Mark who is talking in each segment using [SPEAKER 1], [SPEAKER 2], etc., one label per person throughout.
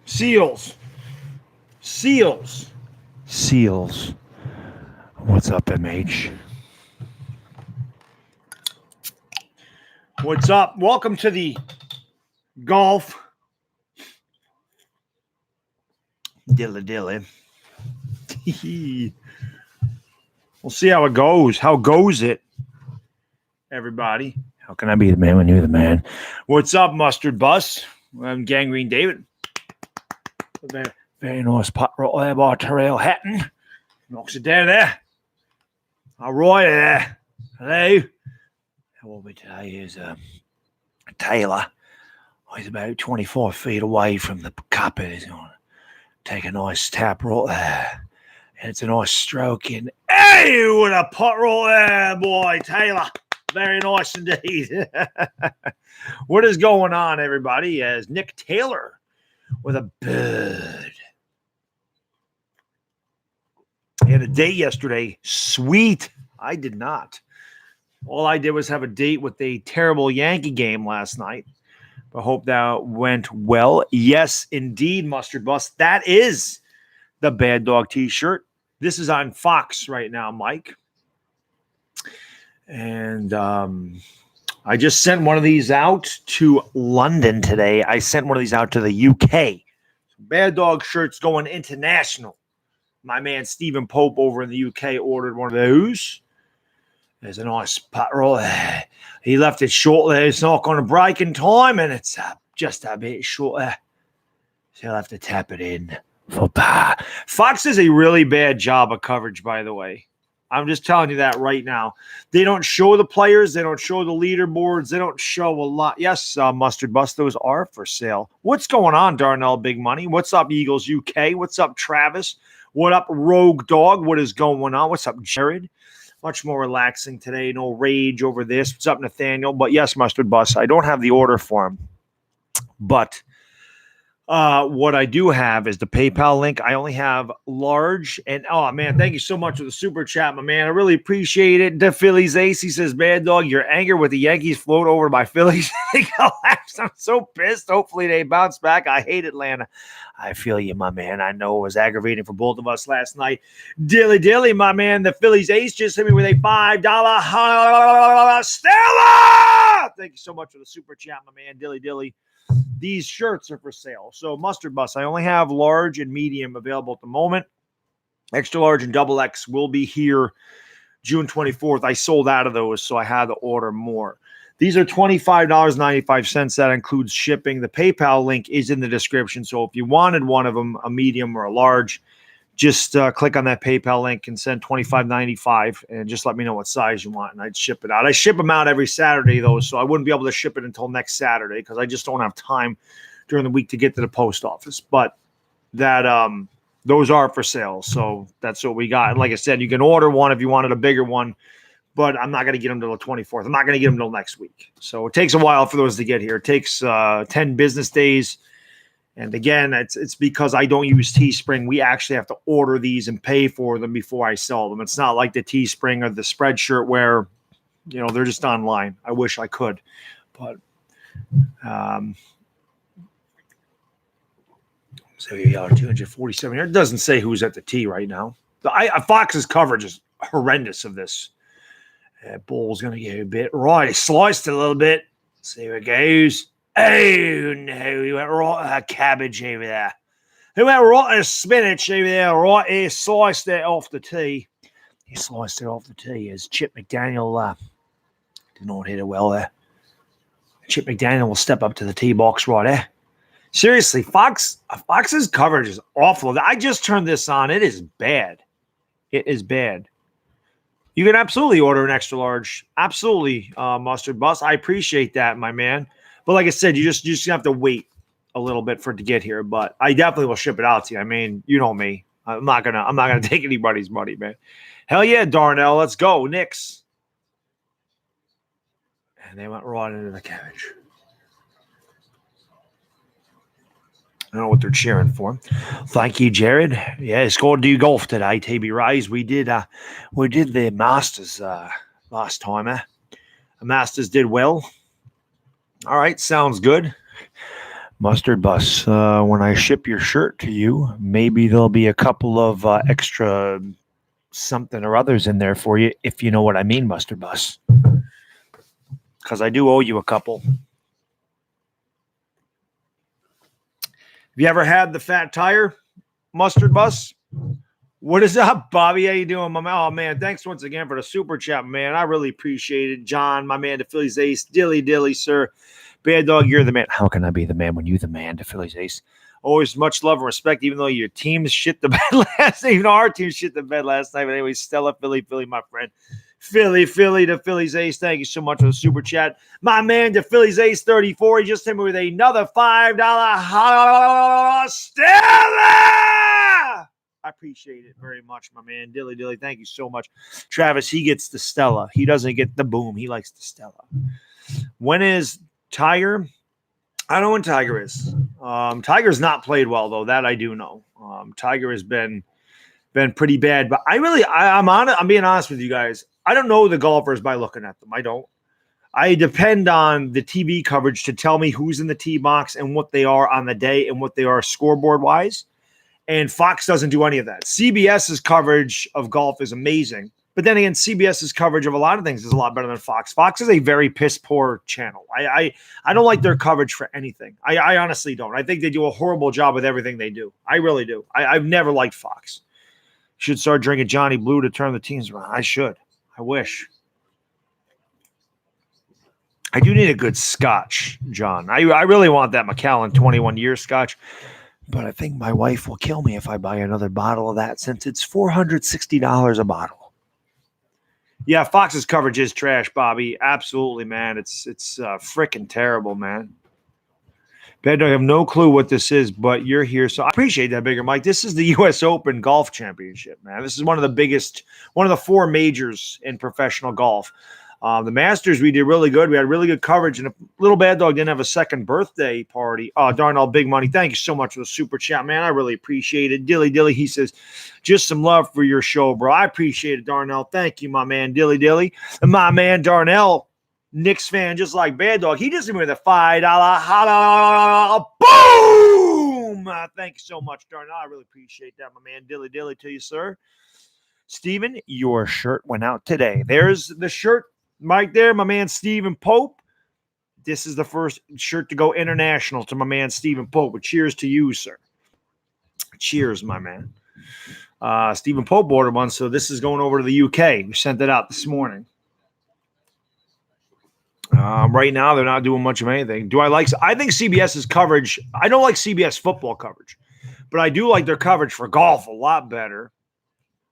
[SPEAKER 1] Seals.
[SPEAKER 2] What's up, MH?
[SPEAKER 1] What's up? Welcome to the golf.
[SPEAKER 2] Dilly.
[SPEAKER 1] We'll see how it goes. How goes it, everybody?
[SPEAKER 2] How can I be the man when you're the man?
[SPEAKER 1] What's up, Mustard Bus? I'm Gangrene David.
[SPEAKER 2] Very nice putt right there by Terrell Hatton.
[SPEAKER 1] Knocks it down there. All right there. Hello.
[SPEAKER 2] How will we today is Taylor. He's about 25 feet away from the cup and he's going to take a nice tap right there. And it's a nice stroke in.
[SPEAKER 1] Hey, what a putt right there, boy, Taylor. Very nice indeed. What is going on, everybody? As Nick Taylor with a bird. I had a date yesterday. Sweet. I did not. All I did was have a date with a terrible Yankee game last night. I hope that went well. Yes, indeed, Mustard Bus. That is the Baddog t-shirt. This is on Fox right now, Mike. And I just sent one of these out to London today. I sent one of these out to the UK. Baddog shirts going international. My man Stephen Pope over in the UK ordered one of those. There's a nice putt roll there. He left it short there. It's not going to break in time, and it's just a bit short there. So he'll have to tap it in for par. Fox does a really bad job of coverage, by the way. I'm just telling you that right now. They don't show the players. They don't show the leaderboards. They don't show a lot. Yes, Mustard Bus, those are for sale. What's going on, Darnell Big Money? What's up, Eagles UK? What's up, Travis? What up, Rogue Dog? What is going on? What's up, Jared? Much more relaxing today. No rage over this. What's up, Nathaniel? But yes, Mustard Bus, I don't have the order for him. But what I do have is the PayPal link. I only have large. And, oh, man, thank you so much for the super chat, my man. I really appreciate it. The Phillies Ace, he says, Baddog, your anger with the Yankees flowed over to my Phillies. They collapsed. I'm so pissed. Hopefully they bounce back. I hate Atlanta. I feel you, my man. I know it was aggravating for both of us last night. Dilly, my man. The Phillies Ace just hit me with a $5 Stella. Thank you so much for the super chat, my man. Dilly. These shirts are for sale. So Mustard Bus, I only have large and medium available at the moment. Extra large and double X will be here June 24th. I sold out of those, so I had to order more. These are $25.95. That includes shipping. The PayPal link is in the description. So if you wanted one of them, a medium or a large, just click on that PayPal link and send $25.95 and just let me know what size you want, and I'd ship it out. I ship them out every Saturday, though, so I wouldn't be able to ship it until next Saturday because I just don't have time during the week to get to the post office. But that those are for sale, so that's what we got. And like I said, you can order one if you wanted a bigger one, but I'm not going to get them till the 24th. I'm not going to get them till next week. So it takes a while for those to get here. It takes 10 business days. And again, it's because I don't use Teespring. We actually have to order these and pay for them before I sell them. It's not like the Teespring or the Spreadshirt where, they're just online. I wish I could. But so here you are, 247 here. It doesn't say who's at the tee right now. Fox's coverage is horrendous of this. Ball's going to get a bit right. He sliced it a little bit. See how it goes. Oh, no, he went right at cabbage over there. He went right at spinach over there, right here, sliced it off the tee. He sliced it off the tee as Chip McDaniel did not hit it well there. Chip McDaniel will step up to the tee box right there. Seriously, Fox's coverage is awful. I just turned this on. It is bad. It is bad. You can absolutely order an extra large. Absolutely, Mustard Bus. I appreciate that, my man. But like I said, you just have to wait a little bit for it to get here. But I definitely will ship it out to you. I mean, you know me. I'm not gonna take anybody's money, man. Hell yeah, Darnell. Let's go, Knicks. And they went right into the cabbage. I don't know what they're cheering for. Thank you, Jared. Yeah, it's going to do golf today, TB Rays. We did the Masters last time. The Masters did well. All right, sounds good.
[SPEAKER 2] Mustard Bus, when I ship your shirt to you, maybe there'll be a couple of extra something or others in there for you, if you know what I mean, Mustard Bus. Because I do owe you a couple.
[SPEAKER 1] Have you ever had the fat tire, Mustard Bus? What is up, Bobby? How you doing, my man? Oh, man, thanks once again for the super chat, man. I really appreciate it. John, my man, the Phillies ace. Dilly, sir. Bad Dog, you're the man.
[SPEAKER 2] How can I be the man when you the man, the Phillies ace?
[SPEAKER 1] Always much love and respect, even though your team shit the bed last night. Even though our team shit the bed last night. But anyway, Stella, Philly, my friend. Philly, the Phillies ace. Thank you so much for the super chat. My man, the Phillies ace 34. He just hit me with another $5 Stella. I appreciate it very much, my man. Dilly, thank you so much. Travis, he gets the Stella. He doesn't get the boom. He likes the Stella. When is Tiger? I don't know when Tiger is. Tiger's not played well, though. That I do know. Tiger has been pretty bad. But I'm being honest with you guys. I don't know the golfers by looking at them. I don't. I depend on the TV coverage to tell me who's in the tee box and what they are on the day and what they are scoreboard-wise. And Fox doesn't do any of that. CBS's coverage of golf is amazing. But then again, CBS's coverage of a lot of things is a lot better than Fox. Fox is a very piss-poor channel. I don't like their coverage for anything. I honestly don't. I think they do a horrible job with everything they do. I really do. I've never liked Fox. Should start drinking Johnny Blue to turn the teams around. I should. I wish. I do need a good scotch, John. I really want that Macallan 21-year scotch. But I think my wife will kill me if I buy another bottle of that since it's $460 a bottle. Yeah, Fox's coverage is trash, Bobby. Absolutely, man. It's freaking terrible, man. Bad Dog, I have no clue what this is, but you're here. So I appreciate that, Bigger Mike. This is the U.S. Open Golf Championship, man. This is one of the four majors in professional golf. The Masters, we did really good. We had really good coverage, and a little Bad Dog didn't have a second birthday party. Oh, Darnell, big money. Thank you so much for the super chat, man. I really appreciate it. Dilly, he says, just some love for your show, bro. I appreciate it, Darnell. Thank you, my man, Dilly. And my man, Darnell, Knicks fan, just like Bad Dog. He just gave me the $5 boom. Thank you so much, Darnell. I really appreciate that, my man. Dilly to you, sir. Steven, your shirt went out today. There's the shirt. Right there, my man Stephen Pope. This is the first shirt to go international to my man Stephen Pope. But cheers to you, sir. Cheers, my man. Stephen Pope ordered one, so this is going over to the UK. We sent it out this morning. Right now, they're not doing much of anything. I think CBS's coverage, I don't like CBS football coverage, but I do like their coverage for golf a lot better.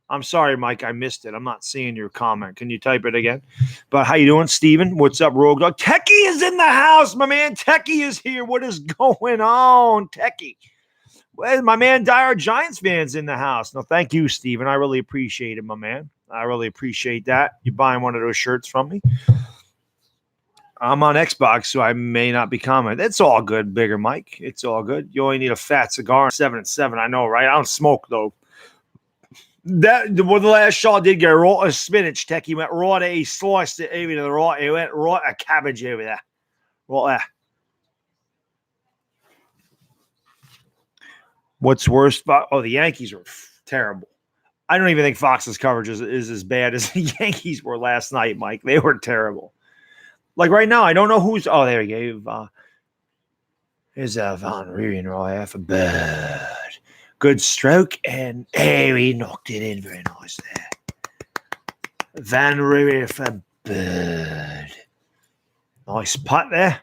[SPEAKER 1] I'm sorry, Mike, I missed it. I'm not seeing your comment. Can you type it again? But how you doing, Steven? What's up, Rogue Dog? Techie is in the house, my man. Techie is here. What is going on, Techie? Well, my man, DieHardGiantsFan's in the house. No, thank you, Steven. I really appreciate it, my man. I really appreciate that. You buying one of those shirts from me? I'm on Xbox, so I may not be commenting. It's all good, Bigger Mike. It's all good. You only need a fat cigar. 7 and 7. I know, right? I don't smoke, though. The last shot did get raw as spinach. Techie went raw. He sliced it over to the right. He went right a cabbage over there. Right there. What's worse? Oh, the Yankees were terrible. I don't even think Fox's coverage is as bad as the Yankees were last night, Mike. They were terrible. Like right now, I don't know who's. Oh, there we go. Here's Van Reen right half a bird. Good stroke, and he knocked it in very nice there. Van Rooyen for bird. Nice putt there.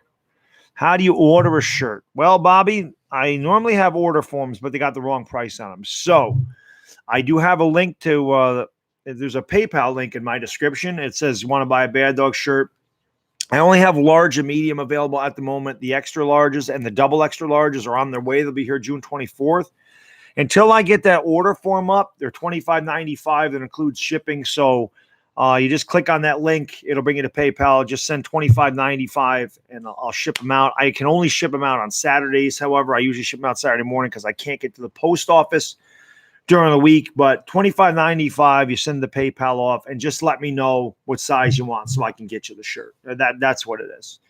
[SPEAKER 1] How do you order a shirt? Well, Bobby, I normally have order forms, but they got the wrong price on them. So I do have a link to there's a PayPal link in my description. It says you want to buy a Bad Dog shirt. I only have large and medium available at the moment. The extra larges and the double extra larges are on their way. They'll be here June 24th. Until I get that order form up, they're $25.95. That includes shipping. So you just click on that link. It'll bring you to PayPal. Just send $25.95 and I'll ship them out. I can only ship them out on Saturdays. However, I usually ship them out Saturday morning because I can't get to the post office during the week. But $25.95, you send the PayPal off and just let me know what size you want so I can get you the shirt. That's what it is.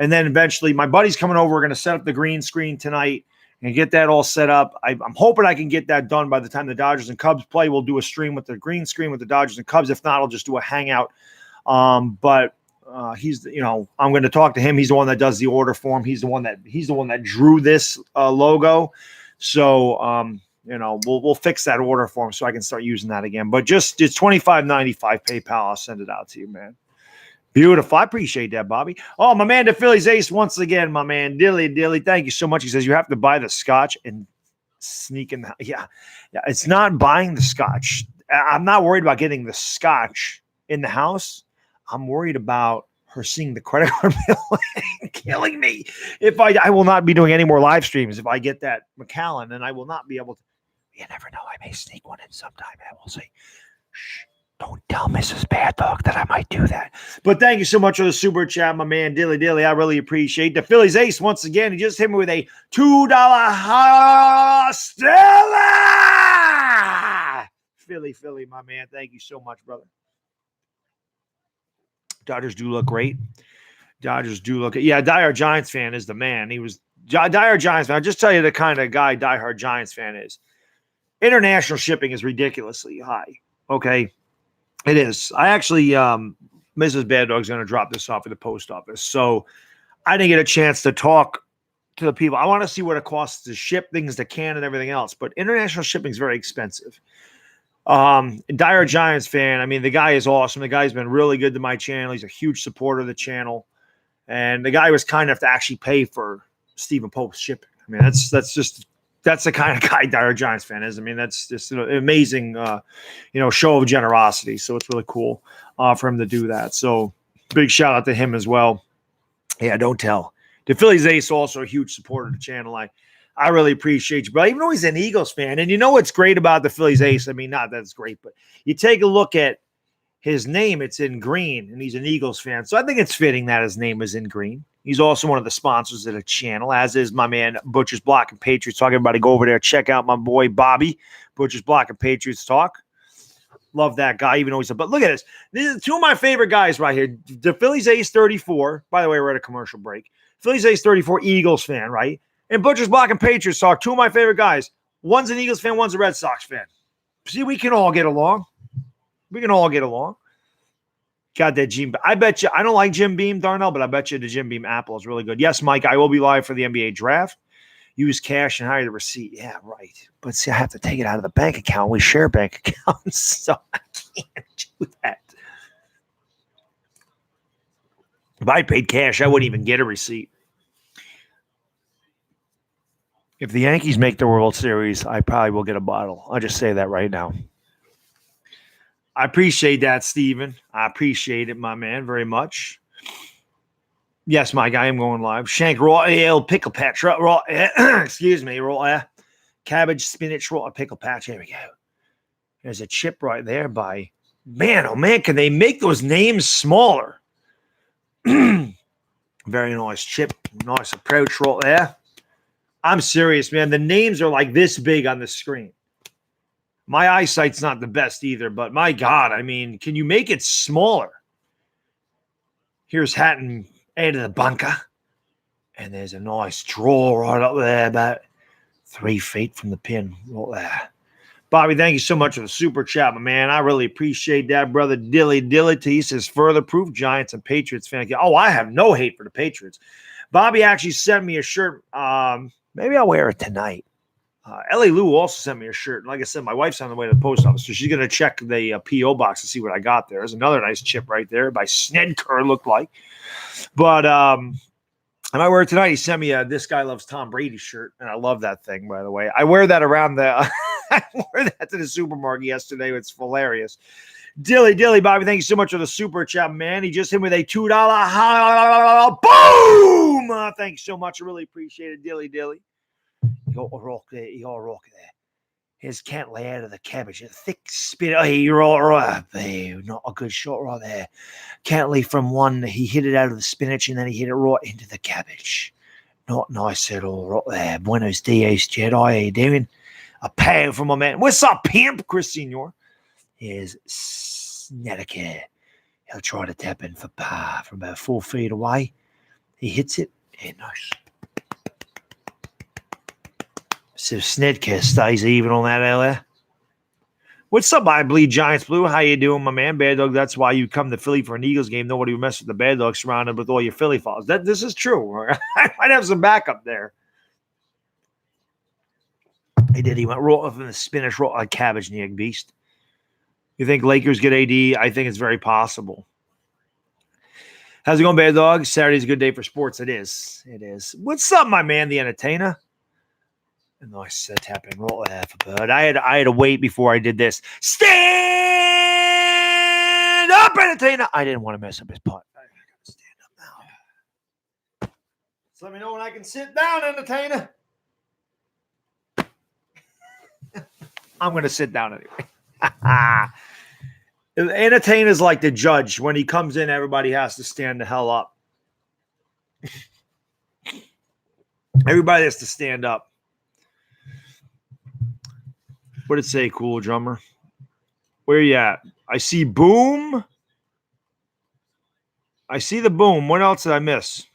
[SPEAKER 1] And then eventually my buddy's coming over. We're going to set up the green screen tonight and get that all set up. I'm hoping I can get that done by the time the Dodgers and Cubs play. We'll do a stream with the green screen with the Dodgers and Cubs. If not, I'll just do a hangout. But he's, I'm going to talk to him. He's the one that does the order form. He's the one that drew this logo. So, we'll fix that order form so I can start using that again. But it's $25.95 PayPal. I'll send it out to you, man. Beautiful. I appreciate that, Bobby. Oh, my man, the Phillies ace once again, my man. Dilly. Thank you so much. He says you have to buy the scotch and sneak in. Yeah. It's not buying the scotch. I'm not worried about getting the scotch in the house. I'm worried about her seeing the credit card bill and killing me. If I will not be doing any more live streams if I get that Macallan, and I will not be able to. You never know. I may sneak one in sometime. I will say, shh. Don't tell Mrs. Baddog that I might do that. But thank you so much for the super chat, my man, Dilly. I really appreciate the Phillies ace once again. He just hit me with a $2 Stella. Philly, my man. Thank you so much, brother. Dodgers do look great. DieHard Giants fan is the man. He was DieHard Giants fan. I'll just tell you the kind of guy DieHard Giants fan is. International shipping is ridiculously high. Okay. It is. I actually, Mrs. Baddog's going to drop this off at the post office. So I didn't get a chance to talk to the people. I want to see what it costs to ship things to Canada and everything else. But international shipping is very expensive. DieHard Giants fan. I mean, the guy is awesome. The guy's been really good to my channel. He's a huge supporter of the channel. And the guy was kind enough to actually pay for Stephen Pope's shipping. I mean, that's the kind of guy DieHard Giants fan is. I mean, that's just an amazing, show of generosity. So it's really cool for him to do that. So big shout out to him as well. Yeah, don't tell. The Phillies ace also a huge supporter of the channel. I really appreciate you, bro. Even though he's an Eagles fan, and you know what's great about the Phillies ace? I mean, not that it's great, but you take a look at his name. It's in green, and he's an Eagles fan. So I think it's fitting that his name is in green. He's also one of the sponsors of the channel, as is my man Butcher's Block and Patriots Talk. Everybody go over there, check out my boy Bobby, Butcher's Block and Patriots Talk. Love that guy, even though he's but look at this. These are two of my favorite guys right here. The Phillies ace 34. By the way, we're at a commercial break. Phillies ace 34, Eagles fan, right? And Butcher's Block and Patriots Talk, two of my favorite guys. One's an Eagles fan, one's a Red Sox fan. See, we can all get along. Got that Jim. I bet you, I don't like Jim Beam, Darnell, but I bet you the Jim Beam apple is really good. Yes, Mike, I will be live for the NBA draft. Use cash and hire the receipt. Yeah, right. But see, I have to take it out of the bank account. We share bank accounts, so I can't do that. If I paid cash, I wouldn't even get a receipt. If the Yankees make the World Series, I probably will get a bottle. I'll just say that right now. I appreciate that, Steven. I appreciate it, my man, very much. Yes, Mike, I am going live. Shank raw ale pickle patch raw. Excuse me, raw cabbage spinach raw pickle patch. Here we go. There's a chip right there by man. Oh man, can they make those names smaller? Very nice chip, nice approach right there. I'm serious, man. The names are like this big on the screen. My eyesight's not the best either, but my God, I mean, can you make it smaller? Here's Hatton out of the bunker. And there's a nice draw right up there, about 3 feet from the pin. Right there. Bobby, thank you so much for the super chat, my man. I really appreciate that, brother. Dilly. He says, further proof Giants and Patriots fan. Oh, I have no hate for the Patriots. Bobby actually sent me a shirt. Maybe I'll wear it tonight. Ellie Lou also sent me a shirt. Like I said, my wife's on the way to the post office, so she's going to check the P.O. box to see what I got there. There's another nice chip right there by Snedker, looked like. But I might wear it tonight. He sent me a This Guy Loves Tom Brady shirt, and I love that thing, by the way. I wear that around the I wore that to the supermarket yesterday. It's hilarious. Dilly, Bobby, thank you so much for the super chat, man. He just hit me with a $2 boom. Thanks so much. I really appreciate it, Dilly. You got a rock there. Here's can't lay out of the cabbage. A thick spin. Oh, you're all right. Not a good shot right there. Cantley from one. He hit it out of the spinach and then he hit it right into the cabbage. Not nice at all right there. Buenos dias, Jedi. How you doing? A pound from my man. What's up, pimp? Chris Senior. Here's Snedker. He'll try to tap in for par from about 4 feet away.
[SPEAKER 2] He hits it. Hey, nice. So Snedker stays even on that earlier. What's up, I Bleed Giants Blue? How you doing, my man? Baddog, that's why you come to Philly for an Eagles game. Nobody will mess with the Baddog surrounded with all your Philly followers. This is true. I might have some backup there. He did. He went raw from the spinach, raw like cabbage, and the egg beast. You think Lakers get AD? I think it's very possible. How's it going, Baddog? Saturday's a good day for sports. It is. It is. What's up, my man, the entertainer? A nice tapping roll there for Bird. I had to wait before I did this. Stand up, entertainer. I didn't want to mess up his putt. I gotta stand up now. So let me know when I can sit down, entertainer. I'm gonna sit down anyway. The entertainer's like the judge. When he comes in, everybody has to stand the hell up. Everybody has to stand up. What did it say, Cooldrummer? Where you at? I see boom. I see the boom. What else did I miss?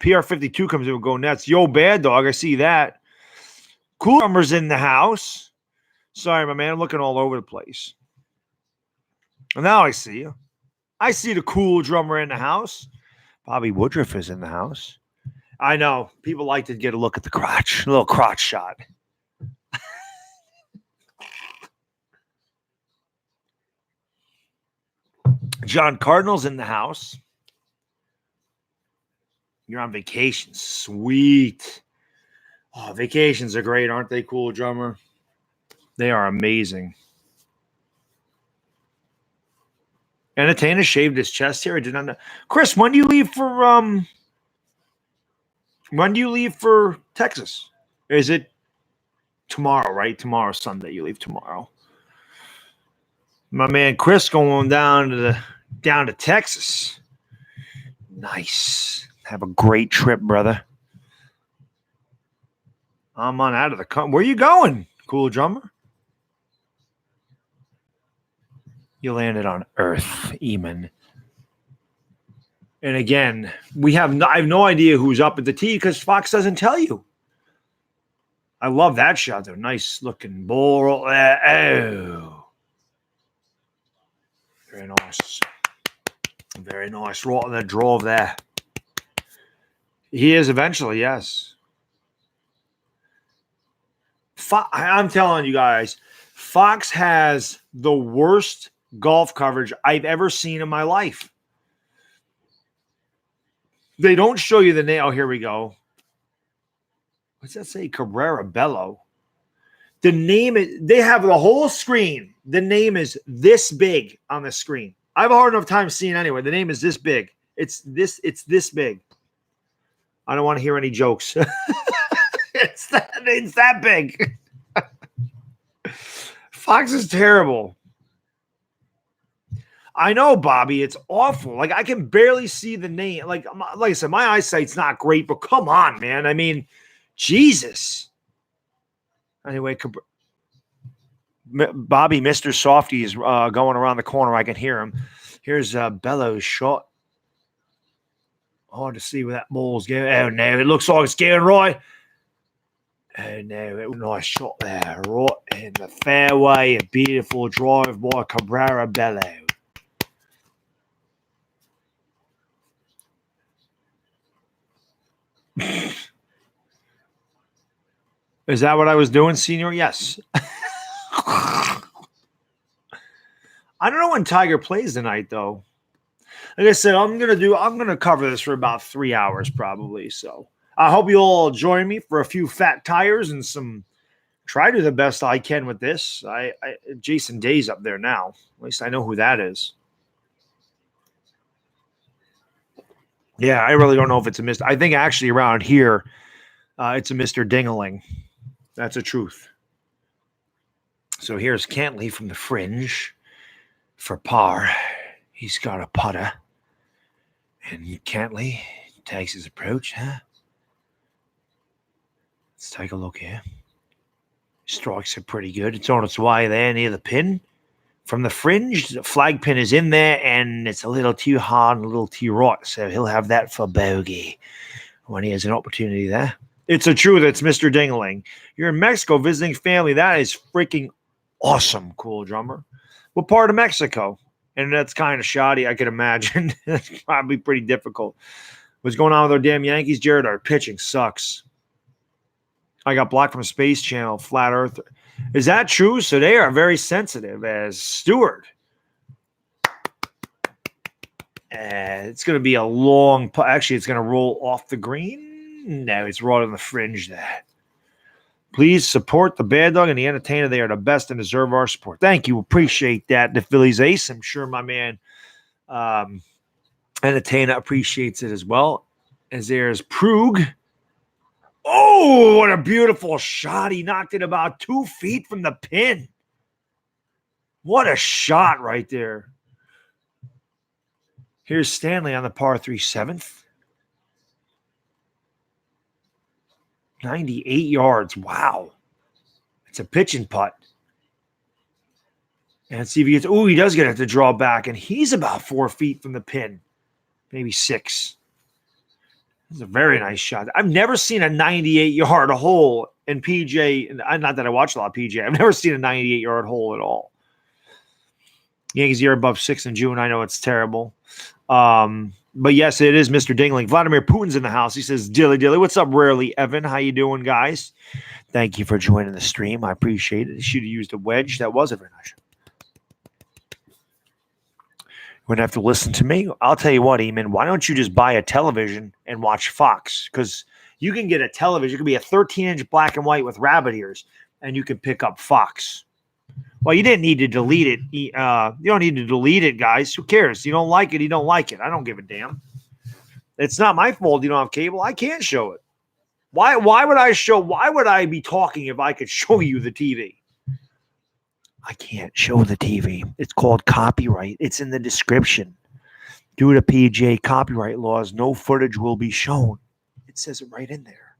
[SPEAKER 2] PR52 comes in with Go Nets. Yo, Baddog, I see that. Cooldrummer's in the house. Sorry, my man. I'm looking all over the place. And now I see you. I see the Cooldrummer in the house. Bobby Woodruff is in the house. I know. People like to get a look at the crotch. A little crotch shot. John Cardinal's in the house. You're on vacation. Sweet. Oh, vacations are great, aren't they, Cooldrummer? They are amazing. Entertainer shaved his chest here. I did not know. Chris, when do you leave for Texas? Is it tomorrow, right? Tomorrow, Sunday. You leave tomorrow. My man Chris going down to Texas. Nice. Have a great trip, brother. I'm on out of the country. Where you going, Cooldrummer? You landed on Earth, Eamon. And again, I have no idea who's up at the tee because Fox doesn't tell you. I love that shot, though. Nice looking ball. Oh. Very nice. Very nice. Right on the draw there. He is eventually, yes. I'm telling you guys, Fox has the worst golf coverage I've ever seen in my life. They don't show you the name. Oh, here we go. What's that say? Cabrera Bello. The name is, they have the whole screen. The name is this big on the screen. I have a hard enough time seeing anyway. The name is this big. It's this big. I don't want to hear any jokes. It's that big. Fox is terrible. I know, Bobby. It's awful. Like, I can barely see the name. Like I said, my eyesight's not great, but come on, man. I mean, Jesus. Anyway, Bobby, Mr. Softy is going around the corner. I can hear him. Here's Bellows' shot. Hard to see where that ball's going. Oh, no. It looks like it's going right. Oh, no. It was a nice shot there. Right in the fairway. A beautiful drive by Cabrera Bello. Is that what I was doing, Senior? Yes. I don't know when Tiger plays tonight, though. Like I said, I'm gonna cover this for about 3 hours, probably. So I hope you all join me for a few fat tires and some. Try to do the best I can with this. Jason Day's up there now. At least I know who that is. Yeah, I really don't know if it's a Mr. I think actually around here, it's a Mr. Dingaling. That's the truth. So here's Cantley from the fringe for par. He's got a putter. And Cantley takes his approach, huh? Let's take a look here. Strikes are pretty good. It's on its way there near the pin. from the fringe. The flag pin is in there, and it's a little too hard and a little too right. So he'll have that for bogey when he has an opportunity there.
[SPEAKER 1] It's a truth. It's Mr. Dingling. You're in Mexico visiting family. That is freaking awesome, Cooldrummer. What part of Mexico? And that's kind of shoddy, I could imagine. That's probably pretty difficult. What's going on with our damn Yankees, Jared? Our pitching sucks. I got blocked from Space Channel, Flat Earth. Is that true? So they are very sensitive as Stewart. It's going to be a long – actually, it's going to roll off the green. No, it's right on the fringe there. Please support the Baddog and the Entertainer. They are the best and deserve our support. Thank you. Appreciate that. The Phillies ace. I'm sure my man Entertainer appreciates it as well. As there's Prug. Oh, what a beautiful shot. He knocked it about 2 feet from the pin. What a shot right there. Here's Stanley on the par 3 7th. 98 yards. Wow. It's a pitch and putt. And let's see if he gets, oh, he does get it to draw back, and he's about 4 feet from the pin. Maybe 6. This is a very nice shot. I've never seen a 98-yard hole in PGA. Not that I watch a lot of PGA. I've never seen a 98-yard hole at all. Yankees are above 6 in June. I know it's terrible. But yes, it is Mr. Dingling. Vladimir Putin's in the house. He says, Dilly. What's up, Rarely Evan? How you doing, guys? Thank you for joining the stream. I appreciate it. You should have used a wedge. That was a very nice. You wouldn't have to listen to me. I'll tell you what, Eamon, why don't you just buy a television and watch Fox? Because you can get a television. It could be a 13-inch black and white with rabbit ears, and you can pick up Fox. Well, you didn't need to delete it. You don't need to delete it, guys. Who cares? You don't like it, you don't like it. I don't give a damn. It's not my fault you don't have cable. I can't show it. Why would I be talking if I could show you the TV? I can't show the TV. It's called copyright. It's in the description. Due to PGA copyright laws, no footage will be shown. It says it right in there.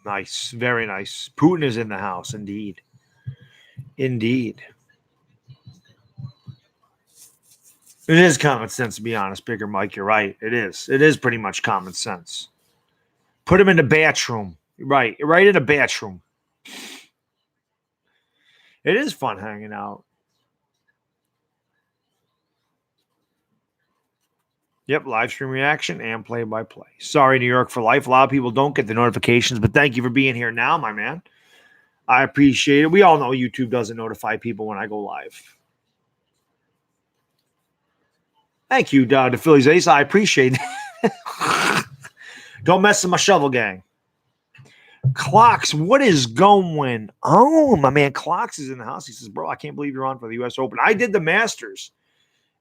[SPEAKER 1] Nice. Very nice. Putin is in the house, indeed. Indeed. It is common sense, to be honest, Bigger Mike. You're right. It is. It is pretty much common sense. Put him in the bathroom. Right in the bathroom. It is fun hanging out. Yep, live stream reaction and play-by-play. Sorry, New York for life. A lot of people don't get the notifications, but thank you for being here now, my man. I appreciate it. We all know YouTube doesn't notify people when I go live. Thank you, the Phillies ace. I appreciate it. Don't mess with my shovel gang. Clocks, what is going on? My man Clocks is in the house. He says, bro, I can't believe you're on for the U.S. Open. I did the Masters.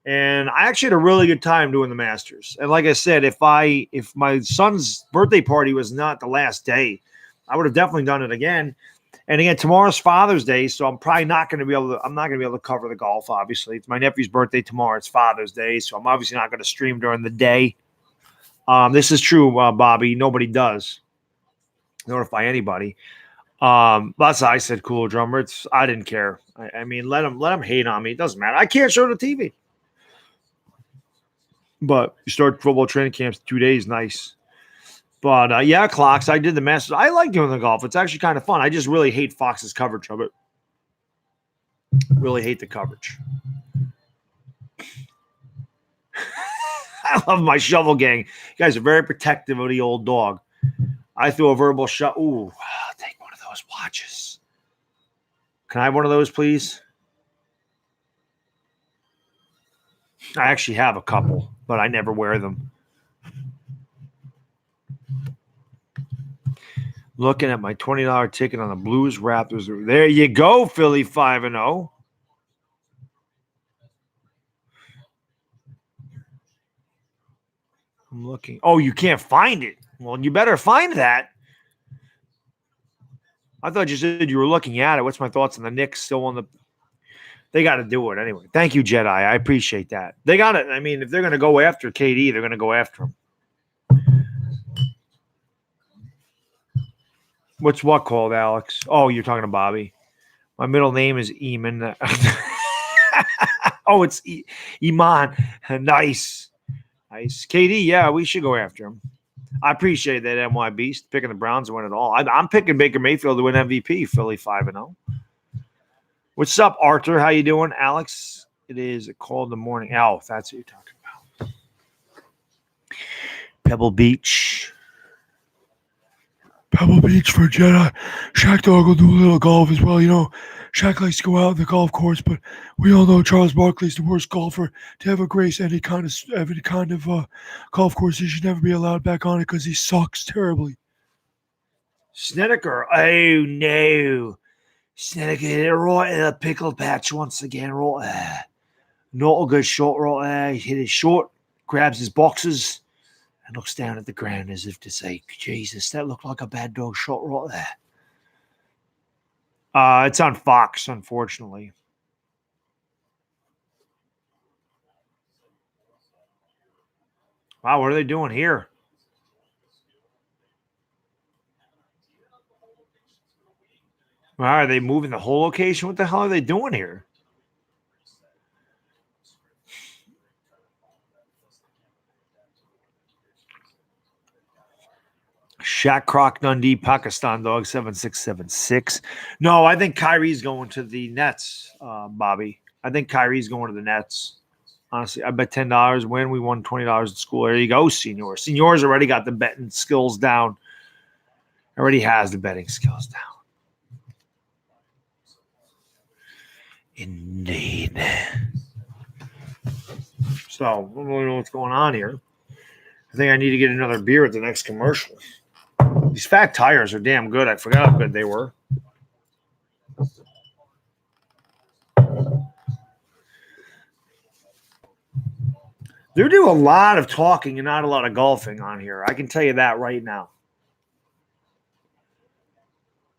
[SPEAKER 1] And I actually had a really good time doing the Masters. And like I said, if my son's birthday party was not the last day, I would have definitely done it again. And again, tomorrow's Father's Day, so I'm probably not going to be able to cover the golf, obviously. It's my nephew's birthday tomorrow. It's Father's Day, so I'm obviously not going to stream during the day. This is true, Bobby. Nobody does notify anybody. That's how I said, Cooldrummer. I didn't care. I mean, let them hate on me. It doesn't matter. I can't show the TV. But you start football training camps 2 days, nice. But yeah, Clocks, I did the Masters. I like doing the golf. It's actually kind of fun. I just really hate Fox's coverage of it. Really hate the coverage. I love my shovel gang. You guys are very protective of the old dog. I threw a verbal shot. Ooh, I'll take one of those watches. Can I have one of those, please? I actually have a couple, but I never wear them. Looking at my $20 ticket on the Blues Raptors. There you go, Philly 5-0. I'm looking. Oh, you can't find it. Well, you better find that. I thought you said you were looking at it. What's my thoughts on the Knicks still on the – they got to do it anyway. Thank you, Jedi. I appreciate that. They got it. I mean, if they're going to go after KD, they're going to go after him. What's what called, Alex? Oh, you're talking to Bobby. My middle name is Eamon. Oh, it's Iman. Nice. Nice. KD, yeah, we should go after him. I appreciate that, NY Beast, picking the Browns to win it all. I'm picking Baker Mayfield to win MVP, Philly 5-0. What's up, Arthur? How you doing? Alex, it is a call in the morning. Oh, that's what you're talking about. Pebble Beach.
[SPEAKER 2] Pebble Beach for Jedi. Shaq Dog will do a little golf as well. You know, Shaq likes to go out on the golf course, but we all know Charles Barkley's the worst golfer to ever grace any kind of golf course. He should never be allowed back on it because he sucks terribly.
[SPEAKER 1] Snedeker. Oh, no. Snedeker hit it right in the pickle patch once again. Right there. Not a good shot right there. He hit it short, grabs his boxes, and looks down at the ground as if to say, Jesus, that looked like a bad dog shot right there. It's on Fox, unfortunately. Wow, what are they doing here? Wow, are they moving the whole location? What the hell are they doing here? Shaq Croc Dundee, Pakistan Dog 7676. No, I think Kyrie's going to the Nets, Bobby. I think Kyrie's going to the Nets. Honestly, I bet $10 win. We won $20 at school. There you go, Senor. Senor's already got the betting skills down. Already has the betting skills down. Indeed. So, I don't really know what's going on here. I think I need to get another beer at the next commercial. These fat tires are damn good. I forgot how good they were. They do a lot of talking and not a lot of golfing on here. I can tell you that right now.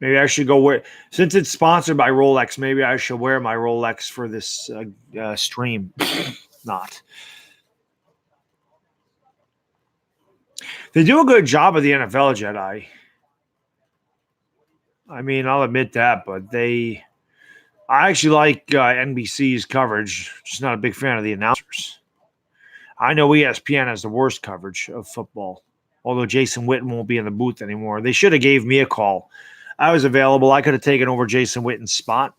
[SPEAKER 1] Maybe I should go wear, since it's sponsored by Rolex, maybe I should wear my Rolex for this stream. Not. They do a good job of the NFL, Jedi. I mean, I'll admit that, but I actually like NBC's coverage. Just not a big fan of the announcers. I know ESPN has the worst coverage of football, although Jason Witten won't be in the booth anymore. They should have gave me a call. I was available. I could have taken over Jason Witten's spot.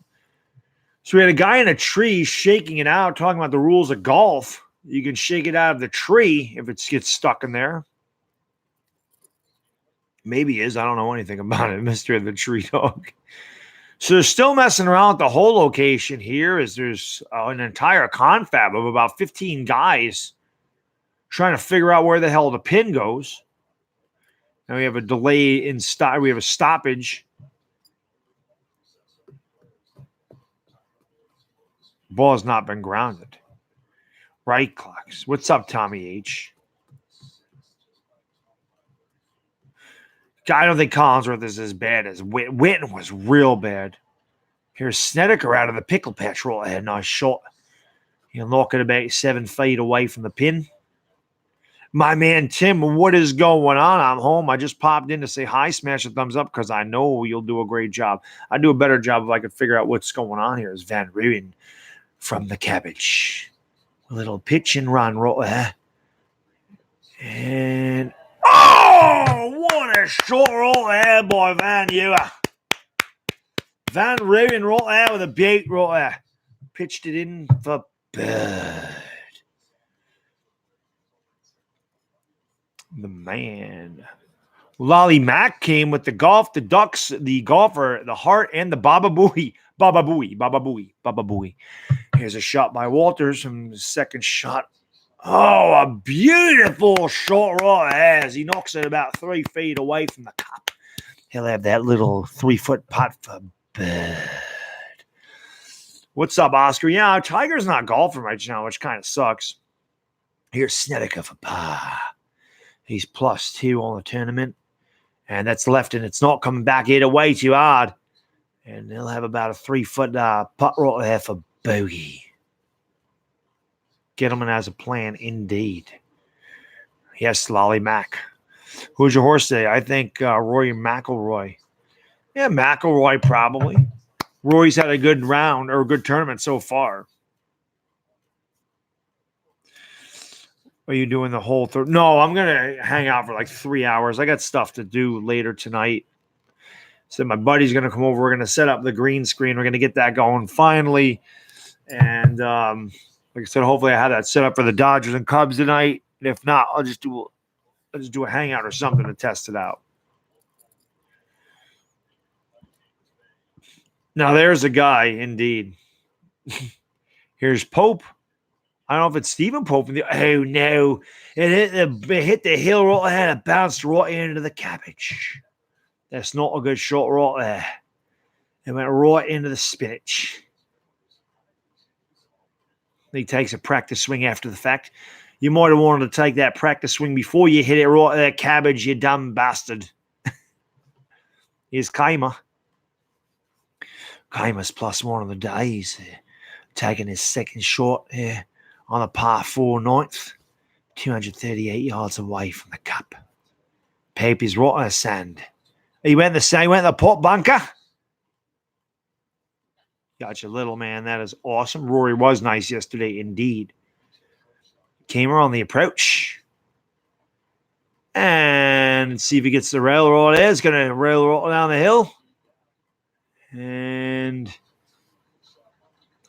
[SPEAKER 1] So we had a guy in a tree shaking it out, talking about the rules of golf. You can shake it out of the tree if it gets stuck in there. Maybe he is. I don't know anything about it, Mr. the Tree Dog. So they're still messing around with the whole location here as there's an entire confab of about 15 guys trying to figure out where the hell the pin goes. Now we have a delay in stop. We have a stoppage. Ball has not been grounded. Right clocks. What's up, Tommy H? I don't think Collinsworth is as bad as Witten was real bad. Here's Snedeker out of the pickle patch roll ahead. Nice shot. He'll knock it about 7 feet away from the pin. My man Tim, what is going on? I'm home. I just popped in to say hi. Smash a thumbs up because I know you'll do a great job. I'd do a better job if I could figure out what's going on here. Is Van Ruin from the cabbage. A little pitch and run roll there. And oh, what a short roll there by Van Ewer. Van Ruin roll there with a big roll there. Pitched it in for Bird. The man. Lolly Mack came with the golf, the ducks, the golfer, the heart, and the Baba Booey. Baba Booey, Baba Booey, Baba Booey. Here's a shot by Walters from the second shot. Oh, a beautiful shot right there as he knocks it about 3 feet away from the cup. He'll have that little 3-foot putt for Bird. What's up, Oscar? Yeah, Tiger's not golfing right now, which kind of sucks. Here's Snedeker for par. He's +2 on the tournament. And that's left, and it's not coming back either way too hard. And they'll have about a 3-foot putt right there for bogey. Gentleman has a plan indeed. Yes, Lolly Mack. Who's your horse today? I think Rory McIlroy. Yeah, McIlroy probably. Roy's had a good round or a good tournament so far. Are you doing the whole third? No, I'm going to hang out for like 3 hours. I got stuff to do later tonight. So my buddy's going to come over. We're going to set up the green screen. We're going to get that going finally. And like I said, hopefully I have that set up for the Dodgers and Cubs tonight. And if not, I'll just do a hangout or something to test it out. Now there's a guy, indeed. Here's Pope. I don't know if it's Stephen Pope. Oh no! It hit the hill right ahead and bounced right into the cabbage. That's not a good shot right there. It went right into the spinach. He takes a practice swing after the fact. You might have wanted to take that practice swing before you hit it right there, cabbage, you dumb bastard. Here's Keimer. Keimer's +1 on the day. He's taking his second shot here on a par 4 ninth, 238 yards away from the cup. Paper's right on the sand. He went the pot bunker. Got you, little man. That is awesome. Rory was nice yesterday, indeed. Keimer on the approach. And see if he gets the rail right there. He's going to rail right down the hill. And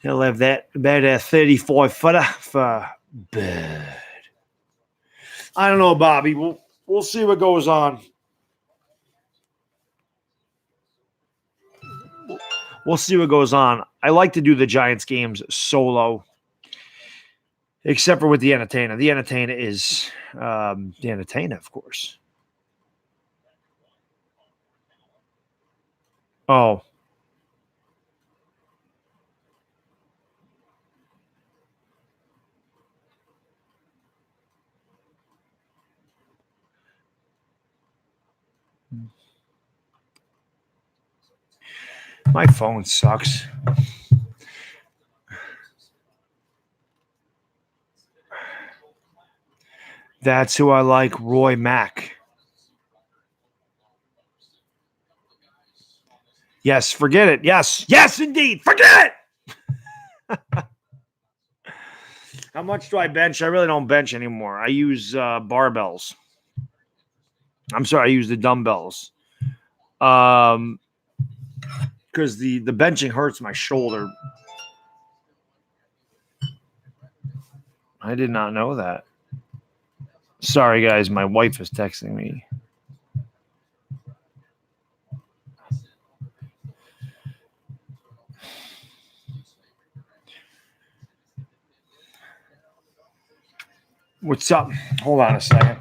[SPEAKER 1] he'll have that about a 35-footer for Bird. I don't know, Bobby. We'll see what goes on. We'll see what goes on. I like to do the Giants games solo, except for with the entertainer. The entertainer is the entertainer, of course. Oh. My phone sucks. That's who I like, Roy Mack. Yes, forget it. Yes, indeed. Forget it. How much do I bench? I really don't bench anymore. I use barbells. I'm sorry, I use the dumbbells. Because the benching hurts my shoulder. I did not know that. Sorry, guys. My wife is texting me. What's up? Hold on a second.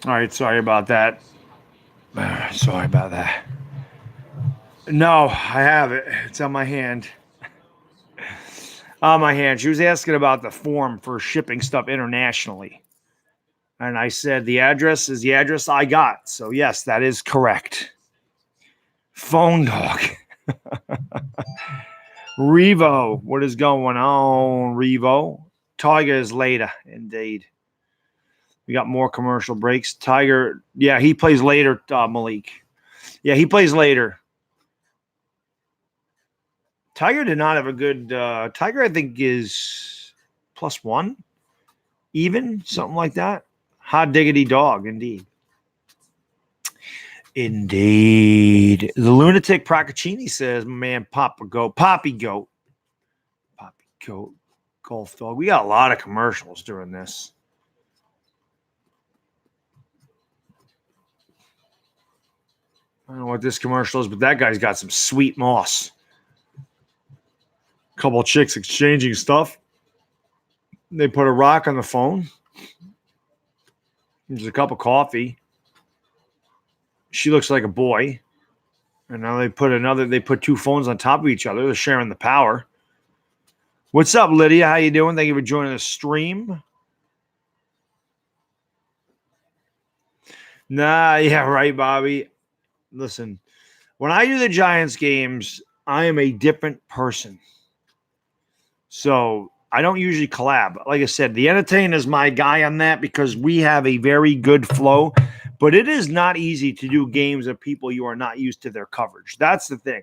[SPEAKER 1] All right, sorry about that. Sorry about that. No, I have it. It's on my hand. On my hand. She was asking about the form for shipping stuff internationally. And I said the address is the address I got. So, yes, that is correct. Phone dog. Revo. What is going on, Revo? Tiger is later, indeed. We got more commercial breaks. Tiger, yeah, he plays later, Malik. Yeah, he plays later. Tiger did not have a good Tiger, I think, is +1, even, something like that. Hot diggity dog, indeed. Indeed. The lunatic Procaccini says, man, Poppy Goat, Golf Dog. We got a lot of commercials during this. I don't know what this commercial is, but that guy's got some sweet moss. A couple of chicks exchanging stuff. They put a rock on the phone. There's a cup of coffee. She looks like a boy. And now they put two phones on top of each other. They're sharing the power. What's up, Lydia? How you doing? Thank you for joining the stream. Nah, yeah, right, Bobby. Listen, when I do the Giants games, I am a different person. So I don't usually collab. Like I said, the Entertainer is my guy on that because we have a very good flow. But it is not easy to do games of people you are not used to their coverage. That's the thing.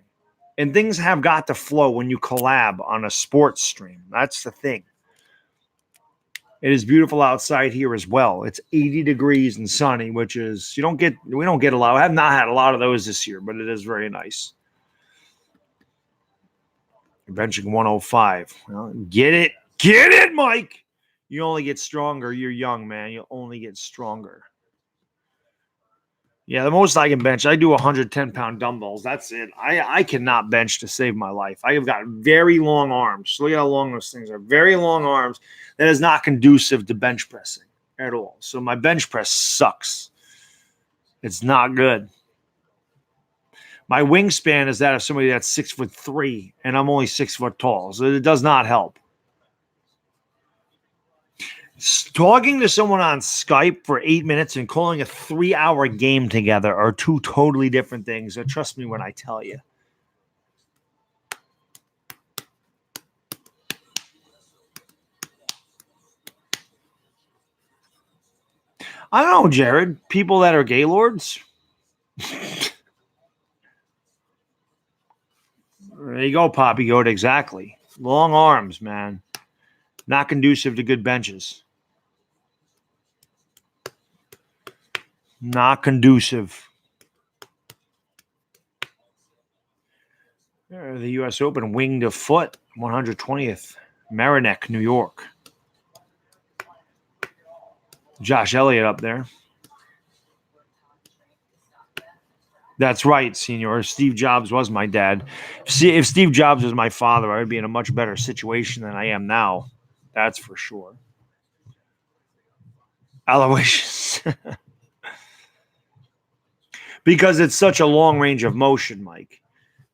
[SPEAKER 1] And things have got to flow when you collab on a sports stream. That's the thing. It is beautiful outside here as well. It's 80 degrees and sunny, which is we don't get a lot. I have not had a lot of those this year, but it is very nice. You're benching 105. Well, get it, Mike. You only get stronger. You're young, man. You'll only get stronger. Yeah, the most I can bench, I do 110-pound dumbbells. That's it. I cannot bench to save my life. I have got very long arms. Look at how long those things are. Very long arms. That is not conducive to bench pressing at all. So my bench press sucks. It's not good. My wingspan is that of somebody that's 6'3", and I'm only 6 foot tall. So it does not help. Talking to someone on Skype for 8 minutes and calling a 3-hour game together are two totally different things. So trust me when I tell you. I don't know, Jared. People that are gaylords. There you go, Poppy Goat. Exactly. Long arms, man. Not conducive to good benches. Not conducive. The U.S. Open, wing to foot, 120th, Merrineck, New York. Josh Elliott up there. That's right, Senior. Steve Jobs was my dad. If Steve Jobs was my father, I would be in a much better situation than I am now. That's for sure. Aloysius. Because it's such a long range of motion, Mike.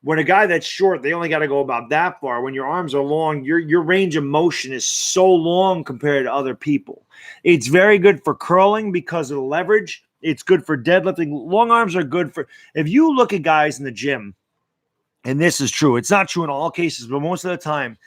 [SPEAKER 1] When a guy that's short, they only got to go about that far. When your arms are long, your range of motion is so long compared to other people. It's very good for curling because of the leverage. It's good for deadlifting. Long arms are good for – if you look at guys in the gym, and this is true. It's not true in all cases, but most of the time,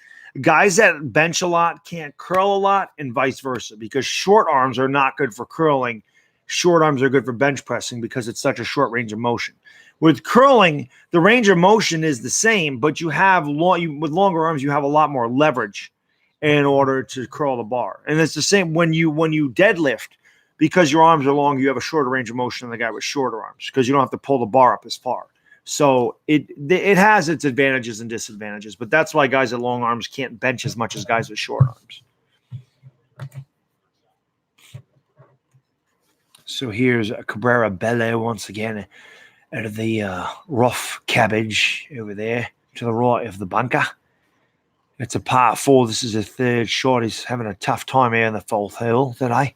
[SPEAKER 1] guys that bench a lot can't curl a lot and vice versa because short arms are not good for curling. Short arms are good for bench pressing because it's such a short range of motion. With curling, the range of motion is the same, but you have with longer arms, you have a lot more leverage in order to curl the bar. And it's the same when you deadlift, because your arms are long, you have a shorter range of motion than the guy with shorter arms because you don't have to pull the bar up as far. So it has its advantages and disadvantages, but that's why guys with long arms can't bench as much as guys with short arms. So here's Cabrera Belle once again out of the rough cabbage over there to the right of the bunker. It's a par 4. This is a third shot. He's having a tough time here in the fourth hole today.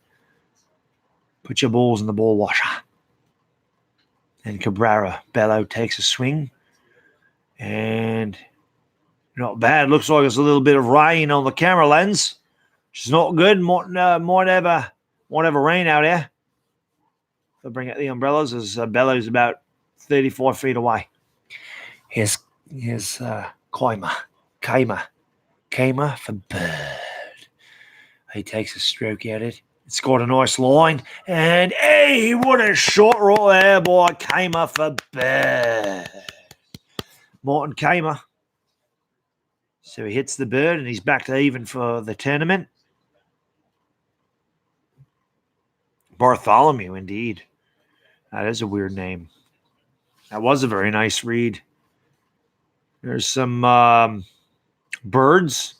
[SPEAKER 1] Put your balls in the ball washer. And Cabrera Bello takes a swing. And not bad. Looks like there's a little bit of rain on the camera lens. Which is not good. Might have rain out here. They'll bring out the umbrellas as Bello's about 34 feet away. Here's Keimer for bird. He takes a stroke at it. It's got a nice line. And hey, what a shot right there by Keimer for bird. Martin Keimer. So he hits the bird and he's back to even for the tournament. Bartholomew, indeed. That is a weird name. That was a very nice read. There's some birds.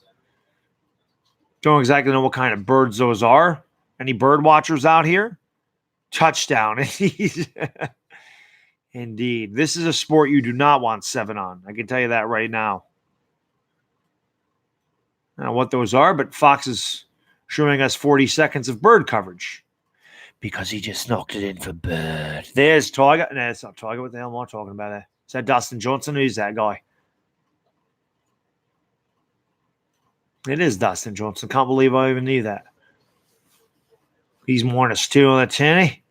[SPEAKER 1] Don't exactly know what kind of birds those are. Any bird watchers out here? Touchdown. Indeed. This is a sport you do not want 7 on. I can tell you that right now. I don't know what those are, but Fox is showing us 40 seconds of bird coverage.
[SPEAKER 2] Because he just knocked it in for bird.
[SPEAKER 1] There's Tiger. No, it's not Tiger. What the hell am I talking about there? Is that Dustin Johnson? Who's that guy? It is Dustin Johnson. Can't believe I even knew that. He's -2 on the tinny.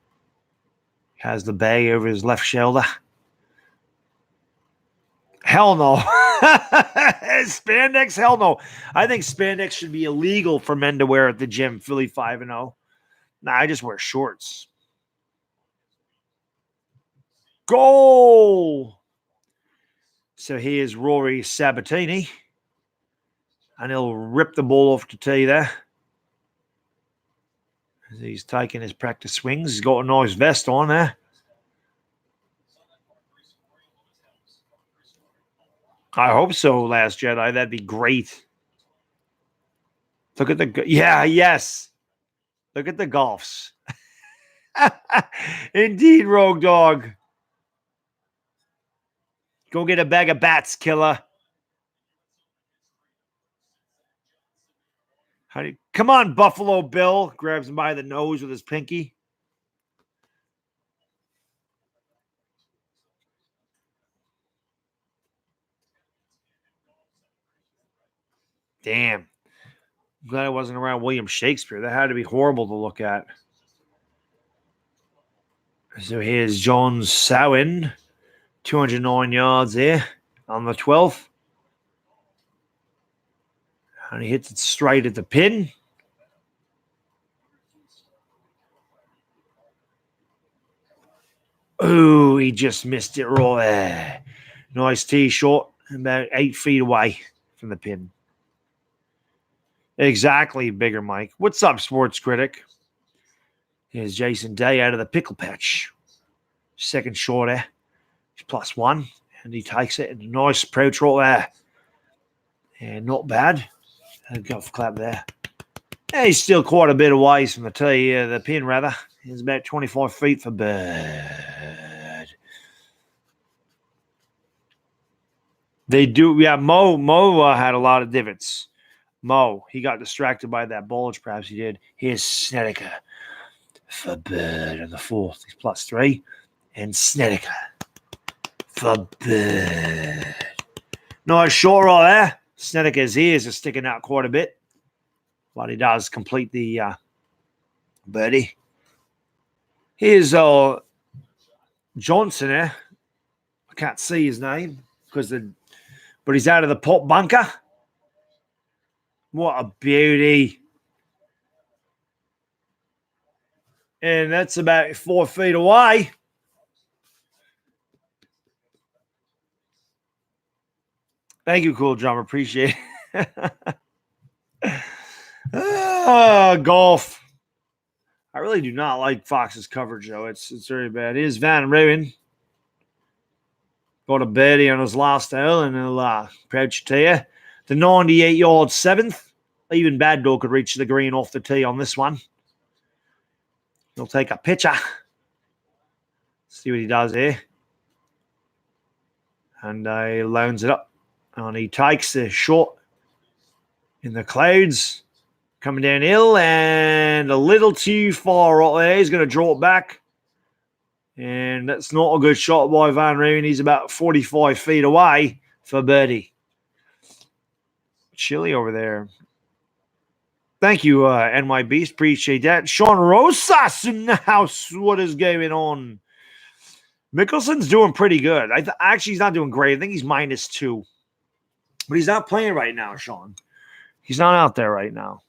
[SPEAKER 1] Has the bag over his left shoulder. Hell no. Spandex? Hell no. I think spandex should be illegal for men to wear at the gym. Philly 5-0. Nah, I just wear shorts. Goal! So here's Rory Sabatini. And he'll rip the ball off to tee there. As he's taking his practice swings. He's got a nice vest on there. I hope so, Last Jedi. That'd be great. Look at the... Yeah, yes. Look at the golfs. Indeed, Rogue Dog. Go get a bag of bats, killer. Come on, Buffalo Bill. Grabs him by the nose with his pinky. Damn. I'm glad I wasn't around William Shakespeare. That had to be horrible to look at. So here's John Sawin. 209 yards there on the 12th. And he hits it straight at the pin. Oh, he just missed it right there. Nice tee shot, about 8 feet away from the pin. Exactly, Bigger Mike. What's up, Sports Critic? Here's Jason Day out of the pickle patch. Second shot there. He's +1, and he takes it. And a nice approach right there. And not bad. A golf clap there. Yeah, he's still quite a bit away from the tee, the pin rather. He's about 25 feet for bird. They do, yeah. Mo had a lot of divots. Mo, he got distracted by that bulge, perhaps he did. Here's Snedeker for bird on the 4th. He's +3. And Snedeker for bird. Nice shot right there. Snedeker's ears are sticking out quite a bit. But he does complete the birdie. Here's Johnson there. I can't see his name but he's out of the pot bunker. What a beauty. And that's about 4 feet away. Thank you, Cooldrummer. Appreciate it. Golf. I really do not like Fox's coverage, though. It's very bad. Here's Van Rooyen. Got a birdie on his last hole, and he'll approach to you. The 98-yard 7th. Even Baddog could reach the green off the tee on this one. He'll take a picture. See what he does here. And he loans it up. And he takes the shot in the clouds. Coming downhill and a little too far right there. He's going to draw it back. And that's not a good shot by Van Rooyen. He's about 45 feet away for birdie. Chilly over there. Thank you, NY Beast. Appreciate that. Sean Rosas in the house. What is going on? Mickelson's doing pretty good. Actually, he's not doing great. I think he's -2. But he's not playing right now, Sean. He's not out there right now.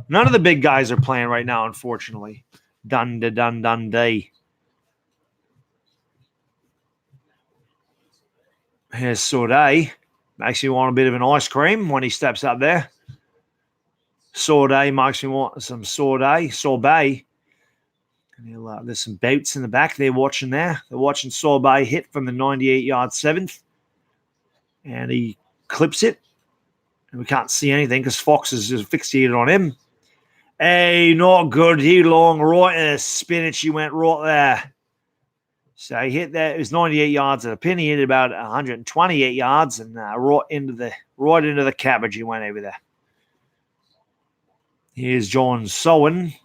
[SPEAKER 1] None of the big guys are playing right now, unfortunately. Day. Here's Sorday. Makes me want a bit of an ice cream when he steps up there. Sorday makes me want some sorbet. And there's some boats in the back they're watching there. They're watching Sorbet hit from the 98-yard seventh. And he clips it. And we can't see anything because Fox is just fixated on him. Hey, not good. He long right in the spinach. He went right there. So he hit that. It was 98 yards at a pin. He hit about 128 yards and right into the cabbage. He went over there. Here's John Sowen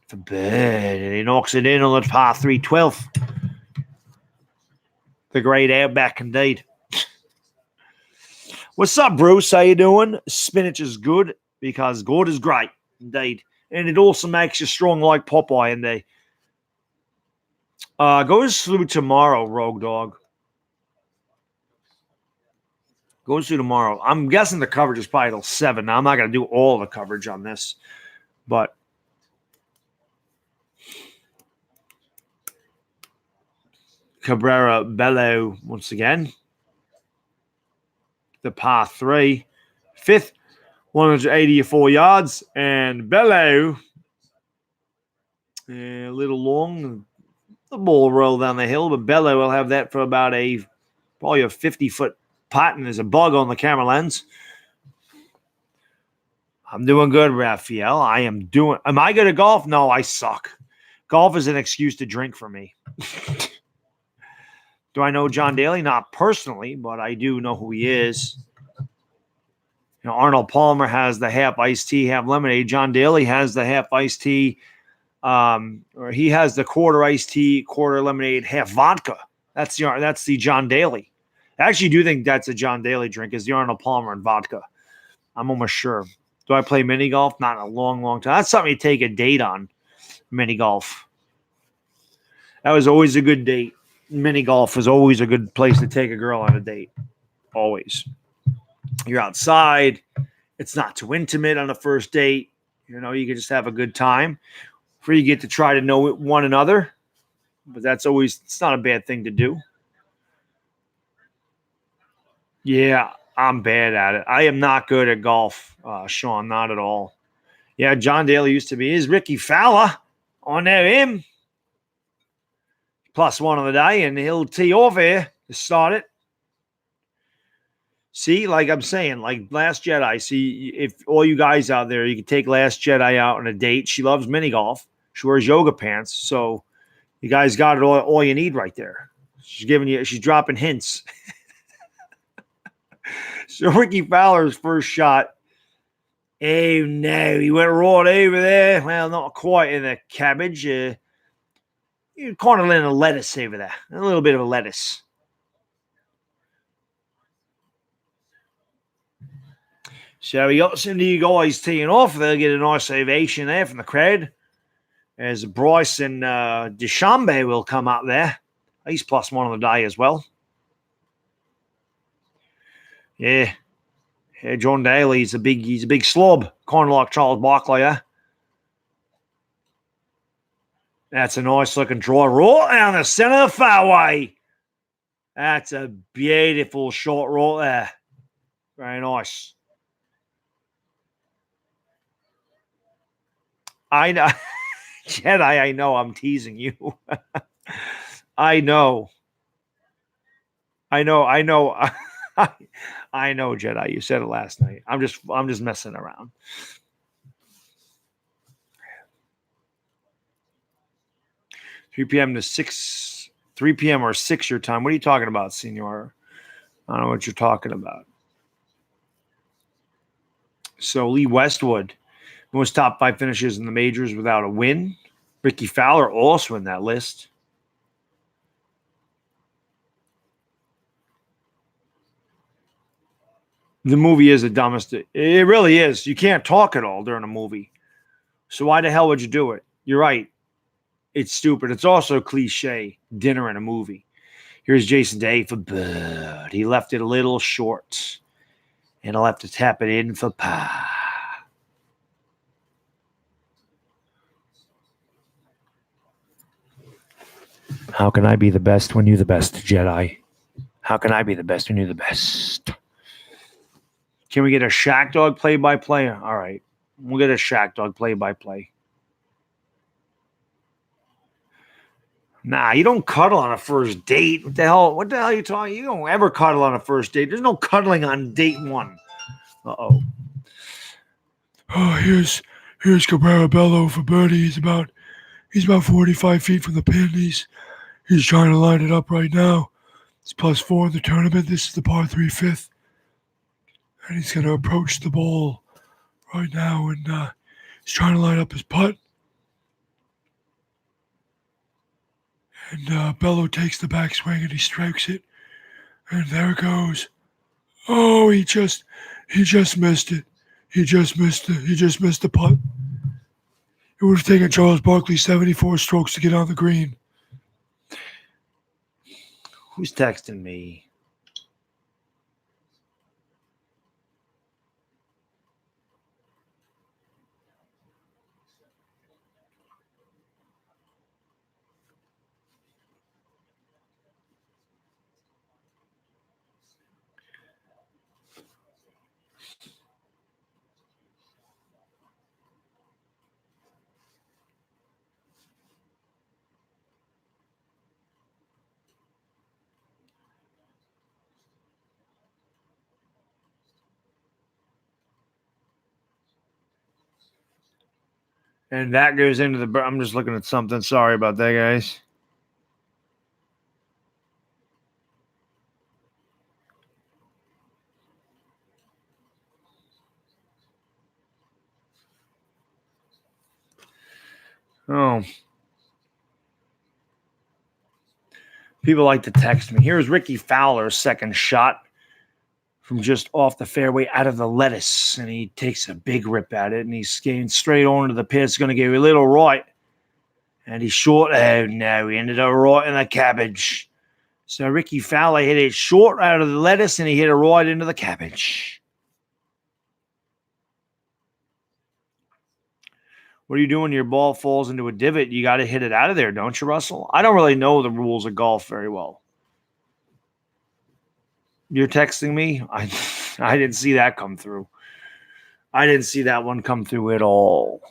[SPEAKER 1] for bird, and he knocks it in on the par 3 12th. The great outback indeed. What's up, Bruce? How you doing? Spinach is good because good is great indeed, and it also makes you strong like Popeye indeed. Goes through tomorrow, Rogue Dog. Goes through tomorrow. I'm guessing the coverage is probably till 7. Now, I'm not going to do all the coverage on this, but Cabrera Bello once again. The par 3. 5th, 184 yards, and Bello a little long. The ball roll down the hill, but Bello will have that for about probably a 50-foot putt, and there's a bug on the camera lens. I'm doing good, Raphael. Am I good at golf? No, I suck. Golf is an excuse to drink for me. Do I know John Daly? Not personally, but I do know who he is. Arnold Palmer has the half iced tea, half lemonade. John Daly has the half iced tea, or he has the quarter iced tea, quarter lemonade, half vodka. That's the John Daly. I actually do think that's a John Daly drink, is the Arnold Palmer and vodka. I'm almost sure. Do I play mini golf? Not in a long, long time. That's something you take a date on, mini golf. That was always a good date. Mini golf was always a good place to take a girl on a date. Always. You're outside. It's not too intimate on the first date. You can just have a good time. Where you get to try to know one another. But it's not a bad thing to do. Yeah, I'm bad at it. I am not good at golf, Sean, not at all. Yeah, John Daly used to be. Is Ricky Fowler on there, him? +1 on the day, and he'll tee off here to start it. See, like I'm saying, like Last Jedi. See, if all you guys out there, you can take Last Jedi out on a date. She loves mini golf. She wears yoga pants. So you guys got it all you need right there. She's dropping hints. So Ricky Fowler's first shot. Oh, no. He went right over there. Well, not quite in the cabbage. You kind of let a lettuce over there. A little bit of a lettuce. So we got some of you guys teeing off. They'll get a nice ovation there from the crowd. As Bryson DeChambeau will come up there. He's +1 on the day as well. Yeah. John Daly, he's a big slob, kind of like Charles Barkley, yeah? That's a nice looking draw right down the center of the fairway. That's a beautiful shot right there. Very nice. I know, Jedi, I know I'm teasing you. I know, Jedi. You said it last night. I'm just messing around. $3 p.m. to 6, 3 p.m. or 6 your time. What are you talking about, Senor? I don't know what you're talking about. So Lee Westwood, most top 5 finishes in the majors without a win. Ricky Fowler also in that list. The movie is the dumbest. It really is. You can't talk at all during a movie. So why the hell would you do it? You're right. It's stupid. It's also cliche. Dinner in a movie. Here's Jason Day for bird. He left it a little short. And I'll have to tap it in for par. How can I be the best when you're the best, Jedi? How can I be the best when you're the best? Can we get a Shack Dog play-by-play? All right. We'll get a Shack Dog play-by-play. Nah, you don't cuddle on a first date. What the hell? What the hell are you talking? You don't ever cuddle on a first date. There's no cuddling on date one. Uh-oh.
[SPEAKER 2] Oh, here's Cabrera Bello for birdie. He's about 45 feet from the pin. He's trying to line it up right now. It's +4 in the tournament. This is the par 3 fifth. And he's going to approach the ball right now. And he's trying to line up his putt. And Bello takes the backswing and he strikes it. And there it goes. Oh, he just missed it. He just missed the putt. It would have taken Charles Barkley 74 strokes to get on the green.
[SPEAKER 1] Who's texting me? And that goes into the... I'm just looking at something. Sorry about that, guys. Oh. People like to text me. Here's Ricky Fowler's second shot from just off the fairway out of the lettuce. And he takes a big rip at it. And he's skating straight on to the pit. It's going to give a little right. And he's short. Oh, no. He ended up right in the cabbage. So Ricky Fowler hit it short out of the lettuce. And he hit it right into the cabbage. What do you do when your ball falls into a divot? You got to hit it out of there, don't you, Russell? I don't really know the rules of golf very well. You're texting me? I didn't see that come through. I didn't see that one come through at all.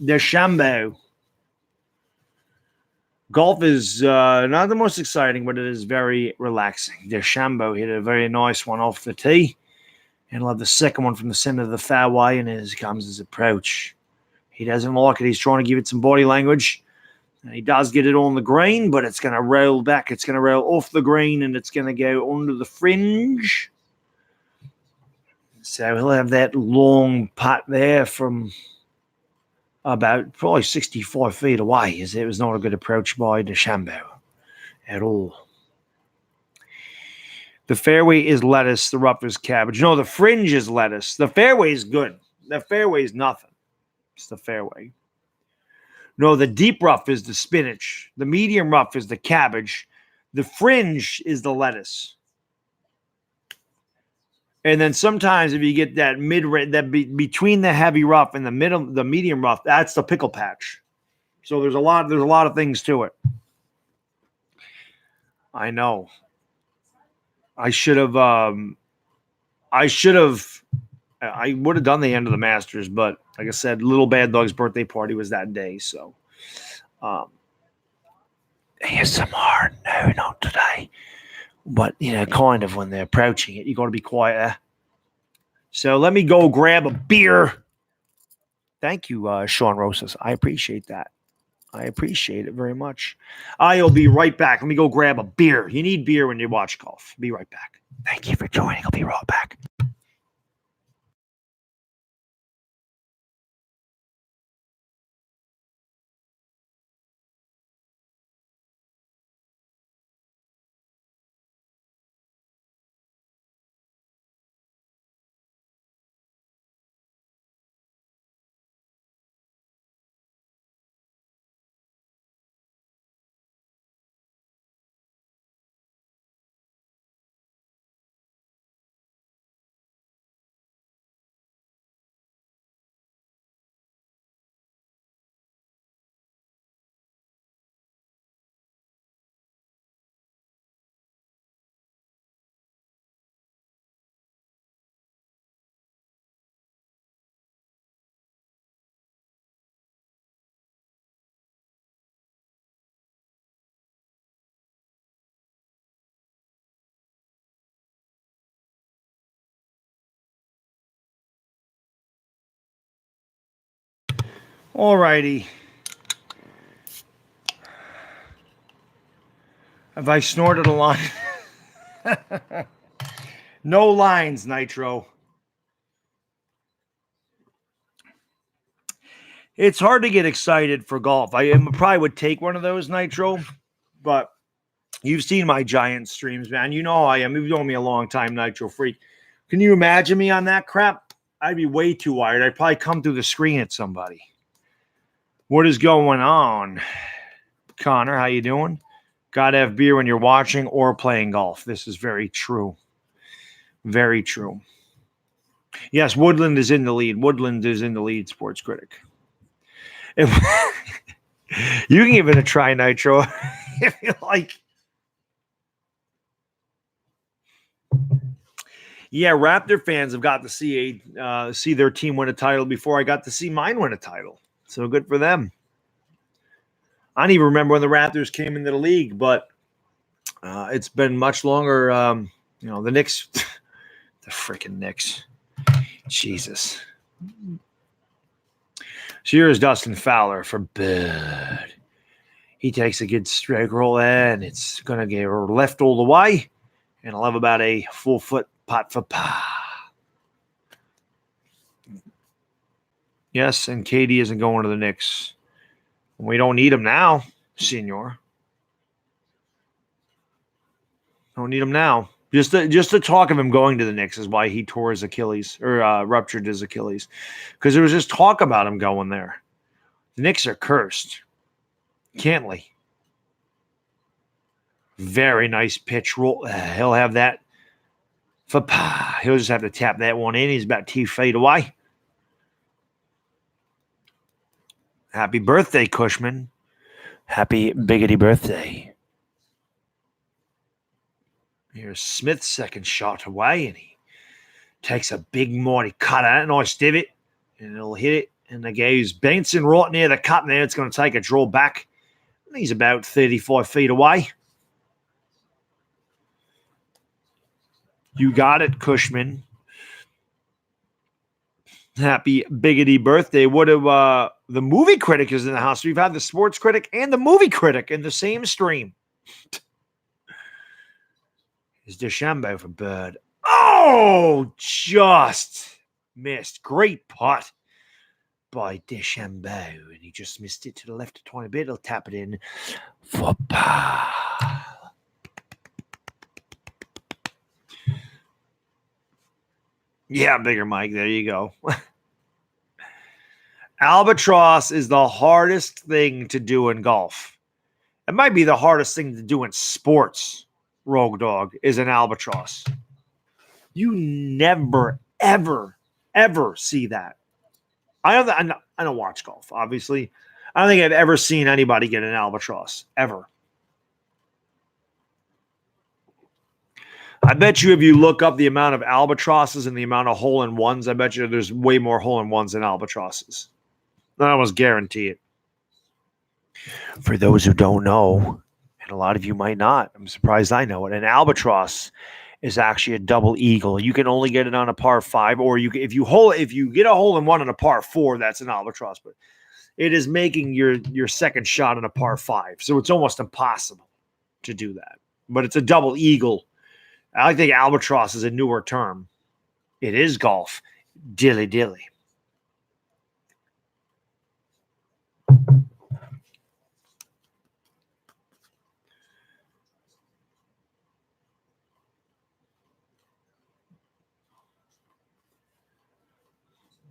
[SPEAKER 1] DeChambeau. Golf is not the most exciting, but it is very relaxing. DeChambeau hit a very nice one off the tee. And he'll have the second one from the center of the fairway, and here comes his approach. He doesn't like it. He's trying to give it some body language. And he does get it on the green, but it's going to roll back. It's going to roll off the green, and it's going to go under the fringe. So he'll have that long putt there from about probably 65 feet away. It was not a good approach by DeChambeau at all. The fairway is lettuce. The rough is cabbage. No, the fringe is lettuce. The fairway is good. The fairway is nothing. It's the fairway. No, the deep rough is the spinach. The medium rough is the cabbage. The fringe is the lettuce. And then sometimes if you get that between the heavy rough and the medium rough, that's the pickle patch. So there's a lot of things to it. I know. I would have done the end of the Masters, but like I said, little Baddog's birthday party was that day. So, ASMR, no, not today. But, kind of when they're approaching it, you got to be quieter. So let me go grab a beer. Thank you, Sean Rosas. I appreciate that. I appreciate it very much. I'll be right back. Let me go grab a beer. You need beer when you watch golf. Be right back. Thank you for joining. I'll be right back. All righty. Have I snorted a line? No lines, Nitro. It's hard to get excited for golf. I probably would take one of those, Nitro, but you've seen my Giant streams, man. You know how I am. You've known me a long time, Nitro Freak. Can you imagine me on that crap? I'd be way too wired. I'd probably come through the screen at somebody. What is going on? Connor, how you doing? Gotta have beer when you're watching or playing golf. This is very true. Very true. Yes, Woodland is in the lead. Woodland is in the lead, Sports Critic. If, you can give it a try, Nitro, if you like. Yeah, Raptor fans have got to see their team win a title before I got to see mine win a title. So good for them. I don't even remember when the Raptors came into the league, but it's been much longer. The Knicks, the freaking Knicks. Jesus. So here's Dustin Fowler for Bird. He takes a good strike roll and it's going to get left all the way. And I'll have about a full foot pot for par. Yes, and KD isn't going to the Knicks. We don't need him now, senor. Don't need him now. Just the talk of him going to the Knicks is why he tore his Achilles or ruptured his Achilles, because there was just talk about him going there. The Knicks are cursed. Cantley. Very nice pitch roll. He'll have that. He'll just have to tap that one in. He's about 2 feet away. Happy birthday, Cushman. Happy biggity birthday. Here's Smith's second shot away, and he takes a big mighty cut at it. Nice divot, and he'll hit it. And the guy's bouncing right near the cut there. It's going to take a draw back. He's about 35 feet away. You got it, Cushman. Happy biggity birthday. What do the movie critic is in the house? We've had the sports critic and the movie critic in the same stream. Is DeChambeau for Bird. Oh, just missed. Great putt by DeChambeau. And he just missed it to the left a tiny bit. He'll tap it in for par. Yeah, bigger Mike. There you go. Albatross is the hardest thing to do in golf. It might be the hardest thing to do in sports. Rogue Dog is an albatross. You never, ever, ever see that. I don't watch golf, obviously. I don't think I've ever seen anybody get an albatross, ever. I bet you if you look up the amount of albatrosses and the amount of hole-in-ones, I bet you there's way more hole-in-ones than albatrosses. I almost guarantee it. For those who don't know, and a lot of you might not, I'm surprised I know it, an albatross is actually a double eagle. You can only get it on a par 5, or if you get a hole-in-one on a par 4, that's an albatross. But it is making your second shot on a par 5, so it's almost impossible to do that. But it's a double eagle. I think albatross is a newer term. It is golf. Dilly dilly.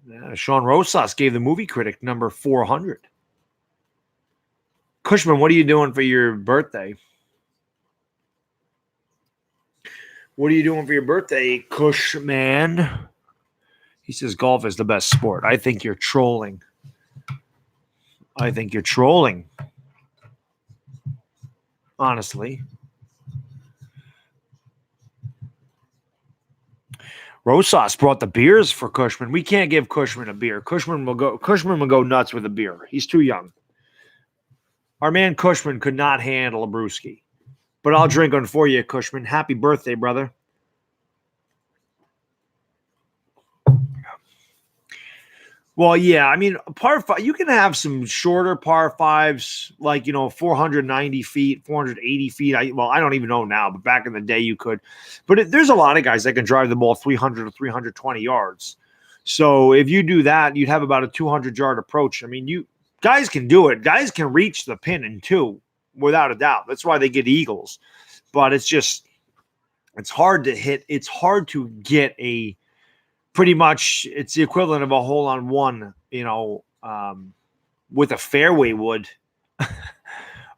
[SPEAKER 1] Yeah, Sean Rosas gave the movie critic number 400. Cushman, what are you doing for your birthday? What are you doing for your birthday, Cushman? He says golf is the best sport. I think you're trolling. Honestly. Rosas brought the beers for Cushman. We can't give Cushman a beer. Cushman will go nuts with a beer. He's too young. Our man Cushman could not handle a brewski. But I'll drink one for you, Cushman. Happy birthday, brother. Well, yeah, I mean, par five, you can have some shorter par fives, like, 490 feet, 480 feet. I don't even know now, but back in the day you could. But there's a lot of guys that can drive the ball 300 or 320 yards. So if you do that, you'd have about a 200-yard approach. I mean, guys can do it. Guys can reach the pin in two, without a doubt. That's why they get eagles. But it's hard to hit. It's hard to get pretty much it's the equivalent of a hole on one, with a fairway wood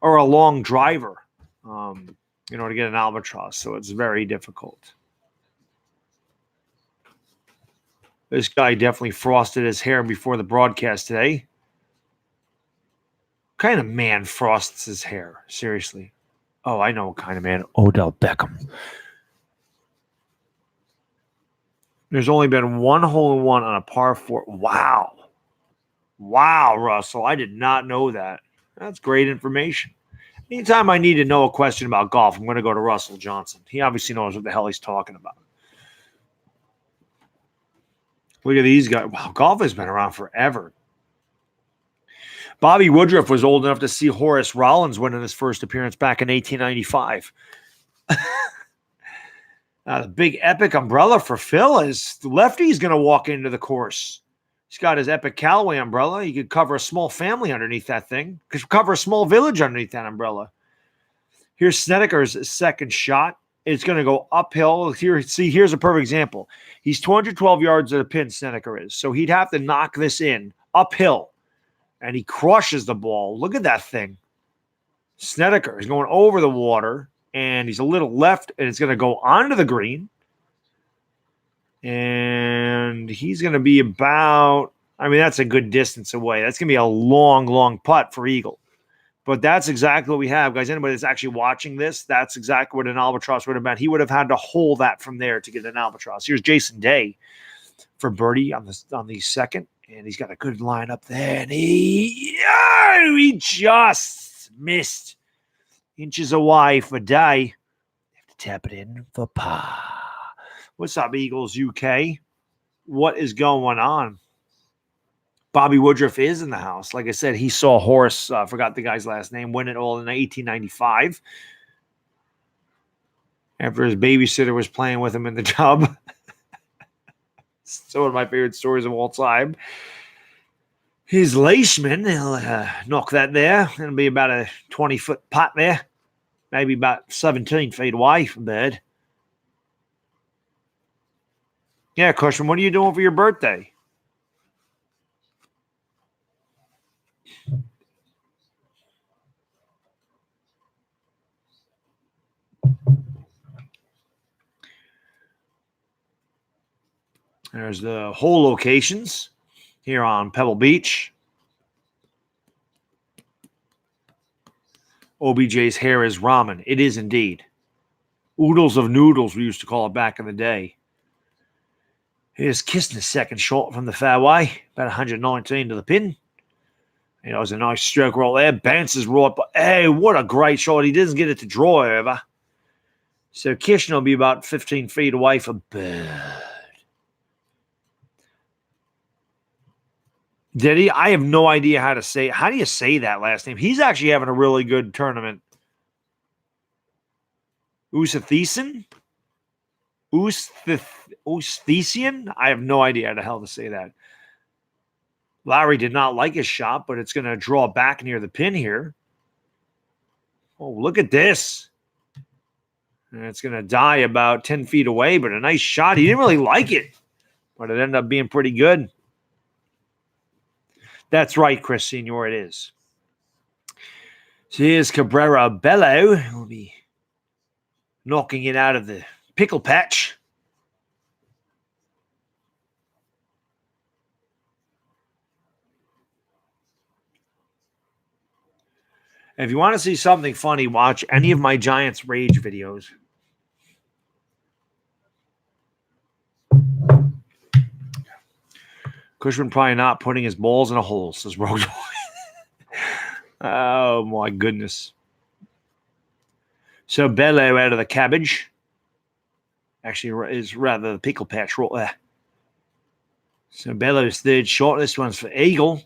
[SPEAKER 1] or a long driver, to get an albatross. So it's very difficult. This guy definitely frosted his hair before the broadcast today. What kind of man frosts his hair? Seriously. Oh, I know what kind of man. Odell Beckham. There's only been one hole-in-one on a par 4. Wow. Wow, Russell. I did not know that. That's great information. Anytime I need to know a question about golf, I'm going to go to Russell Johnson. He obviously knows what the hell he's talking about. Look at these guys. Wow, golf has been around forever. Bobby Woodruff was old enough to see Horace Rollins win in his first appearance back in 1895. The big epic umbrella for Phil is the lefty's going to walk into the course. He's got his epic Callaway umbrella. He could cover a small family underneath that thing. Could cover a small village underneath that umbrella. Here's Snedeker's second shot. It's going to go uphill. Here's a perfect example. He's 212 yards at the pin, Snedeker is. So he'd have to knock this in uphill. And he crushes the ball. Look at that thing. Snedeker is going over the water. And he's a little left, and it's going to go onto the green. And he's going to be that's a good distance away. That's going to be a long, long putt for Eagle. But that's exactly what we have, guys. Anybody that's actually watching this, that's exactly what an albatross would have been. He would have had to hole that from there to get an albatross. Here's Jason Day for birdie on the second. And he's got a good line up there. And he just missed. Inches away for Day. Have to tap it in for par. What's up, Eagles UK? What is going on? Bobby Woodruff is in the house. Like I said, he saw Horace, forgot the guy's last name, win it all in 1895. After his babysitter was playing with him in the tub. It's one of my favorite stories of all time. His Leishman, he'll knock that there. It'll be about a 20-foot putt there. Maybe about 17 feet away from Bird. Yeah, Cushman, what are you doing for your birthday? There's the hole locations here on Pebble Beach. OBJ's hair is ramen. It is indeed. Oodles of noodles, we used to call it back in the day. Here's Kistner's second shot from the fairway. About 119 to the pin. It was a nice stroke roll there. Bounces right, but hey, what a great shot. He doesn't get it to draw over. So Kishner will be about 15 feet away from Bird. Did he? I have no idea how to say it. How do you say that last name? He's actually having a really good tournament. Usathisan? Usthesian? I have no idea how the hell to say that. Lowry did not like his shot, but it's going to draw back near the pin here. Oh, look at this. And it's going to die about 10 feet away, but a nice shot. He didn't really like it, but it ended up being pretty good. That's right, Chris Senior, it is. So here's Cabrera Bello. He'll be knocking it out of the pickle patch. If you want to see something funny, watch any of my Giants Rage videos. Cushman probably not putting his balls in a hole, says Rogue. Oh, my goodness. So Bello out of the cabbage. Actually, is rather the pickle patch right there. So Bellow's third shot. This one's for Eagle.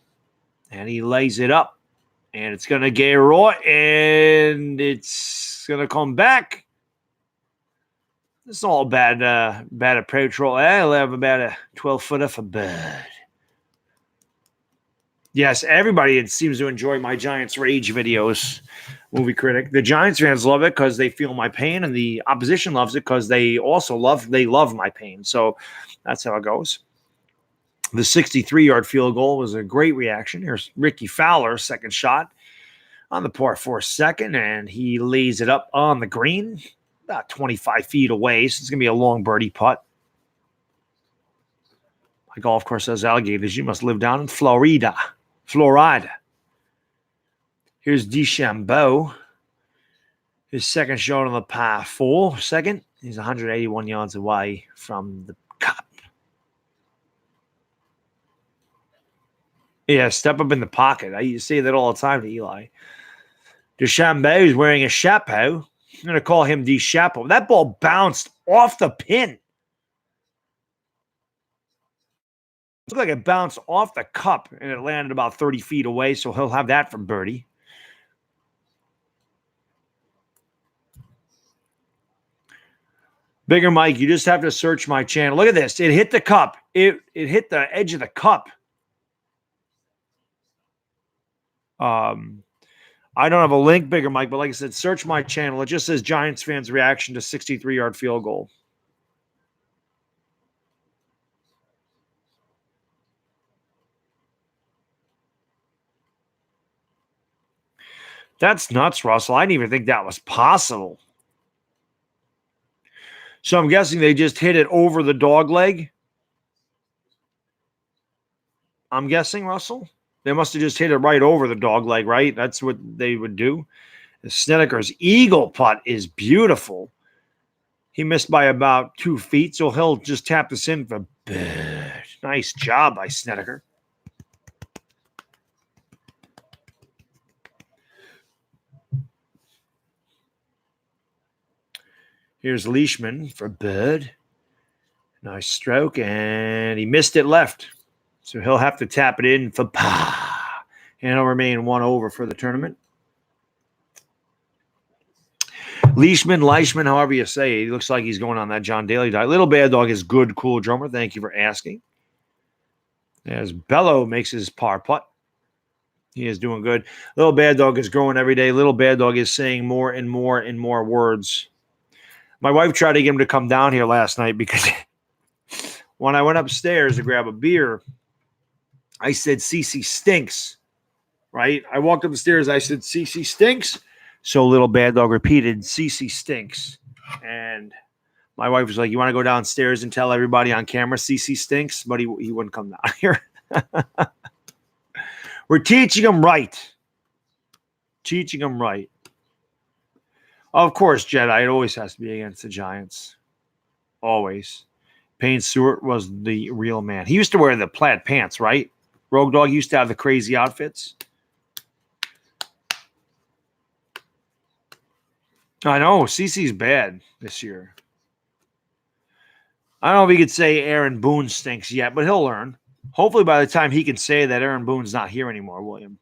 [SPEAKER 1] And he lays it up. And it's going to get right. And it's going to come back. It's not a bad approach right there. He'll have about a 12-footer for Bird. Yes, everybody seems to enjoy my Giants Rage videos, Movie Critic. The Giants fans love it because they feel my pain, and the opposition loves it because they also love my pain. So that's how it goes. The 63-yard field goal was a great reaction. Here's Ricky Fowler, second shot on the par 4 second, and he lays it up on the green, about 25 feet away. So it's going to be a long birdie putt. My golf course has alligators. You must live down in Florida. Here's DeChambeau. His second shot on the par 4 second. He's 181 yards away from the cup. Yeah, step up in the pocket. I used to say that all the time to Eli. DeChambeau is wearing a chapeau. I'm going to call him DeChapeau. That ball bounced off the pin. It looked like it bounced off the cup, and it landed about 30 feet away, so he'll have that for birdie. Bigger Mike, you just have to search my channel. Look at this. It hit the cup. It hit the edge of the cup. I don't have a link, Bigger Mike, but like I said, search my channel. It just says Giants fans' reaction to 63-yard field goal. That's nuts, Russell. I didn't even think that was possible. So I'm guessing they just hit it over the dog leg. I'm guessing, Russell. They must have just hit it right over the dog leg, right? That's what they would do. Snedeker's eagle putt is beautiful. He missed by about 2 feet, so he'll just tap this in for Bird. Nice job by Snedeker. Here's Leishman for Bird. Nice stroke, and he missed it left. So he'll have to tap it in for pa. And it'll remain 1 over for the tournament. Leishman, however you say it. He looks like he's going on that John Daly diet. Little Baddog is good, Cooldrummer. Thank you for asking. As Bello makes his par putt. He is doing good. Little Baddog is growing every day. Little Baddog is saying more and more and more words. My wife tried to get him to come down here last night because when I went upstairs to grab a beer, I said, Cece stinks, right? I walked up the stairs. I said, Cece stinks. So Little Baddog repeated, Cece stinks. And my wife was like, you want to go downstairs and tell everybody on camera Cece stinks? But he wouldn't come down here. We're teaching him right. Teaching him right. Of course, Jedi, it always has to be against the Giants. Always. Payne Stewart was the real man. He used to wear the plaid pants, right? Rogue Dog used to have the crazy outfits. I know. CC's bad this year. I don't know if he could say Aaron Boone stinks yet, but he'll learn. Hopefully by the time he can say that Aaron Boone's not here anymore, William.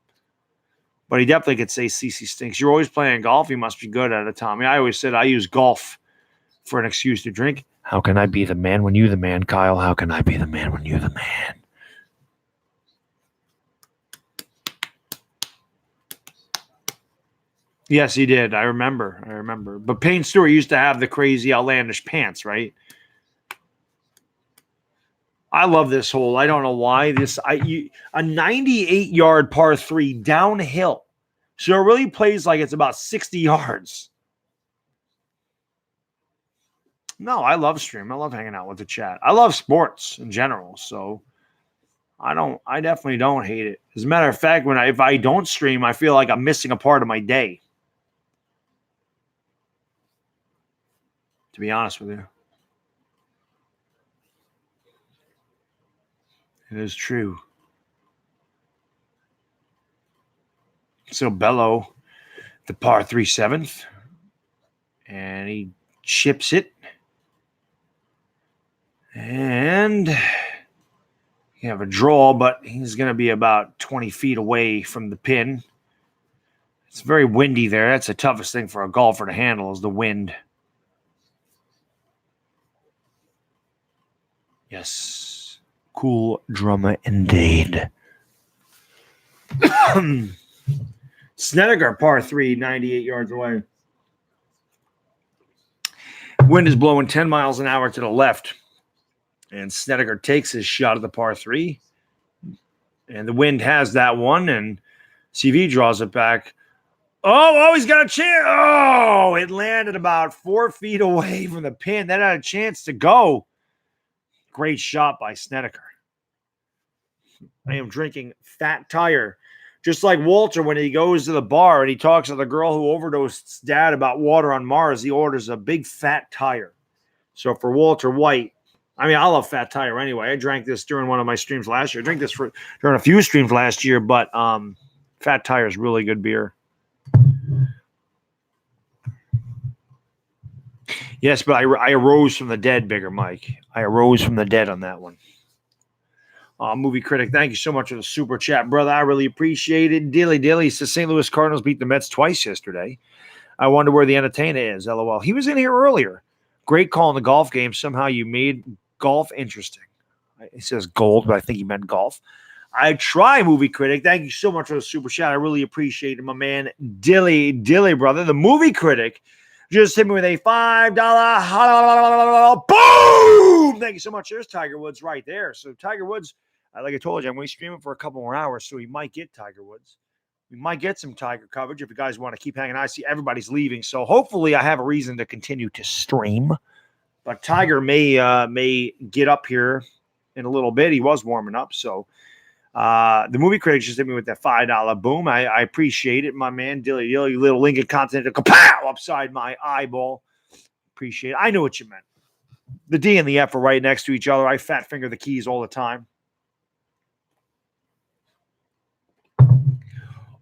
[SPEAKER 1] But he definitely could say CC stinks. You're always playing golf. You must be good at it, Tommy. I always said I use golf for an excuse to drink.
[SPEAKER 2] How can I be the man when you the man, Kyle? How can I be the man when you the man?
[SPEAKER 1] Yes, he did. I remember. But Payne Stewart used to have the crazy outlandish pants, right? I love this hole. I don't know why. A 98-yard par 3 downhill. So it really plays like it's about 60 yards. No, I love stream. I love hanging out with the chat. I love sports in general, so I definitely don't hate it. As a matter of fact, if I don't stream, I feel like I'm missing a part of my day. To be honest with you. It is true. So Bello, the par 3 7th, and he chips it. And You have a draw, but he's going to be about 20 feet away from the pin. It's very windy there. That's the toughest thing for a golfer to handle is the wind. Yes. Cooldrummer indeed. Snedeker, par 3, 98 yards away. Wind is blowing 10 miles an hour to the left. And Snedeker takes his shot at the par 3. And the wind has that one. And CV draws it back. Oh, he's got a chance. Oh, it landed about 4 feet away from the pin. That had a chance to go. Great shot by Snedeker. I am drinking Fat Tire. Just like Walter, when he goes to the bar and he talks to the girl who overdosed his dad about water on Mars, he orders a big Fat Tire. So for Walter White, I mean, I love Fat Tire anyway. I drank this during one of my streams last year. I drank this during a few streams last year, but Fat Tire is really good beer. Yes, but I arose from the dead, Bigger Mike. I arose from the dead on that one. Movie Critic, thank you so much for the super chat, brother. I really appreciate it. Dilly says St. Louis Cardinals beat the Mets twice yesterday. I wonder where the entertainer is, LOL. He was in here earlier. Great call in the golf game. Somehow you made golf interesting. He says gold, but I think he meant golf. I try, Movie Critic. Thank you so much for the super chat. I really appreciate it, my man. Dilly, brother. The Movie Critic just hit me with a $5 boom. Thank you so much. There's Tiger Woods right there. So Tiger Woods, like I told you, I'm going to stream it for a couple more hours, so we might get Tiger Woods. We might get some Tiger coverage if you guys want to keep hanging. I see everybody's leaving, so hopefully I have a reason to continue to stream. But Tiger may get up here in a little bit. He was warming up, so the Movie Critic just hit me with that $5 boom. I appreciate it, my man. Dilly, little Lincoln Continental kapow upside my eyeball. Appreciate it. I knew what you meant. The D and the F are right next to each other. I fat finger the keys all the time.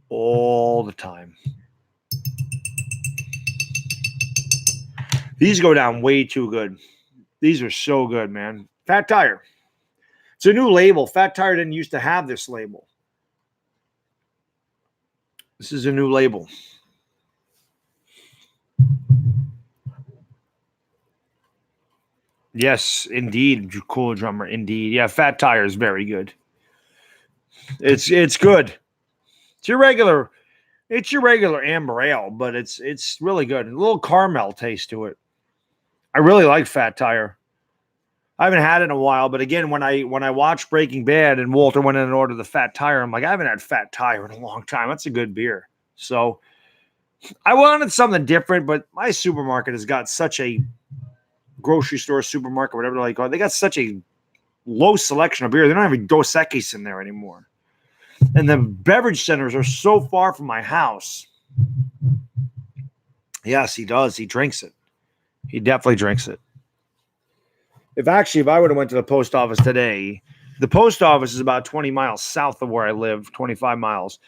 [SPEAKER 1] All the time. These go down way too good. These are so good, man. Fat Tire. It's a new label. Fat Tire didn't used to have this label. This is a new label. Yes, indeed, Cooldrummer, indeed. Yeah, Fat Tire is very good. It's good. It's your regular amber ale, but it's really good. A little caramel taste to it. I really like Fat Tire. I haven't had it in a while, but again, when I watched Breaking Bad and Walter went in and ordered the Fat Tire, I'm like, I haven't had Fat Tire in a long time. That's a good beer. So I wanted something different, but my supermarket has got such a grocery store, supermarket, whatever they call it. They got such a low selection of beer. They don't have any Dos Equis in there anymore. And the beverage centers are so far from my house. Yes, he does. He drinks it. He definitely drinks it. If I would have went to the post office today, the post office is about 20 miles south of where I live, 25 miles.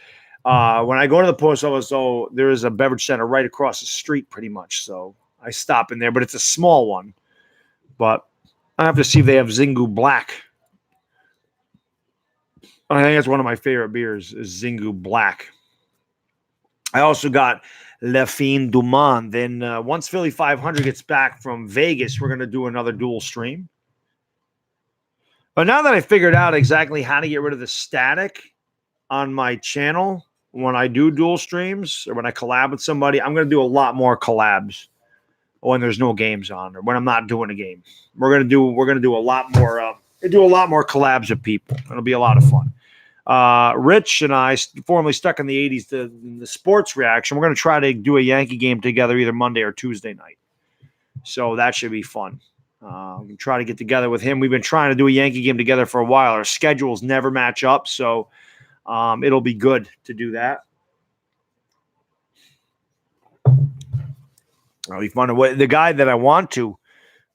[SPEAKER 1] When I go to the post office, so there is a beverage center right across the street pretty much. So I stop in there, but it's a small one. But I have to see if they have Zingu Black. I think that's one of my favorite beers is Zingu Black. I also got Le Fin du Monde. Then once Philly 500 gets back from Vegas, we're going to do another dual stream. But now that I figured out exactly how to get rid of the static on my channel when I do dual streams or when I collab with somebody, I'm going to do a lot more collabs when there's no games on or when I'm not doing a game. We're going to do a lot more collabs with people. It'll be a lot of fun. Rich and I, formerly stuck in the 80s, the sports reaction, we're going to try to do a Yankee game together either Monday or Tuesday night. So that should be fun. We can try to get together with him. We've been trying to do a Yankee game together for a while. Our schedules never match up, so it'll be good to do that. It'll be fun. The guy that I want to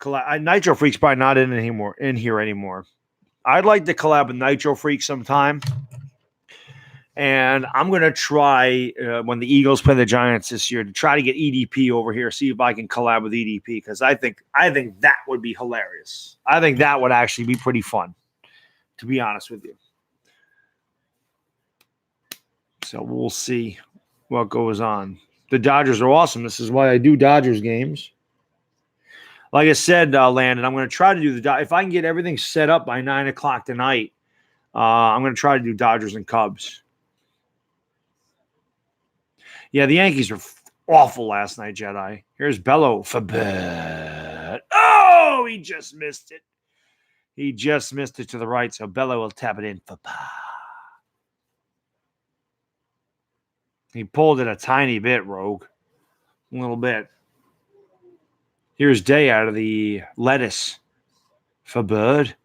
[SPEAKER 1] collab, Nitro Freak's probably not in here anymore. I'd like to collab with Nitro Freak sometime. And I'm going to try, when the Eagles play the Giants this year, to try to get EDP over here, see if I can collab with EDP, because I think that would be hilarious. I think that would actually be pretty fun to be honest with you. So we'll see what goes on. The Dodgers are awesome. This is why I do Dodgers games. Like I said, Landon, I'm going to try to do if I can get everything set up by 9 o'clock tonight, I'm going to try to do Dodgers and Cubs. Yeah, the Yankees were awful last night, Jedi. Here's Bello for bad. Oh, he just missed it. He just missed it to the right, so Bello will tap it in for par. He pulled it a tiny bit, Rogue. A little bit. Here's Day out of the lettuce for Bird.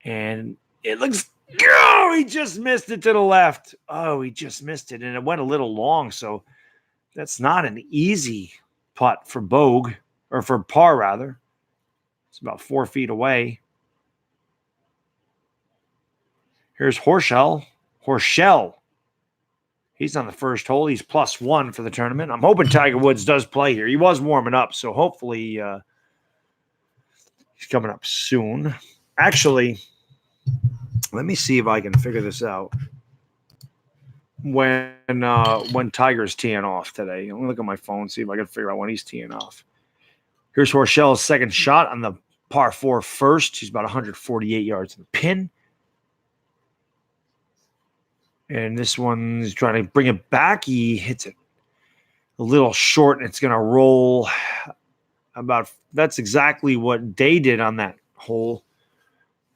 [SPEAKER 1] And it looks... Oh, he just missed it to the left. Oh, he just missed it. And it went a little long, so that's not an easy putt for Bogue, or for par, rather. It's about 4 feet away. Here's Horschel. He's on the first hole. He's +1 for the tournament. I'm hoping Tiger Woods does play here. He was warming up, so hopefully he's coming up soon. Actually, let me see if I can figure this out. When Tiger's teeing off today. Let me look at my phone, see if I can figure out when he's teeing off. Here's Horschel's second shot on the par 4 first. He's about 148 yards in the pin. And this one's trying to bring it back. He hits it a little short, and it's going to roll about. That's exactly what Day did on that hole.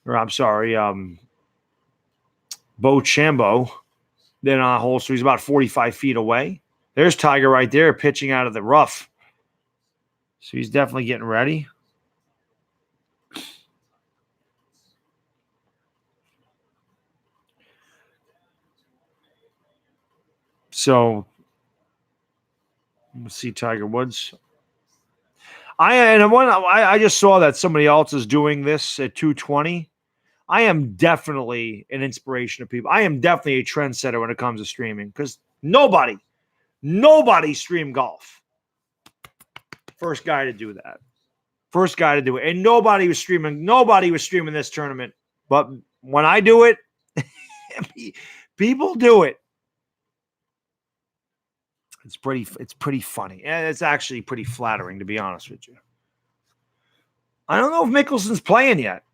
[SPEAKER 1] Or I'm sorry, Beauchambeau did on a hole. So he's about 45 feet away. There's Tiger right there pitching out of the rough. So he's definitely getting ready. So let's see Tiger Woods. I just saw that somebody else is doing this at 220. I am definitely an inspiration to people. I am definitely a trendsetter when it comes to streaming, because nobody streamed golf. First guy to do that. First guy to do it. And nobody was streaming this tournament. But when I do it, people do it. It's pretty funny. And it's actually pretty flattering, to be honest with you. I don't know if Mickelson's playing yet.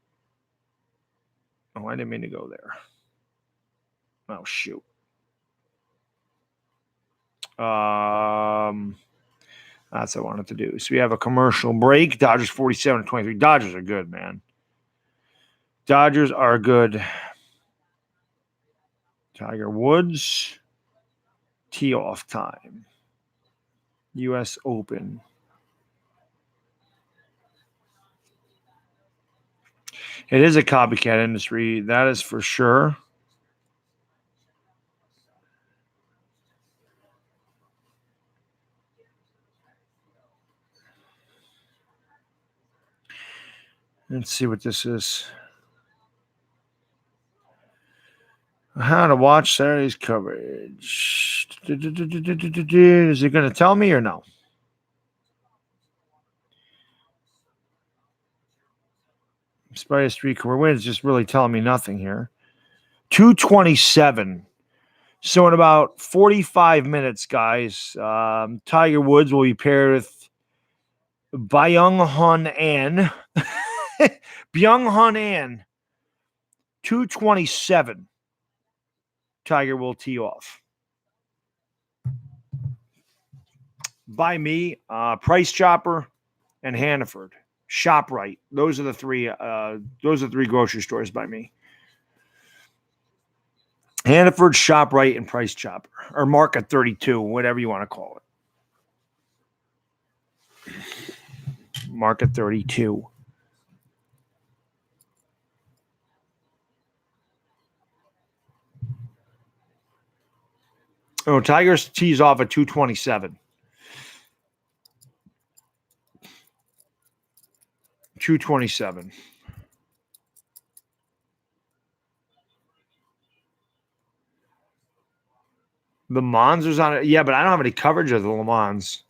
[SPEAKER 1] Oh, I didn't mean to go there. Oh, shoot. That's what I wanted to do. So we have a commercial break. Dodgers 47-23. Dodgers are good, man. Dodgers are good. Tiger Woods. Tee off time. U.S. Open. It is a copycat industry. That is for sure. Let's see what this is. How to watch Saturday's coverage. Is it going to tell me or no? Spider Street career wins, just really telling me nothing here. 227. So in about 45 minutes, guys, Tiger Woods will be paired with Byung-Hun An. Byung-Hun An. 227. Tiger will tee off. By me, Price Chopper and Hannaford. ShopRite. Those are the three. Those are the three grocery stores by me. Hannaford, ShopRite, and Price Chopper, or Market 32, whatever you want to call it. Market 32. Oh, Tigers tees off at 227. 227. Le Mans was on it. Yeah, but I don't have any coverage of the Le Mans.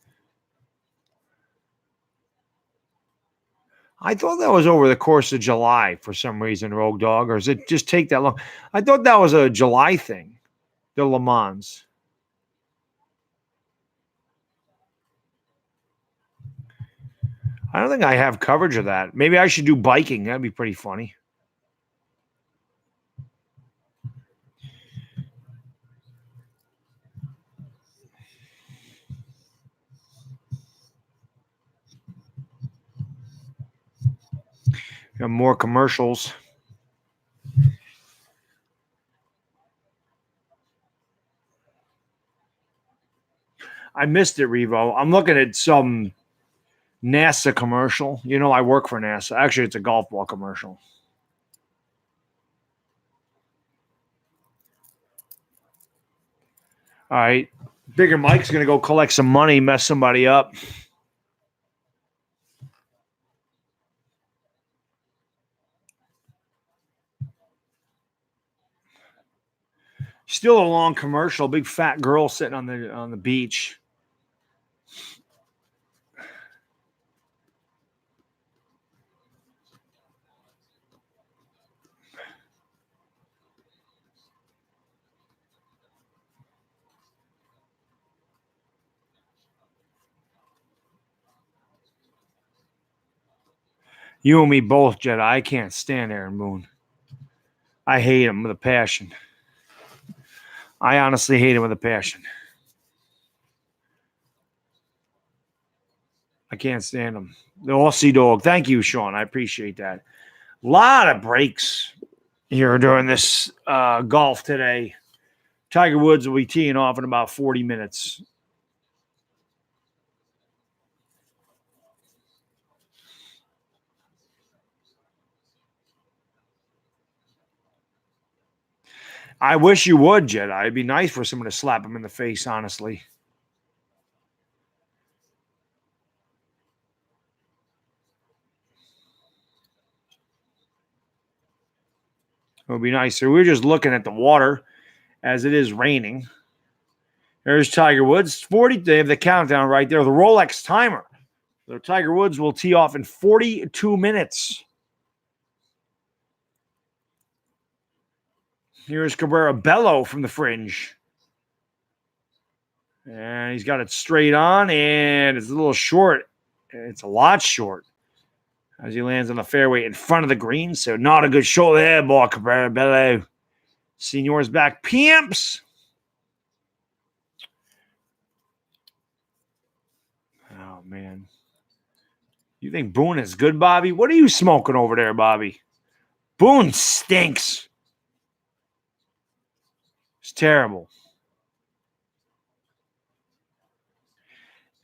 [SPEAKER 1] I thought that was over the course of July for some reason, Rogue Dog, or does it just take that long? I thought that was a July thing, the Le Mans. I don't think I have coverage of that. Maybe I should do biking. That'd be pretty funny. Got more commercials. I missed it, Revo. I'm looking at some NASA commercial. You know, I work for NASA. Actually, it's a golf ball commercial. All right. Bigger Mike's going to go collect some money, mess somebody up. Still a long commercial. Big fat girl sitting on the beach. You and me both, Jedi. I can't stand Aaron Moon. I hate him with a passion. I honestly hate him with a passion. I can't stand him. The Aussie dog. Thank you, Sean. I appreciate that. A lot of breaks here during this golf today. Tiger Woods will be teeing off in about 40 minutes. I wish you would, Jedi. It'd be nice for someone to slap him in the face, honestly. It would be nice. So we're just looking at the water as it is raining. There's Tiger Woods. 40. They have the countdown right there. The Rolex timer. So Tiger Woods will tee off in 42 minutes. Here's Cabrera Bello from the fringe. And he's got it straight on, and it's a little short. It's a lot short as he lands on the fairway in front of the green. So not a good shot there, boy, Cabrera Bello. Senior's back. Pimps. Oh, man. You think Boone is good, Bobby? What are you smoking over there, Bobby? Boone stinks. It's terrible.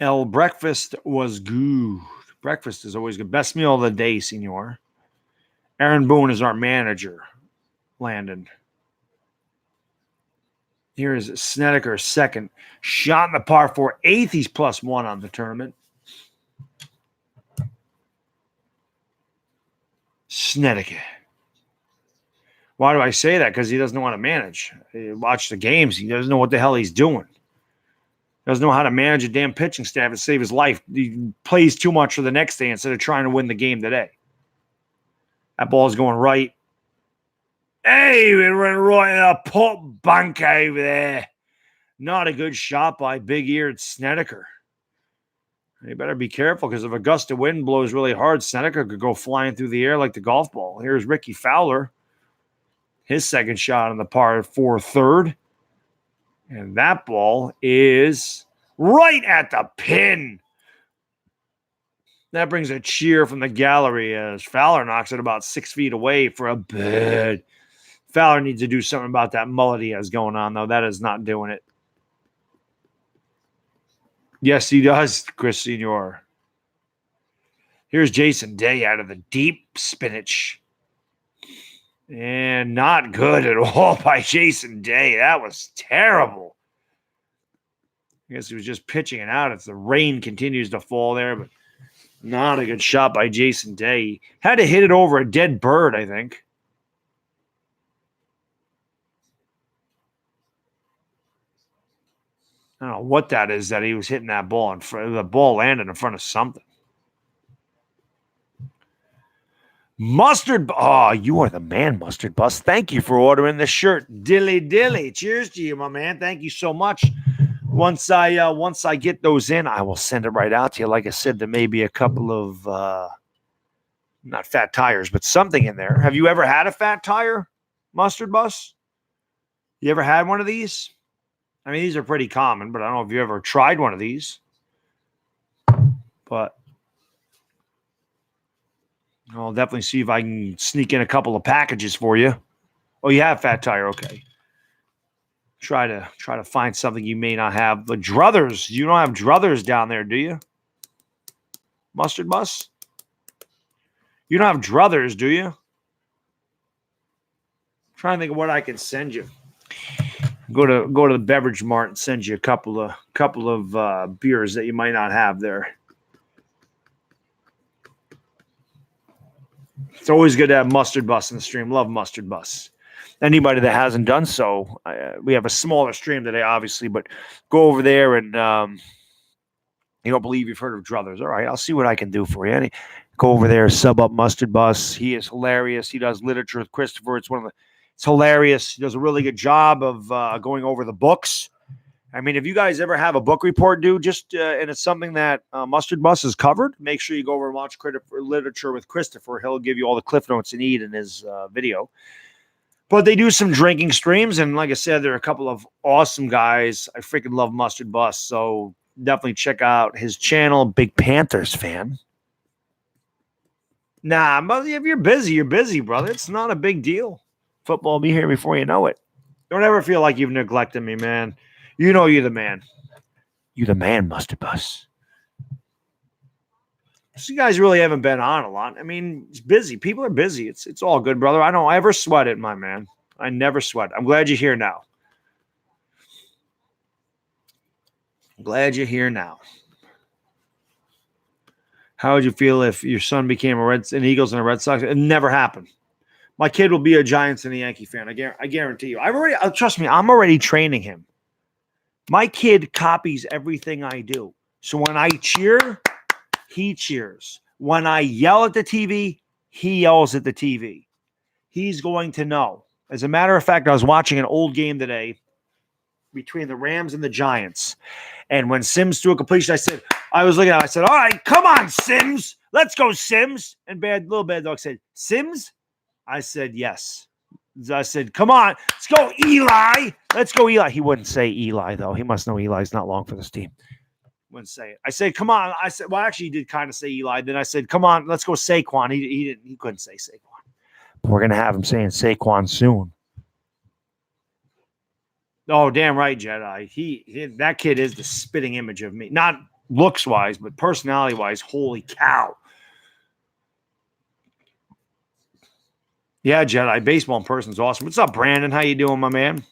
[SPEAKER 1] El breakfast was good. Breakfast is always good. Best meal of the day, senor. Aaron Boone is our manager, Landon. Here is Snedeker, second. Shot in the par 4, eighth. He's +1 on the tournament. Snedeker. Why do I say that? Because he doesn't want to manage. Watch the games. He doesn't know what the hell he's doing. Doesn't know how to manage a damn pitching staff and save his life. He plays too much for the next day instead of trying to win the game today. That ball's going right. Hey, we went right in a pop bank over there. Not a good shot by big-eared Snedeker. You better be careful because if a gust of wind blows really hard, Snedeker could go flying through the air like the golf ball. Here's Ricky Fowler. His second shot on the par 4 third. And that ball is right at the pin. That brings a cheer from the gallery as Fowler knocks it about 6 feet away for a bird. Fowler needs to do something about that mullet he has going on, though. That is not doing it. Yes, he does, Chris Senior. Here's Jason Day out of the deep spinach. And not good at all by Jason Day. That was terrible. I guess he was just pitching it out as the rain continues to fall there, but not a good shot by Jason Day. He had to hit it over a dead bird, I think. I don't know what that is that he was hitting that ball in front. The ball landed in front of something. Mustard. Oh, you are the man, Mustard Bus. Thank you for ordering the shirt. Dilly. Cheers to you, my man. Thank you so much. Once I get those in, I will send it right out to you. Like I said, there may be a couple of not fat tires, but something in there. Have you ever had a fat tire, Mustard Bus? You ever had one of these? I mean, these are pretty common, but I don't know if you ever tried one of these. But I'll definitely see if I can sneak in a couple of packages for you. Oh, you have fat tire, okay. Try to find something you may not have. The druthers, you don't have druthers down there, do you? Mustard Bus? You don't have druthers, do you? I'm trying to think of what I can send you. Go to the beverage mart and send you a couple of beers that you might not have there. It's always good to have Mustard Bus in the stream. Love Mustard Bus. Anybody that hasn't done so, we have a smaller stream today, obviously, but go over there and you don't believe you've heard of Druthers. All right, I'll see what I can do for you. Go over there, sub up Mustard Bus. He is hilarious. He does literature with Christopher. It's hilarious. He does a really good job of going over the books. I mean, if you guys ever have a book report due, and it's something that Mustard Bus has covered, make sure you go over and watch Literature with Christopher. He'll give you all the cliff notes you need in his video. But they do some drinking streams, and like I said, there are a couple of awesome guys. I freaking love Mustard Bus, so definitely check out his channel. Big Panthers fan. Nah, but if you're busy, brother. It's not a big deal. Football will be here before you know it. Don't ever feel like you've neglected me, man. You know you're the man. You're the man, Mustard Bus. So you guys really haven't been on a lot. I mean, it's busy. People are busy. It's all good, brother. I don't ever sweat it, my man. I never sweat. I'm glad you're here now. I'm glad you're here now. How would you feel if your son became an Eagles and a Red Sox? It never happened. My kid will be a Giants and a Yankee fan. I guarantee you. Trust me, I'm already training him. My kid copies everything I do. So when I cheer, he cheers. When I yell at the TV, he yells at the TV. He's going to know. As a matter of fact, I was watching an old game today between the Rams and the Giants. And when Sims threw a completion, I was looking at him. I said, all right, come on, Sims. Let's go, Sims. And little Baddog said, Sims? I said, yes. I said, come on, let's go, Eli. Let's go, Eli. He wouldn't say Eli, though. He must know Eli's not long for this team. Wouldn't say it. I said, come on. I said, well, actually, he did kind of say Eli. Then I said, come on, let's go Saquon. He couldn't say Saquon. But we're going to have him saying Saquon soon. Oh, damn right, Jedi. That kid is the spitting image of me. Not looks-wise, but personality-wise. Holy cow. Yeah, Jedi. Baseball in person is awesome. What's up, Brandon? How you doing, my man?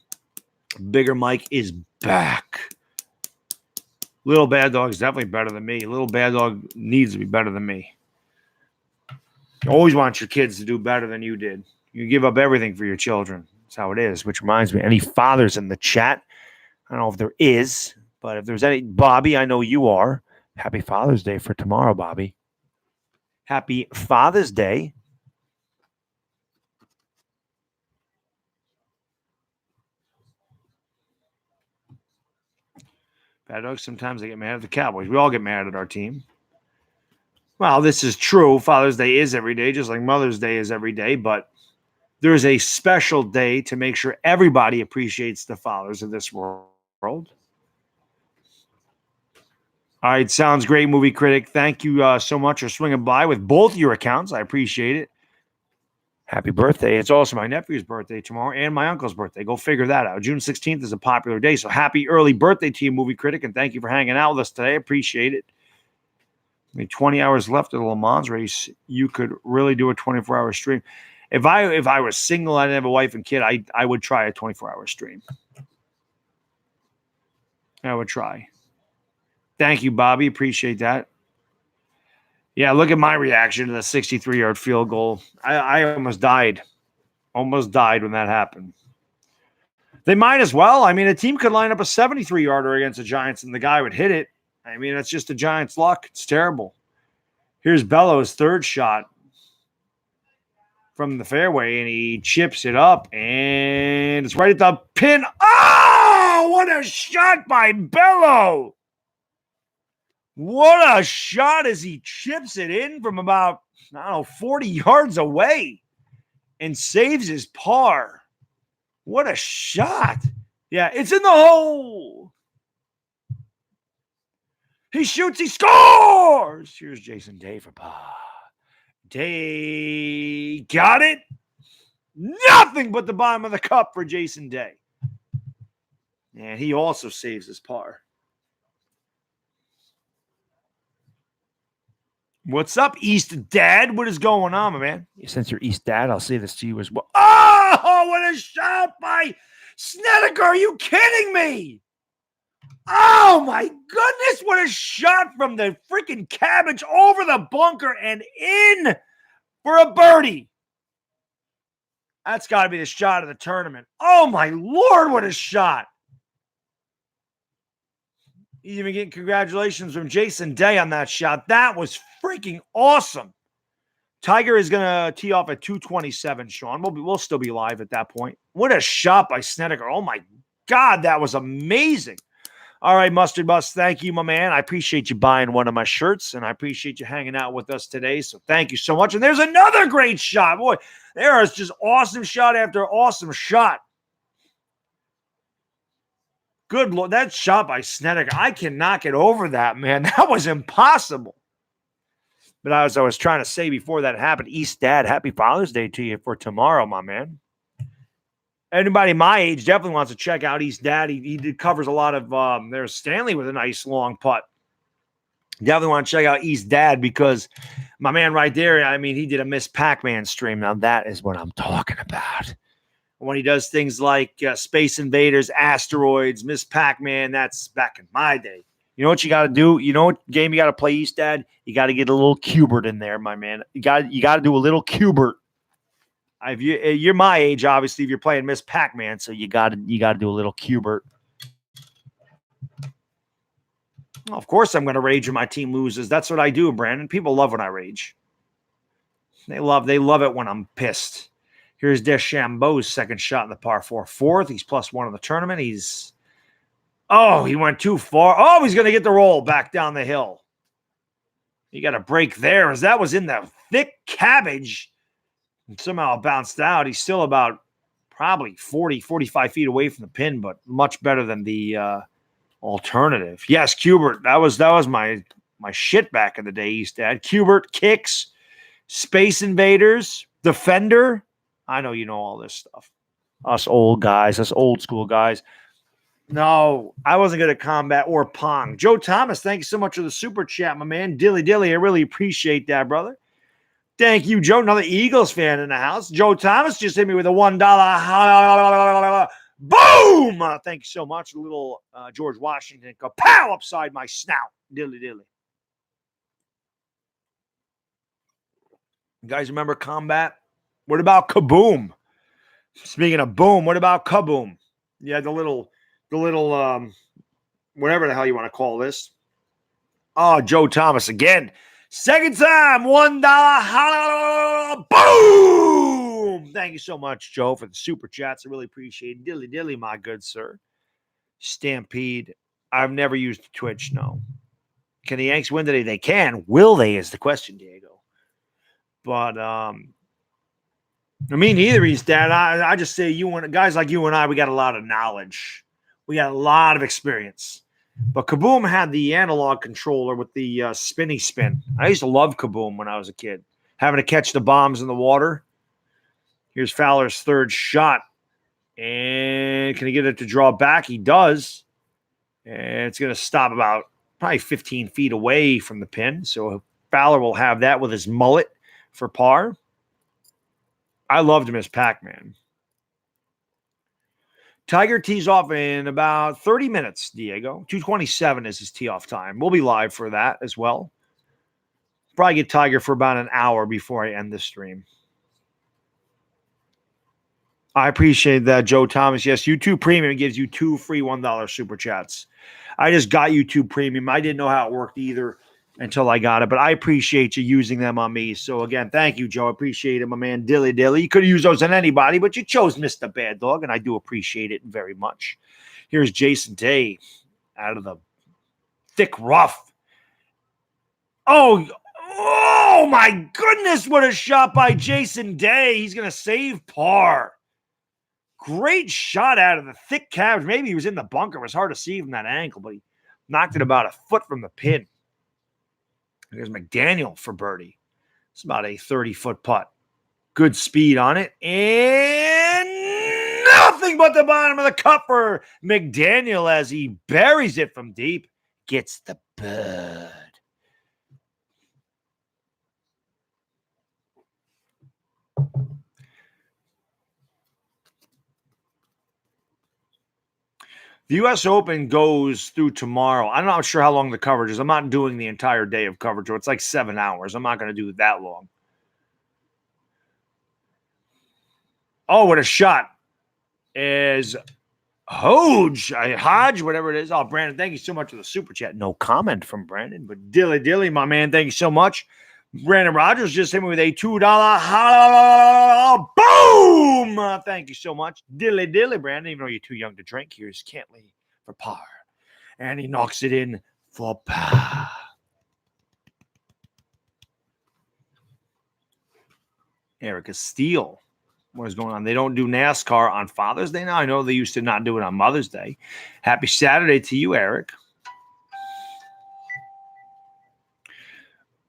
[SPEAKER 1] Bigger Mike is back. Little Baddog is definitely better than me. Little Baddog needs to be better than me. You always want your kids to do better than you did. You give up everything for your children. That's how it is, which reminds me, any fathers in the chat? I don't know if there is, but if there's any, Bobby, I know you are. Happy Father's Day for tomorrow, Bobby. Happy Father's Day. Baddog, sometimes they get mad at the Cowboys. We all get mad at our team. Well, this is true. Father's Day is every day, just like Mother's Day is every day, but there's a special day to make sure everybody appreciates the fathers of this world. All right, sounds great, Movie Critic. Thank you so much for swinging by with both your accounts. I appreciate it. Happy birthday. It's also my nephew's birthday tomorrow and my uncle's birthday. Go figure that out. June 16th is a popular day, so happy early birthday to you, Movie Critic, and thank you for hanging out with us today. I appreciate it. I mean, 20 hours left of the Le Mans race. You could really do a 24-hour stream. If I was single, I didn't have a wife and kid, I would try a 24-hour stream. I would try. Thank you, Bobby. Appreciate that. Yeah, look at my reaction to the 63-yard field goal. I almost died. Almost died when that happened. They might as well. I mean, a team could line up a 73-yarder against the Giants, and the guy would hit it. I mean, that's just the Giants' luck. It's terrible. Here's Bellows' third shot. from the fairway, and he chips it up, and it's right at the pin. Oh, what a shot by Bello! What a shot as he chips it in from about, 40 yards away and saves his par. What a shot. Yeah, it's in the hole. He shoots, he scores. Here's Jason Day for par. Day got it. Nothing but the bottom of the cup for Jason Day. And he also saves his par. What's up, East Dad? What is going on, my man?
[SPEAKER 2] Since you're East Dad, I'll say this to you as well.
[SPEAKER 1] Oh, what a shot by Snedeker. Are you kidding me? Oh, my goodness. What a shot from the freaking cabbage over the bunker and in for a birdie. That's got to be the shot of the tournament. Oh, my Lord, what a shot. He's even getting congratulations from Jason Day on that shot. That was freaking awesome. Tiger is going to tee off at 2:27, Sean. We'll still be live at that point. What a shot by Snedeker. Oh, my God, that was amazing. All right, Mustard Bus, thank you, my man. I appreciate you buying one of my shirts, and I appreciate you hanging out with us today. So thank you so much. And there's another great shot. Boy, there is just awesome shot after awesome shot. Good Lord, that shot by Snedeker. I cannot get over that, man. That was impossible. But as I was trying to say before that happened, East Dad, happy Father's Day to you for tomorrow, my man. Anybody my age definitely wants to check out East Dad. He covers a lot of, there's Stanley with a nice long putt. Definitely want to check out East Dad because my man right there, I mean, he did a Miss Pac-Man stream. Now that is what I'm talking about. When he does things like Space Invaders, Asteroids, Miss Pac-Man, that's back in my day. You know what you got to do? You know what game you got to play, East Dad? You got to get a little Cubert in there, my man. You got to do a little Cubert. You're my age, obviously, if you're playing Miss Pac-Man, so you got to do a little Cubert. Well, of course I'm going to rage when my team loses. That's what I do, Brandon. People love when I rage. They love it when I'm pissed. Here's DeChambeau's second shot in the par 4. Fourth, he's +1 in the tournament. He went too far. Oh, he's going to get the roll back down the hill. You got a break there as that was in the thick cabbage. And somehow it bounced out. He's still about probably 40, 45 feet away from the pin, but much better than the alternative. Yes, Cubert. That was my shit back in the day, East Dad. Cubert, Kicks, Space Invaders, Defender. I know you know all this stuff. Us old guys, us old school guys. No, I wasn't good at combat or Pong. Joe Thomas, thank you so much for the super chat, my man. Dilly, I really appreciate that, brother. Thank you, Joe. Another Eagles fan in the house. Joe Thomas just hit me with a $1. Boom! Thank you so much. A little George Washington kapow upside my snout. Dilly. You guys remember combat? What about Kaboom? Speaking of boom, what about Kaboom? Yeah, the little whatever the hell you want to call this. Oh, Joe Thomas again. Second time, $1. Boom! Thank you so much, Joe, for the super chats. I really appreciate it. Dilly, my good sir. Stampede. I've never used Twitch, no. Can the Yanks win today? They can. Will they is the question, Diego. But I mean, neither is Dad. I just say guys like you and I, we got a lot of knowledge. We got a lot of experience. But Kaboom had the analog controller with the spinny spin. I used to love Kaboom when I was a kid. Having to catch the bombs in the water. Here's Fowler's third shot. And can he get it to draw back? He does. And it's going to stop about probably 15 feet away from the pin. So Fowler will have that with his mullet for par. I loved Miss Pac-Man. Tiger tees off in about 30 minutes, Diego. 2:27 is his tee-off time. We'll be live for that as well. Probably get Tiger for about an hour before I end the stream. I appreciate that, Joe Thomas. Yes, YouTube Premium gives you 2 free $1 super chats. I just got YouTube Premium. I didn't know how it worked either. until I got it. But I appreciate you using them on me. So again, thank you, Joe. I appreciate it, my man. Dilly. You could have used those on anybody, but you chose Mr. Bad Dog, and I do appreciate it very much. Here's Jason Day out of the thick rough. Oh my goodness, what a shot by Jason Day. He's going to save par. Great shot out of the thick cabbage. Maybe he was in the bunker. It was hard to see from that angle, but he knocked it about a foot from the pin. Here's McDaniel for birdie. It's about a 30-foot putt. Good speed on it. And nothing but the bottom of the cup for McDaniel as he buries it from deep. Gets the bird. The U.S. Open goes through tomorrow. I'm not sure how long the coverage is. I'm not doing the entire day of coverage. It's like 7 hours. I'm not going to do it that long. Oh, what a shot. Is Hodge, whatever it is. Oh, Brandon, thank you so much for the super chat. No comment from Brandon, but Dilly, my man, thank you so much. Brandon Rogers just hit me with a $2 boom. Thank you so much. Dilly, Brandon, even though you're too young to drink, here's Cantley for par. And he knocks it in for par. Erica Steele. What is going on? They don't do NASCAR on Father's Day now. I know they used to not do it on Mother's Day. Happy Saturday to you, Eric.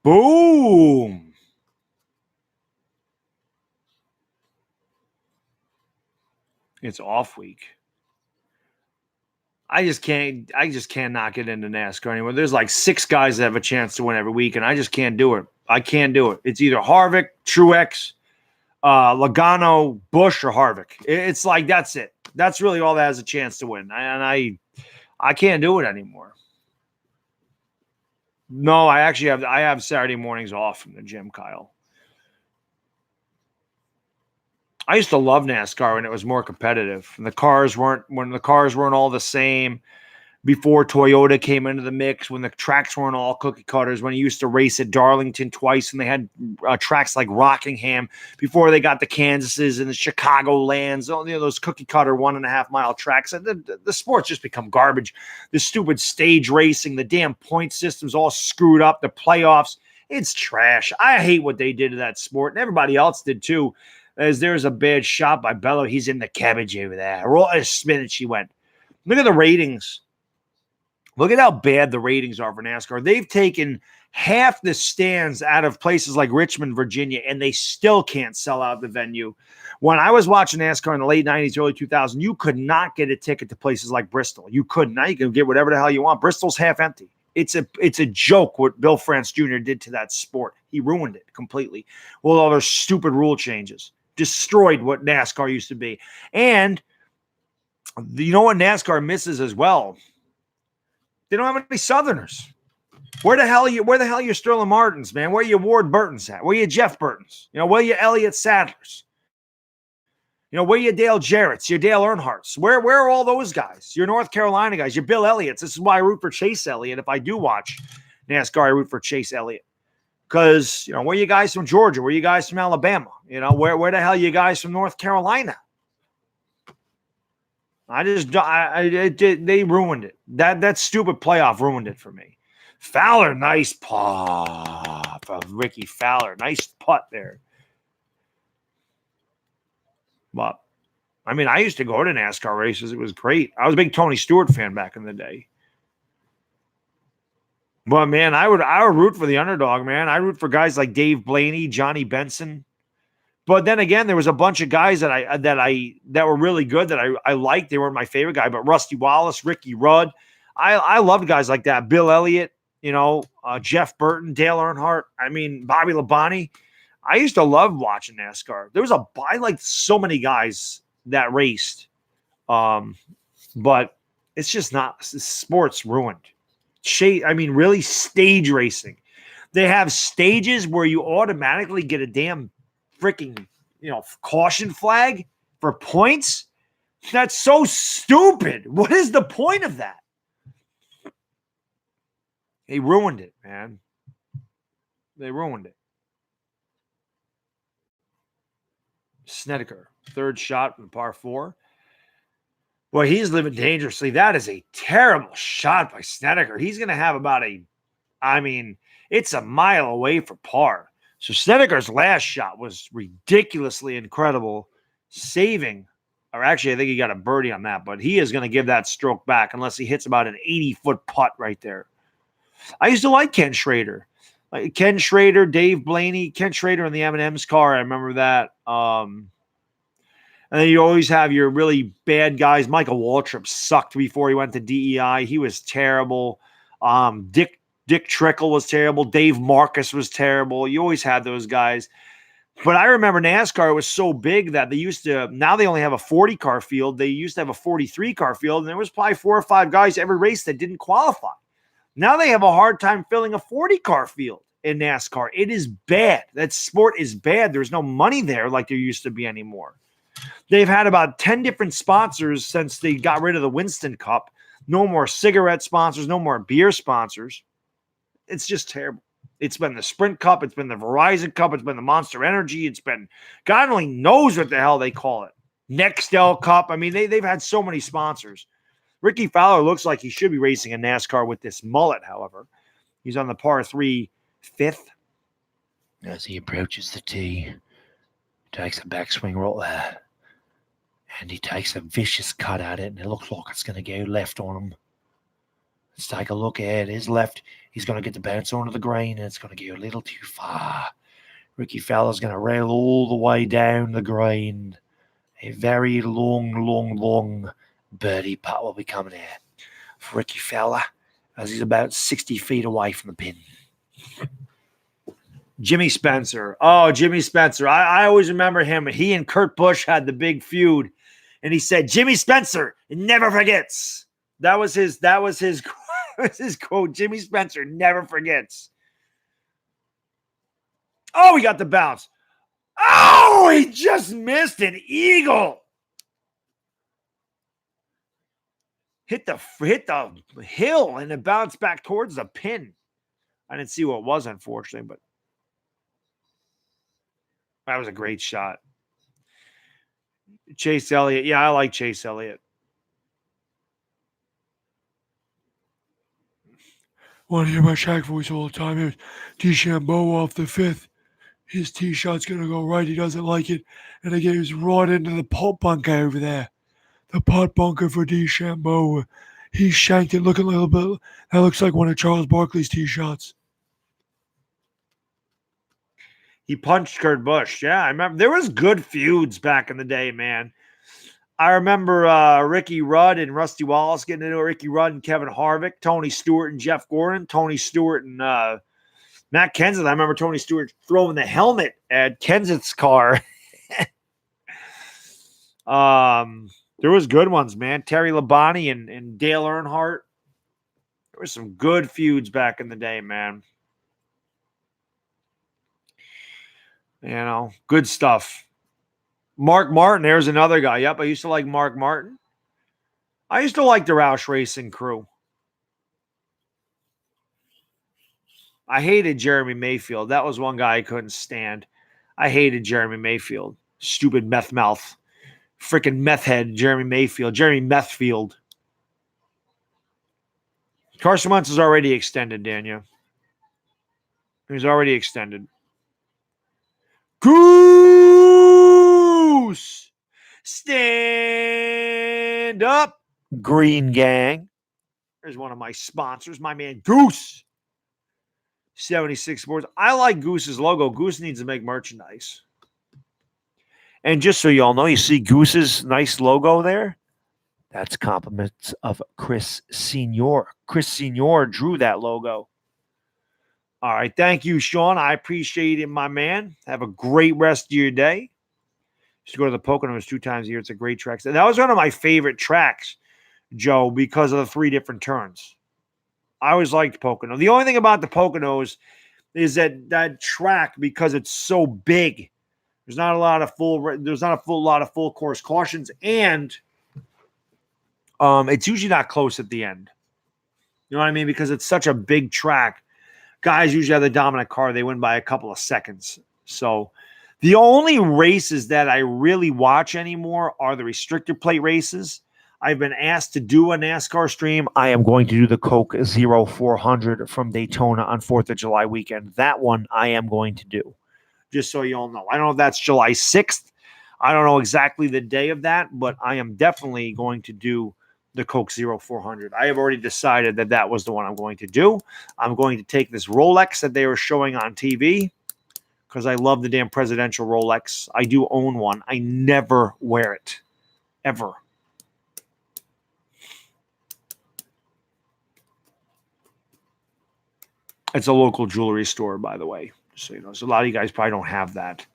[SPEAKER 1] Boom. It's off week. I just cannot get into NASCAR anymore. There's like 6 guys that have a chance to win every week, and I just can't do it. I can't do it. It's either Harvick, Truex, Logano, Busch, or Harvick. It's like that's it. That's really all that has a chance to win. And I can't do it anymore. No, I have Saturday mornings off from the gym, Kyle. I used to love NASCAR when it was more competitive. When the cars weren't all the same. Before Toyota came into the mix, when the tracks weren't all cookie cutters, when you used to race at Darlington twice, and they had tracks like Rockingham before they got the Kansases and the Chicagolands, those cookie cutter 1.5 mile tracks. The sports just become garbage. The stupid stage racing, the damn point system's all screwed up. The playoffs, it's trash. I hate what they did to that sport, and everybody else did too. As there's a bad shot by Bello, he's in the cabbage over there. Roll a spinach he went. Look at the ratings. Look at how bad the ratings are for NASCAR. They've taken half the stands out of places like Richmond, Virginia, and they still can't sell out the venue. When I was watching NASCAR in the late 90s, early 2000s, you could not get a ticket to places like Bristol. You couldn't. Now you can get whatever the hell you want. Bristol's half empty. It's a joke what Bill France Jr. did to that sport. He ruined it completely. Well, all their stupid rule changes destroyed what NASCAR used to be. And you know what NASCAR misses as well? They don't have any Southerners. Where the hell are your Sterling Martins, man? Where are your Ward Burtons at? Where are your Jeff Burtons? Where are your Elliott Sadlers? Where are your Dale Jarretts, your Dale Earnhardts? Where are all those guys? Your North Carolina guys, your Bill Elliott's. This is why I root for Chase Elliott. If I do watch NASCAR, I root for Chase Elliott. Because, where are you guys from Georgia? Where are you guys from Alabama? Where the hell are you guys from North Carolina? They ruined it. That stupid playoff ruined it for me. Fowler, nice putt of Ricky Fowler. Nice putt there. But, I used to go to NASCAR races. It was great. I was a big Tony Stewart fan back in the day. But, man, I would root for the underdog, man. I root for guys like Dave Blaney, Johnny Benson. But then again, there was a bunch of guys that were really good that I liked. They weren't my favorite guy, but Rusty Wallace, Ricky Rudd. I loved guys like that. Bill Elliott, Jeff Burton, Dale Earnhardt. Bobby Labonte. I used to love watching NASCAR. I liked so many guys that raced. But it's just not. Sports ruined. Really stage racing. They have stages where you automatically get a damn freaking, caution flag for points. That's so stupid. What is the point of that? They ruined it, man. They ruined it. Snedeker, third shot from par 4. Boy, he's living dangerously. That is a terrible shot by Snedeker. He's going to have about it's a mile away for par. So Snedeker's last shot was ridiculously incredible, saving, or actually I think he got a birdie on that, but he is going to give that stroke back unless he hits about an 80-foot putt right there. I used to like Ken Schrader. Like Ken Schrader, Dave Blaney, Ken Schrader in the M&M's car. I remember that. And then you always have your really bad guys. Michael Waltrip sucked before he went to DEI. He was terrible. Dick Trickle was terrible. Dave Marcus was terrible. You always had those guys. But I remember NASCAR was so big that now they only have a 40-car field. They used to have a 43-car field, and there was probably 4 or 5 guys every race that didn't qualify. Now they have a hard time filling a 40-car field in NASCAR. It is bad. That sport is bad. There's no money there like there used to be anymore. They've had about 10 different sponsors since they got rid of the Winston Cup. No more cigarette sponsors, no more beer sponsors. It's just terrible. It's been the Sprint Cup. It's been the Verizon Cup. It's been the Monster Energy. It's been, God only knows what the hell they call it. Nextel Cup. I mean, they've had so many sponsors. Ricky Fowler looks like he should be racing in NASCAR with this mullet, however. He's on the par 3 fifth.
[SPEAKER 2] As he approaches the tee, takes a backswing roll there. And he takes a vicious cut at it, and it looks like it's going to go left on him. Let's take a look at his left. He's going to get the bounce onto the green, and it's going to go a little too far. Ricky Fowler's going to rail all the way down the green. A very long birdie putt will be coming out for Ricky Fowler as he's about 60 feet away from the pin.
[SPEAKER 1] Jimmy Spencer. Oh, Jimmy Spencer. I always remember him. He and Kurt Busch had the big feud. And he said, Jimmy Spencer never forgets. That was his quote. Jimmy Spencer never forgets. Oh, he got the bounce. Oh, he just missed an eagle. Hit the hill and it bounced back towards the pin. I didn't see what it was, unfortunately, but that was a great shot. Chase Elliott. Yeah, I like Chase Elliott.
[SPEAKER 3] Want to hear my Shaq voice all the time? Here's DeChambeau off the 5th. His tee shot's going to go right. He doesn't like it. And again, he's right into the pot bunker over there. The pot bunker for DeChambeau. He shanked it looking a little bit. That looks like one of Charles Barkley's tee shots.
[SPEAKER 1] He punched Kurt Busch. Yeah, I remember. There was good feuds back in the day, man. I remember Ricky Rudd and Rusty Wallace getting into it. Ricky Rudd and Kevin Harvick, Tony Stewart and Jeff Gordon, Tony Stewart and Matt Kenseth. I remember Tony Stewart throwing the helmet at Kenseth's car. There was good ones, man. Terry Labonte and Dale Earnhardt. There were some good feuds back in the day, man. You know, good stuff. Mark Martin, there's another guy. Yep, I used to like Mark Martin. I used to like the Roush Racing crew. I hated Jeremy Mayfield. That was one guy I couldn't stand. I hated Jeremy Mayfield. Stupid meth mouth. Freaking meth head, Jeremy Mayfield. Jeremy Methfield. Carson Wentz is already extended, Daniel. He's already extended. Goose! Stand up, Green Gang. There's one of my sponsors, my man Goose. 76 Sports. I like Goose's logo. Goose needs to make merchandise. And just so you all know, you see Goose's nice logo there? That's compliments of Chris Senior. Chris Senior drew that logo. All right. Thank you, Sean. I appreciate it, my man. Have a great rest of your day. Just go to the Poconos 2 times a year. It's a great track. That was one of my favorite tracks, Joe, because of the 3 different turns. I always liked Pocono. The only thing about the Poconos is that track, because it's so big, there's not a lot of full course cautions, and it's usually not close at the end. You know what I mean? Because it's such a big track. guys usually have the dominant car. They win by a couple of seconds. So the only races that I really watch anymore are the restrictor plate races. I've been asked to do a NASCAR stream. I am going to do the Coke 0400 from Daytona on 4th of July weekend. That one I am going to do, just so you all know. I don't know if that's July 6th. I don't know exactly the day of that, but I am definitely going to do the Coke 0400. I have already decided that that was the one I'm going to do. I'm going to take this Rolex that they were showing on TV because I love the damn presidential Rolex. I do own one. I never wear it, ever. It's a local jewelry store, by the way. So, you know, so a lot of you guys probably don't have that.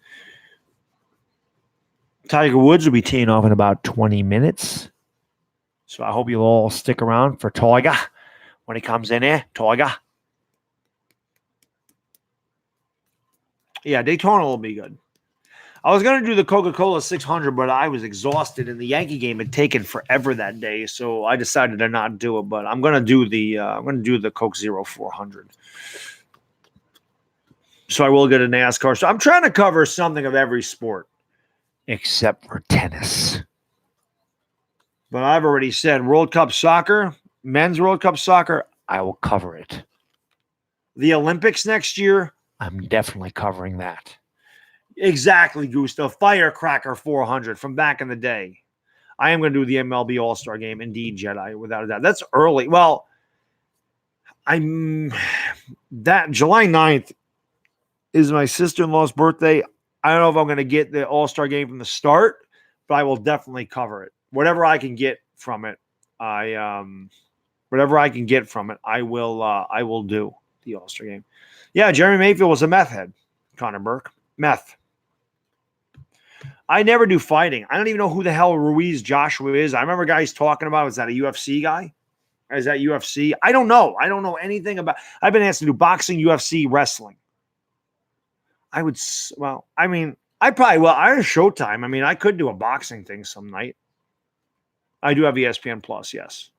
[SPEAKER 1] Tiger Woods will be teeing off in about 20 minutes. So I hope you'll all stick around for Tiger when he comes in here. Tiger. Yeah, Daytona will be good. I was going to do the Coca-Cola 600, but I was exhausted, and the Yankee game had taken forever that day, so I decided to not do it. But I'm going to do the Coke 0400. So I will get a NASCAR. So I'm trying to cover something of every sport
[SPEAKER 2] Except for tennis.
[SPEAKER 1] But I've already said World Cup soccer, men's World Cup soccer,
[SPEAKER 2] I will cover it.
[SPEAKER 1] the Olympics next year.
[SPEAKER 2] I'm definitely covering that.
[SPEAKER 1] Exactly, Gustav. Firecracker 400 from back in the day. I am going to do the MLB All-Star Game. Indeed, Jedi, without a doubt. That's early. Well, that July 9th is my sister-in-law's birthday. I don't know if I'm going to get the All-Star Game from the start, but I will definitely cover it. Whatever I can get from it, I will do the All-Star Game. Yeah, Jeremy Mayfield was a meth head. Connor Burke. Meth. I never do fighting. I don't even know who the hell Ruiz Joshua is. I remember guys talking about, is that a UFC guy? Is that UFC? I don't know. I don't know anything about. I've been asked to do boxing, UFC, wrestling. I probably will. I have Showtime. I mean, I could do a boxing thing some night. I do have ESPN Plus, yes.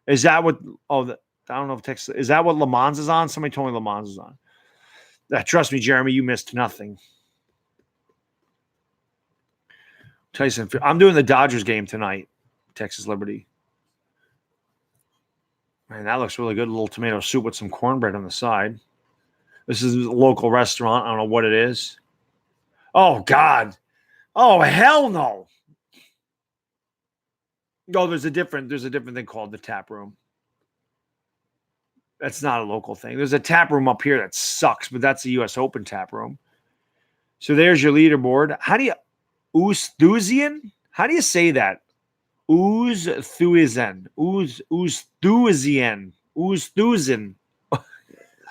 [SPEAKER 1] Is that what, I don't know if Texas, is that what Le Mans is on? Somebody told me Le Mans is on. Trust me, Jeremy, you missed nothing. Tyson, I'm doing the Dodgers game tonight, Texas Liberty. Man, that looks really good. A little tomato soup with some cornbread on the side. This is a local restaurant. I don't know what it is. Oh, God. Oh, hell no. No, there's a different thing called the tap room. That's not a local thing. There's a tap room up here that sucks, but that's a U.S. Open tap room. So there's your leaderboard. How do you Oosthuizen? How do you say that? Oosthuizen. Oosthuizen.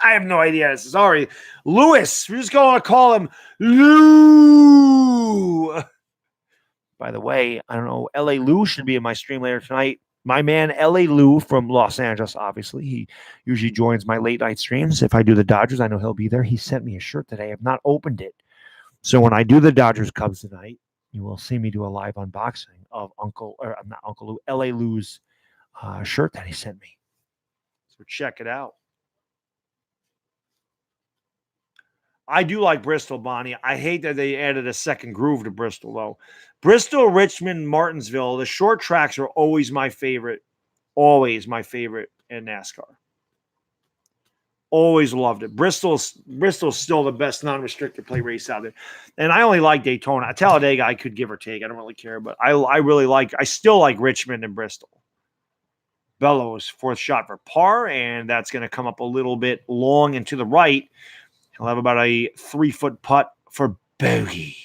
[SPEAKER 1] I have no idea. Sorry. Lewis. We're just going to call him Lou.
[SPEAKER 2] By the way, I don't know, LA Lou should be in my stream later tonight. My man, LA Lou from Los Angeles, obviously. He usually joins my late night streams. If I do the Dodgers, I know he'll be there. He sent me a shirt today. I have not opened it. So when I do the Dodgers Cubs tonight, you will see me do a live unboxing of LA Lou's shirt that he sent me.
[SPEAKER 1] So check it out. I do like Bristol, Bonnie. I hate that they added a second groove to Bristol, though. Bristol, Richmond, Martinsville, the short tracks are always my favorite. Always my favorite in NASCAR. Always loved it. Bristol's still the best non-restricted play race out there. And I only like Daytona. Talladega I could give or take. I don't really care. But I still like Richmond and Bristol. Bellows, fourth shot for par. And that's going to come up a little bit long and to the right. He'll have about a 3-foot putt for bogey.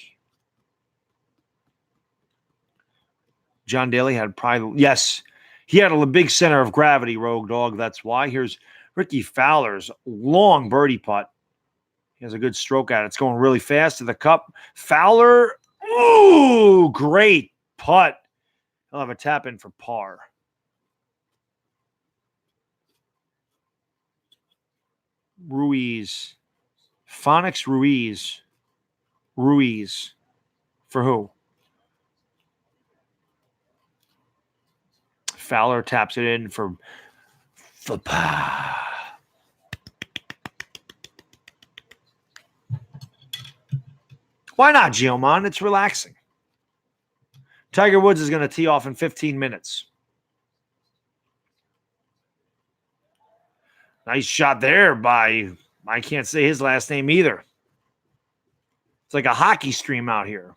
[SPEAKER 1] John Daly had probably, yes, he had a big center of gravity, Rogue Dog. That's why. Here's Ricky Fowler's long birdie putt. He has a good stroke at it. It's going really fast to the cup. Fowler, ooh, great putt. He'll have a tap in for par. Ruiz. Phonics Ruiz. Ruiz. For who? Fowler taps it in for par. Why not, Geomon? It's relaxing. Tiger Woods is going to tee off in 15 minutes. Nice shot there by, I can't say his last name either. It's like a hockey stream out here.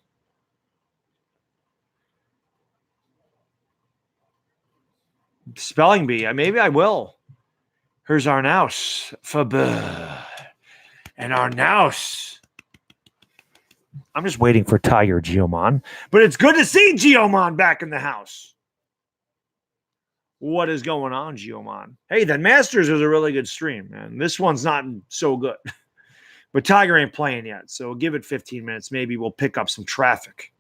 [SPEAKER 1] Spelling bee. Maybe I will. Here's Arnaus. Faber. And Arnaus. I'm just waiting for Tiger, Geomon. But it's good to see Geomon back in the house. What is going on, Geomon? Hey, that Masters was a really good stream, man. This one's not so good. But Tiger ain't playing yet, so give it 15 minutes. Maybe we'll pick up some traffic.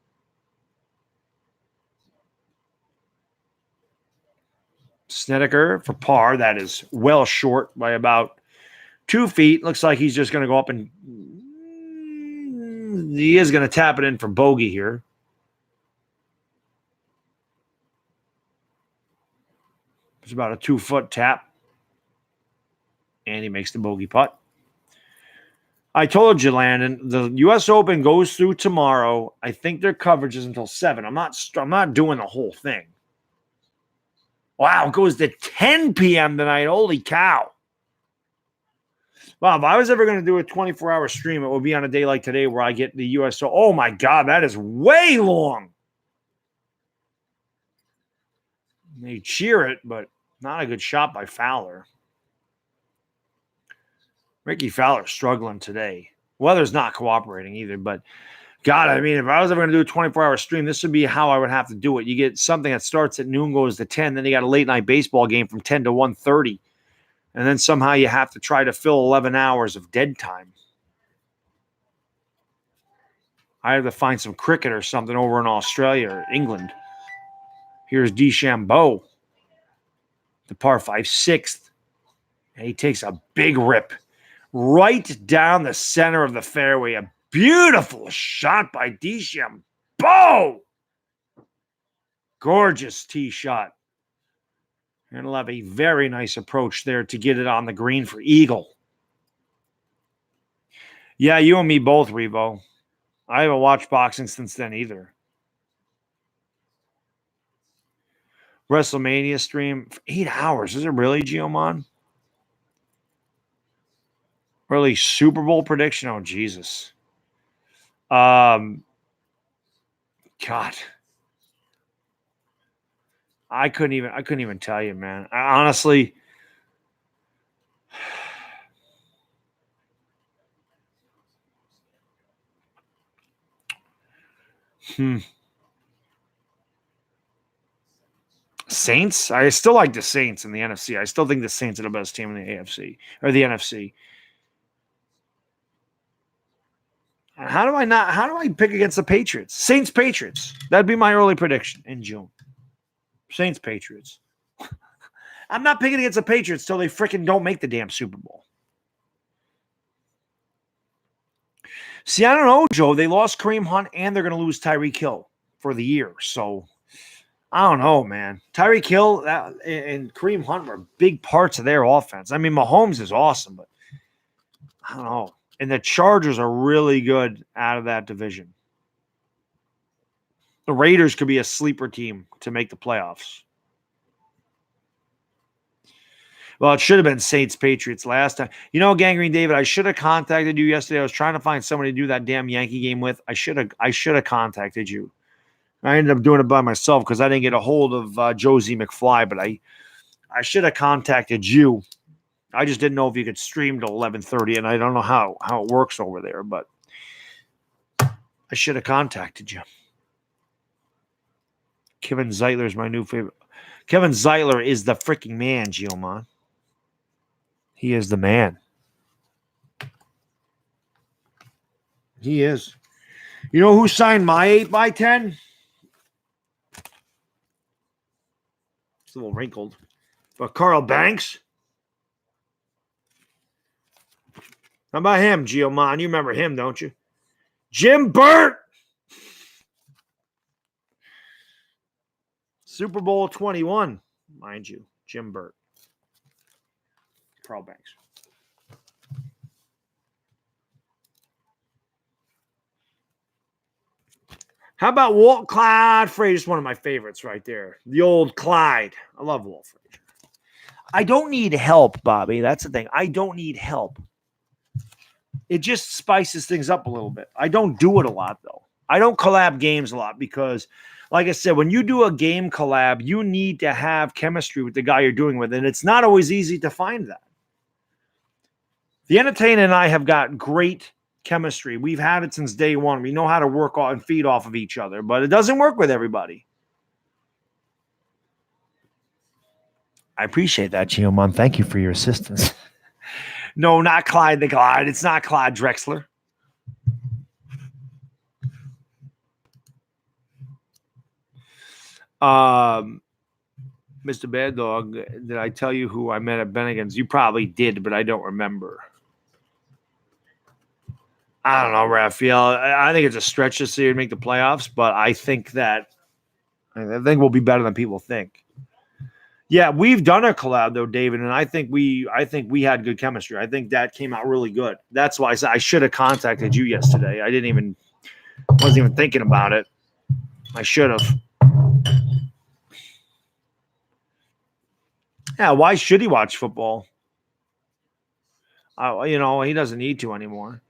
[SPEAKER 1] Snedeker for par. That is well short by about 2 feet. Looks like he's just going to go up and he is going to tap it in for bogey here. It's about a 2-foot tap. And he makes the bogey putt. I told you, Landon, the U.S. Open goes through tomorrow. I think their coverage is until 7. I'm not doing the whole thing. Wow, it goes to 10 p.m. tonight. Holy cow. Wow, if I was ever going to do a 24-hour stream, it would be on a day like today where I get the U.S. Open. Oh, my God, that is way long. They cheer it, but not a good shot by Fowler. Ricky Fowler's struggling today. Weather's not cooperating either, but God, I mean, if I was ever going to do a 24-hour stream, this would be how I would have to do it. You get something that starts at noon, goes to 10, then you got a late-night baseball game from 10 to 1:30, and then somehow you have to try to fill 11 hours of dead time. I have to find some cricket or something over in Australia or England. Here's DeChambeau, the par 5 6th, and he takes a big rip right down the center of the fairway. A beautiful shot by DeChambeau. Gorgeous tee shot. And he'll have a very nice approach there to get it on the green for eagle. Yeah, you and me both, Revo. I haven't watched boxing since then either. WrestleMania stream for 8 hours. Is it really, Geomon? Early Super Bowl prediction? Oh, Jesus. God. I couldn't even tell you, man. I honestly, Saints? I still like the Saints in the NFC. I still think the Saints are the best team in the AFC or the NFC. How do I pick against the Patriots? Saints Patriots. That'd be my early prediction in June. Saints Patriots. I'm not picking against the Patriots till they freaking don't make the damn Super Bowl. See, I don't know, Joe. They lost Kareem Hunt and they're going to lose Tyreek Hill for the year. So I don't know, man. Tyreek Hill and Kareem Hunt were big parts of their offense. I mean, Mahomes is awesome, but I don't know. And the Chargers are really good out of that division. The Raiders could be a sleeper team to make the playoffs. Well, it should have been Saints Patriots last time. You know, Gangrene David, I should have contacted you yesterday. I was trying to find somebody to do that damn Yankee game with. I should have contacted you. I ended up doing it by myself because I didn't get a hold of Josie McFly, but I should have contacted you. I just didn't know if you could stream till 11:30, and I don't know how it works over there, but I should have contacted you. Kevin Zeitler is my new favorite. Kevin Zeitler is the freaking man, Geomon. He is the man. He is. You know who signed my 8x10? It's a little wrinkled. But Carl Banks. How about him, Geomon? You remember him, don't you? Jim Burt. Super Bowl 21, mind you. Jim Burt. Carl Banks. How about Walt Clyde Frazier? One of my favorites right there. The old Clyde. I love Walt Frazier. I don't need help, Bobby. That's the thing. I don't need help. It just spices things up a little bit. I don't do it a lot, though. I don't collab games a lot because, like I said, when you do a game collab, you need to have chemistry with the guy you're doing with, and it's not always easy to find that. The Entertainer and I have got great chemistry. We've had it since day one. We know how to work on and feed off of each other, but it doesn't work with everybody.
[SPEAKER 2] I appreciate that, Geomon. Thank you for your assistance.
[SPEAKER 1] No, not Clyde the Glide. It's not Clyde Drexler. Mr. Baddog, did I tell you who I met at Bennigan's? You probably did, but I don't remember. I don't know, Raphael. I think it's a stretch this year to make the playoffs, but I think we'll be better than people think. Yeah, we've done a collab though, David, and I think we had good chemistry. I think that came out really good. That's why I said I should have contacted you yesterday. I wasn't even thinking about it. I should have. Yeah, why should he watch football? He doesn't need to anymore.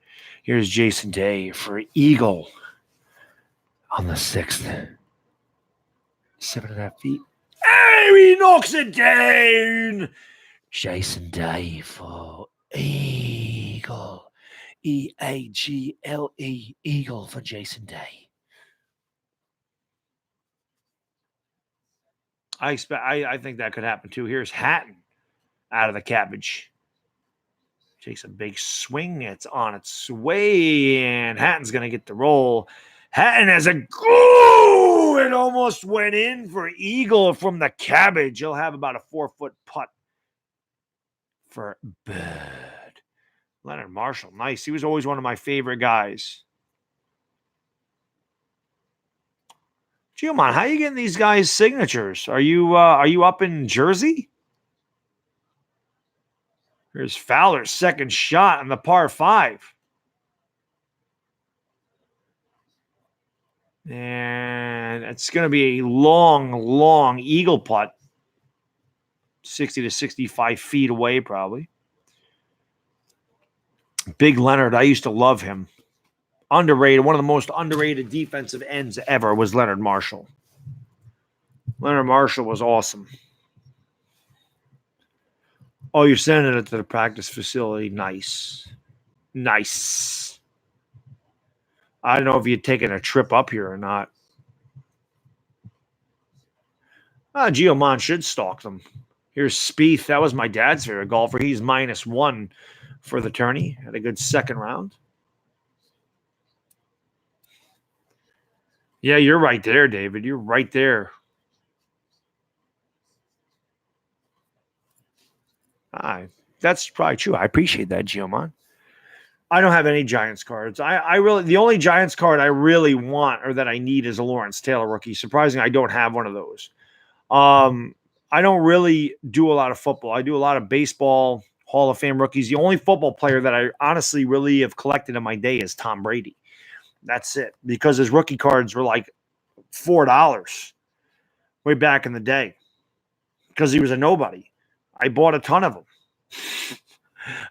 [SPEAKER 2] Here's Jason Day for Eagle on the 6th. 7.5 feet.
[SPEAKER 1] Hey, he knocks it down.
[SPEAKER 2] Jason Day for Eagle. E-A-G-L-E. Eagle for Jason Day.
[SPEAKER 1] I think that could happen too. Here's Hatton out of the cabbage. Takes a big swing. It's on its way, and Hatton's going to get the roll. Hatton has a go! It almost went in for Eagle from the cabbage. He'll have about a 4-foot putt for Bird. Leonard Marshall, nice. He was always one of my favorite guys. Geomon, how are you getting these guys' signatures? Are you up in Jersey? Here's Fowler's second shot on the par 5. And it's going to be a long, long eagle putt. 60 to 65 feet away, probably. Big Leonard, I used to love him. Underrated, one of the most underrated defensive ends ever was Leonard Marshall. Leonard Marshall was awesome. Oh, you're sending it to the practice facility. Nice. Nice. I don't know if you're taking a trip up here or not. Geomon should stalk them. Here's Spieth. That was my dad's favorite golfer. He's -1 for the tourney. Had a good second round. Yeah, you're right there, David. You're right there. That's probably true. I appreciate that, Geomon. I don't have any Giants cards. The only Giants card I really want or that I need is a Lawrence Taylor rookie. Surprisingly, I don't have one of those. I don't really do a lot of football. I do a lot of baseball, Hall of Fame rookies. The only football player that I honestly really have collected in my day is Tom Brady. That's it. Because his rookie cards were like $4 way back in the day. Because he was a nobody. I bought a ton of them.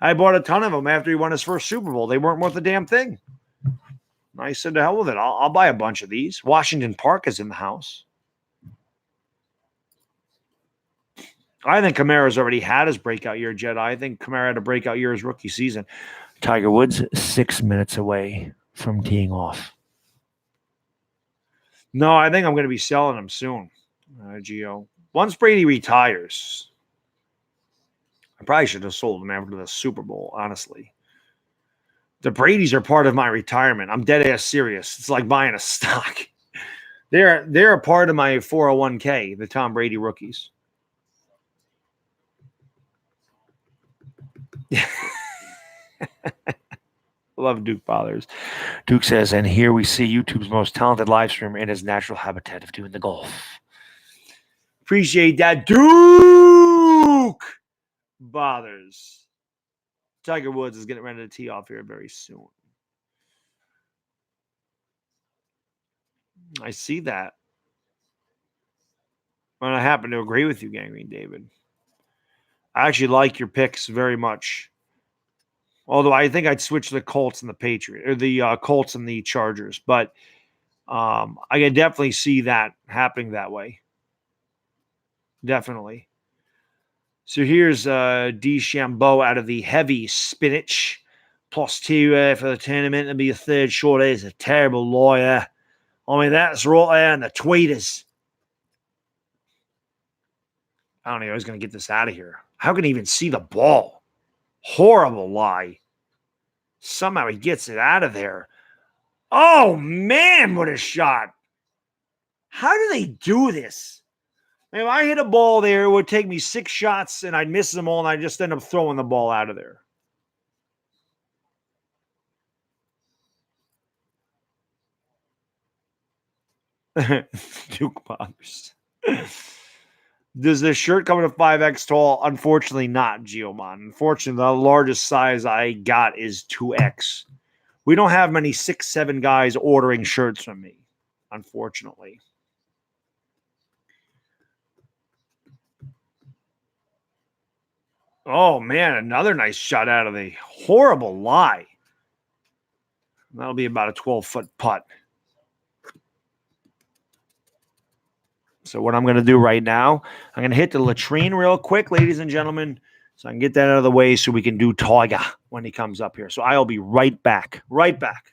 [SPEAKER 1] I bought a ton of them after he won his first Super Bowl. They weren't worth a damn thing. I said, to hell with it. I'll buy a bunch of these. Washington Park is in the house. I think Kamara's already had his breakout year, Jedi. I think Kamara had a breakout year his rookie season.
[SPEAKER 2] Tiger Woods 6 minutes away from teeing off.
[SPEAKER 1] No, I think I'm going to be selling them soon, Gio. Once Brady retires, I probably should have sold them after the Super Bowl, honestly. The Bradys are part of my retirement. I'm dead ass serious. It's like buying a stock. They're a part of my 401k, the Tom Brady rookies. Love Duke Fathers.
[SPEAKER 2] Duke says, and here we see YouTube's most talented live streamer in his natural habitat of doing the golf.
[SPEAKER 1] Appreciate that, Duke Bothers. Tiger Woods is getting ready to tee off here very soon. I see that. And I happen to agree with you, Gangrene David. I actually like your picks very much. Although I think I'd switch the Colts and the Patriots, or the Colts and the Chargers. But I can definitely see that happening that way. Definitely. So here's DeChambeau out of the heavy spinach. +2 for the tournament. It'll be a third short. He's a terrible lawyer. I mean, that's right there in the tweeters. I don't know. I was going to get this out of here. How can he even see the ball? Horrible lie. Somehow he gets it out of there. Oh, man, what a shot. How do they do this? If I hit a ball there, it would take me 6 shots, and I'd miss them all, and I'd just end up throwing the ball out of there. Duke Bombers. Does this shirt come in a 5X tall? Unfortunately not, Geomon. Unfortunately, the largest size I got is 2X. We don't have many 6'7" guys ordering shirts from me, unfortunately. Oh, man, another nice shot out of the horrible lie. That'll be about a 12-foot putt. So what I'm going to do right now, I'm going to hit the latrine real quick, ladies and gentlemen, so I can get that out of the way so we can do Tiger when he comes up here. So I'll be right back. Right back.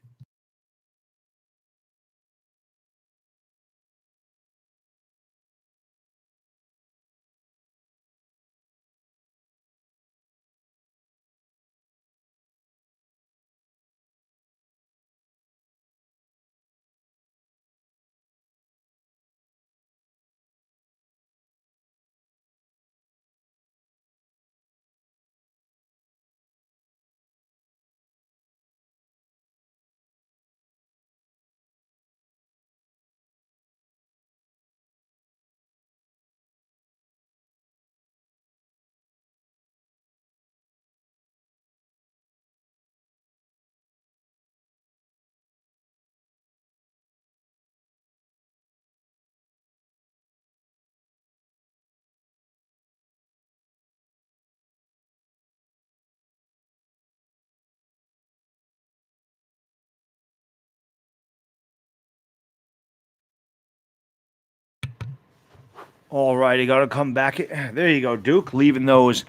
[SPEAKER 1] All right, you got to come back. There you go, Duke, leaving those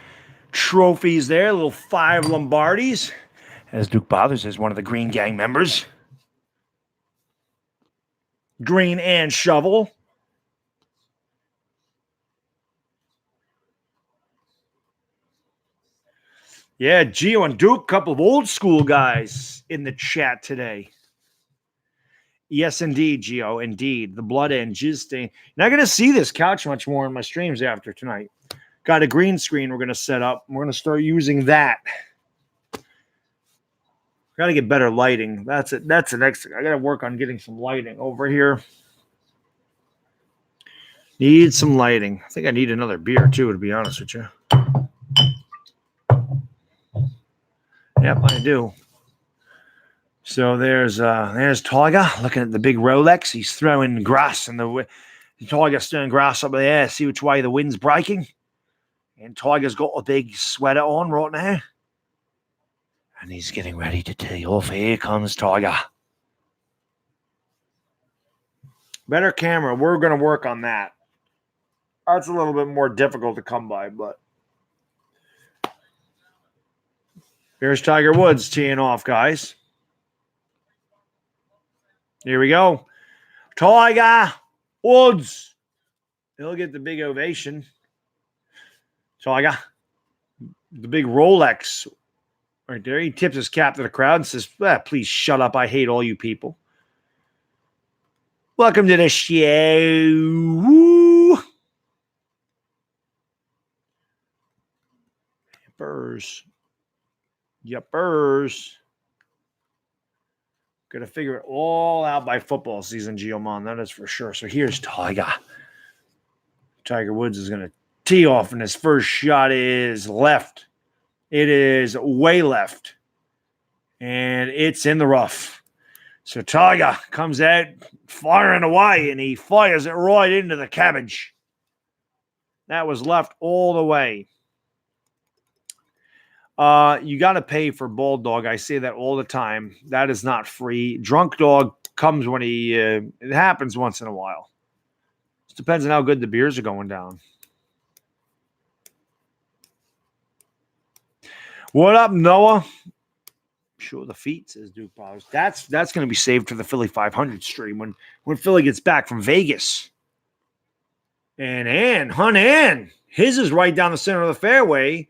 [SPEAKER 1] trophies there, little 5 Lombardis, as Duke Bothers is one of the Green Gang members. Green and Shovel. Yeah, Gio and Duke, couple of old school guys in the chat today. Yes, indeed, Gio, indeed. The blood and jizz stain. You're not going to see this couch much more in my streams after tonight. Got a green screen we're going to set up. We're going to start using that. Got to get better lighting. That's it. That's the next thing. I got to work on getting some lighting over here. Need some lighting. I think I need another beer too, to be honest with you. Yep, I do. So there's Tiger looking at the big Rolex. He's throwing grass in the Tiger's throwing grass up in the air. See which way the wind's breaking. And Tiger's got a big sweater on right now. And he's getting ready to tee off. Here comes Tiger. Better camera. We're going to work on that. That's a little bit more difficult to come by, but here's Tiger Woods teeing off, guys. Here we go. Tiger Woods. He'll get the big ovation. Tiger. The big Rolex. Right there. He tips his cap to the crowd and says, please shut up. I hate all you people. Welcome to the show. Woo. Yuppers. Gonna figure it all out by football season, Geomon. That is for sure. So here's Tiger. Tiger Woods is gonna tee off, and his first shot is left. It is way left. And it's in the rough. So Tiger comes out firing away, and he fires it right into the cabbage. That was left all the way. You got to pay for Bald Dog. I say that all the time. That is not free. Drunk Dog comes when it happens once in a while. It depends on how good the beers are going down. What up, Noah? Sure, the feet, says Duke Powers. That's going to be saved for the Philly 500 stream when Philly gets back from Vegas. And Ann, his is right down the center of the fairway.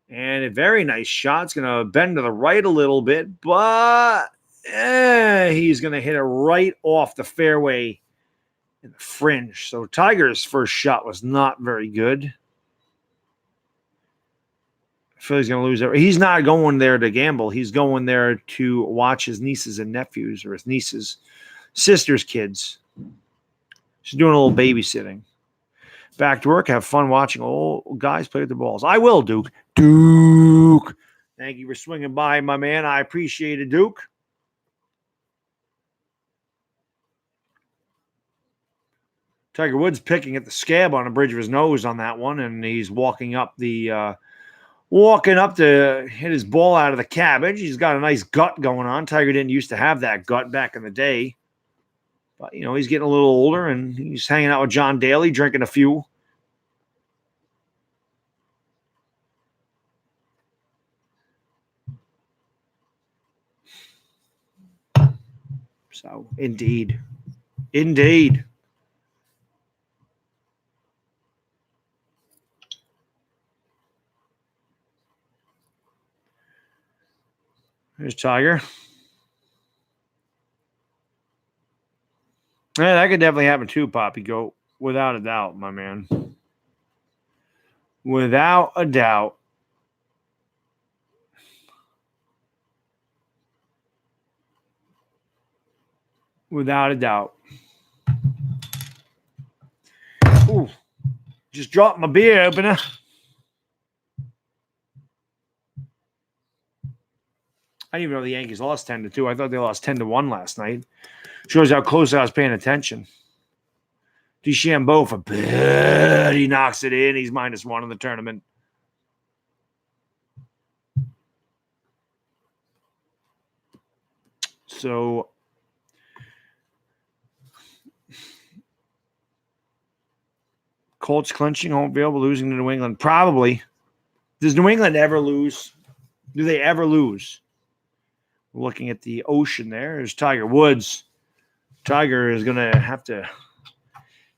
[SPEAKER 1] And a very nice shot. It's going to bend to the right a little bit, but he's going to hit it right off the fairway in the fringe. So Tiger's first shot was not very good. I feel he's going to lose it. He's not going there to gamble. He's going there to watch his nieces and nephews, or his nieces, sister's kids. She's doing a little babysitting. Back to work. Have fun watching old guys play with the balls. I will, Duke. Duke. Thank you for swinging by, my man. I appreciate it, Duke. Tiger Woods picking at the scab on the bridge of his nose on that one, and he's walking up to hit his ball out of the cabbage. He's got a nice gut going on. Tiger didn't used to have that gut back in the day. But, he's getting a little older, and he's hanging out with John Daly, drinking a few. So, indeed. There's Tiger. Yeah, that could definitely happen too, Poppy Goat. Without a doubt, my man. Without a doubt. Without a doubt. Ooh. Just dropped my beer opener. I didn't even know the Yankees lost 10-2. I thought they lost 10-1 last night. Shows how close I was paying attention. DeChambeau for bad. He knocks it in. He's -1 in the tournament. So Colts clinching home field, losing to New England. Probably. Does New England ever lose? Do they ever lose? Looking at the ocean there's Tiger Woods. Tiger is going to have to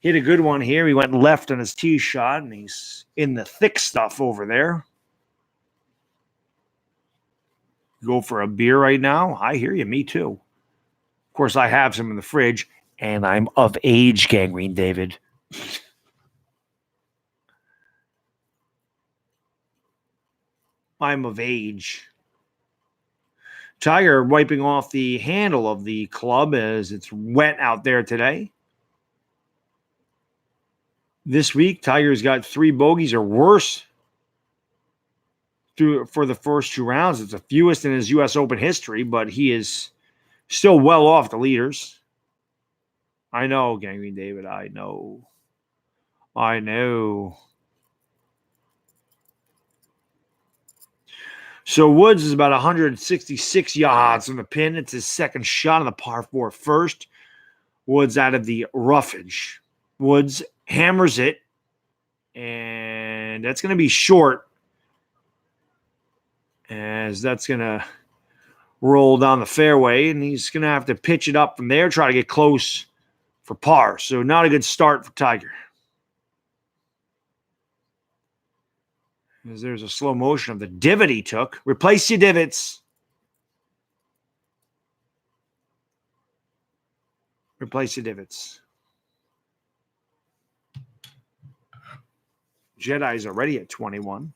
[SPEAKER 1] hit a good one here. He went left on his tee shot, and he's in the thick stuff over there. Go for a beer right now? I hear you. Me too. Of course, I have some in the fridge, and I'm of age, Gangrene David. I'm of age. Tiger wiping off the handle of the club as it's wet out there today. This week, Tiger's got 3 bogeys or worse for the first 2 rounds. It's the fewest in his U.S. Open history, but he is still well off the leaders. I know, Gangrene David. I know. So Woods is about 166 yards from the pin. It's his second shot on the par 4 first. Woods out of the roughage. Woods hammers it, and that's going to be short, as that's going to roll down the fairway, and he's going to have to pitch it up from there, try to get close for par. So not a good start for Tiger. As there's a slow motion of the divot he took. Replace your divots. Replace your divots. Jedi's already at 21.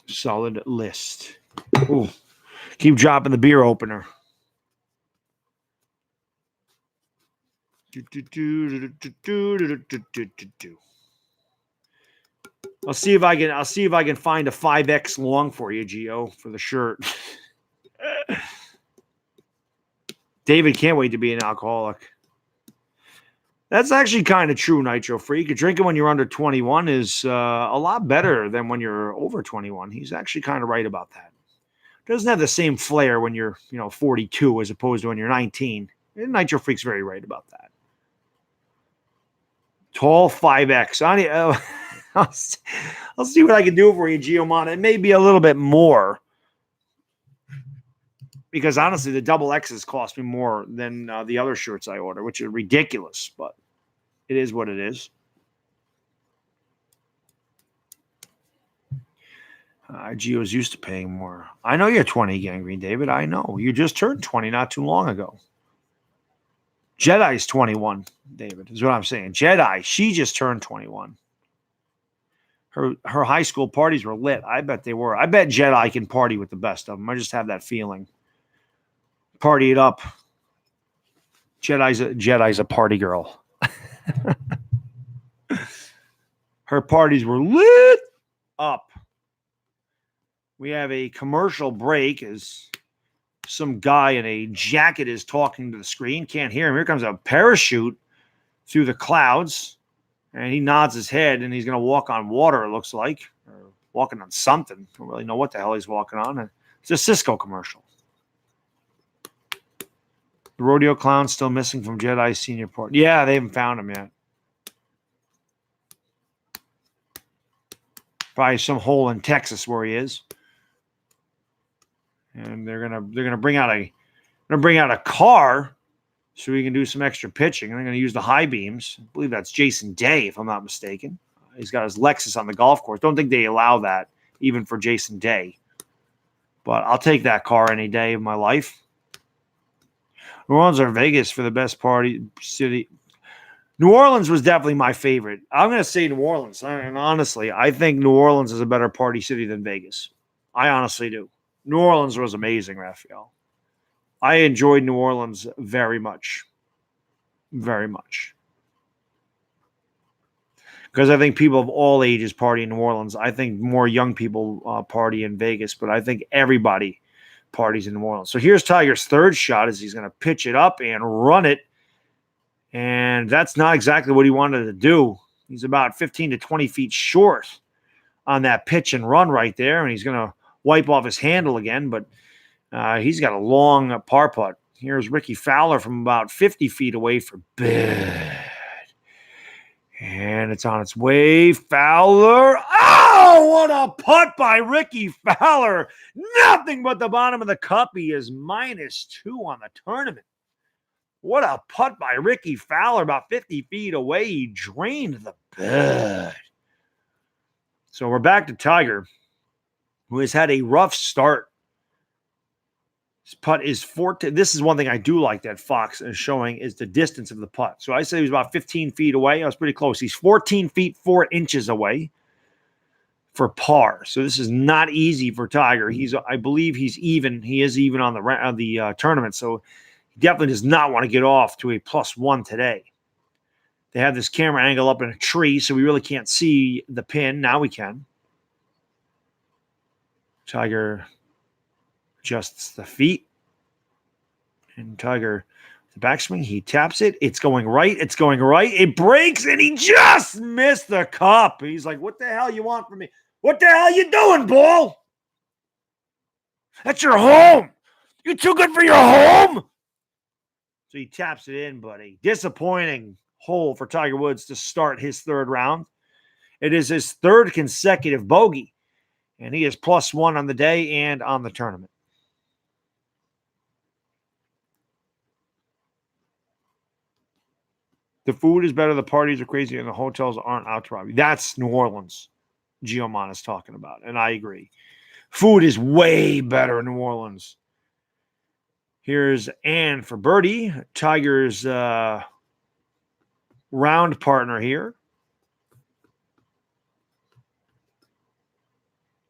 [SPEAKER 1] Solid list. Ooh. Keep dropping the beer opener. I'll see if I can find a 5X long for you, Gio, for the shirt. David can't wait to be an alcoholic. That's actually kind of true, Nitro Freak. Drinking when you're under 21 is a lot better than when you're over 21. He's actually kind of right about that. Doesn't have the same flair when you're, 42 as opposed to when you're 19. And Nitro Freak's very right about that. Tall 5X. I'll see what I can do for you, Giomana. It may be a little bit more. Because honestly, the double X's cost me more than the other shirts I order, which is ridiculous, but it is what it is. Gio's used to paying more. I know you're 20, Gangrene David. I know. You just turned 20 not too long ago. Jedi's 21, David, is what I'm saying. Jedi, she just turned 21. Her high school parties were lit. I bet they were. I bet Jedi can party with the best of them. I just have that feeling. Party it up. Jedi's a party girl. Her parties were lit up. We have a commercial break as some guy in a jacket is talking to the screen. Can't hear him. Here comes a parachute through the clouds. And he nods his head, and he's going to walk on water, it looks like. Or walking on something. Don't really know what the hell he's walking on. It's a Cisco commercial. The rodeo clown's still missing from Jedi's senior party. Yeah, they haven't found him yet. Probably some hole in Texas where he is. And they're gonna bring out a car so we can do some extra pitching. And they're gonna use the high beams. I believe that's Jason Day, if I'm not mistaken. He's got his Lexus on the golf course. Don't think they allow that even for Jason Day. But I'll take that car any day of my life. New Orleans or Vegas for the best party city. New Orleans was definitely my favorite. I'm going to say New Orleans. And honestly, I think New Orleans is a better party city than Vegas. I honestly do. New Orleans was amazing, Raphael. I enjoyed New Orleans very much. Very much. Because I think people of all ages party in New Orleans. I think more young people party in Vegas, but I think everybody parties in New Orleans. So here's Tiger's third shot as he's going to pitch it up and run it. And that's not exactly what he wanted to do. He's about 15 to 20 feet short on that pitch and run right there. And he's going to wipe off his handle again, but he's got a long par putt. Here's Ricky Fowler from about 50 feet away for bad. And it's on its way. Fowler. Oh, what a putt by Ricky Fowler. Nothing but the bottom of the cup. He is -2 on the tournament. What a putt by Ricky Fowler. About 50 feet away. He drained the bed. So we're back to Tiger, who has had a rough start. His putt is 14. This is one thing I do like that Fox is showing is the distance of the putt. So I said he was about 15 feet away. I was pretty close. He's 14 feet 4 inches away for par. So this is not easy for Tiger. I believe he's even. He is even on the tournament. So he definitely does not want to get off to a +1 today. They have this camera angle up in a tree, so we really can't see the pin. Now we can. Tiger adjusts the feet. And Tiger, the backswing, he taps it. It's going right. It's going right. It breaks, and he just missed the cup. He's like, what the hell you want from me? What the hell you doing, ball? That's your home. You're too good for your home. So he taps it in, buddy. Disappointing hole for Tiger Woods to start his third round. It is his third consecutive bogey. And he is +1 on the day and on the tournament. The food is better, the parties are crazy, and the hotels aren't out to rob you. That's New Orleans, Giomon is talking about, and I agree. Food is way better in New Orleans. Here's Ann for birdie, Tiger's round partner here.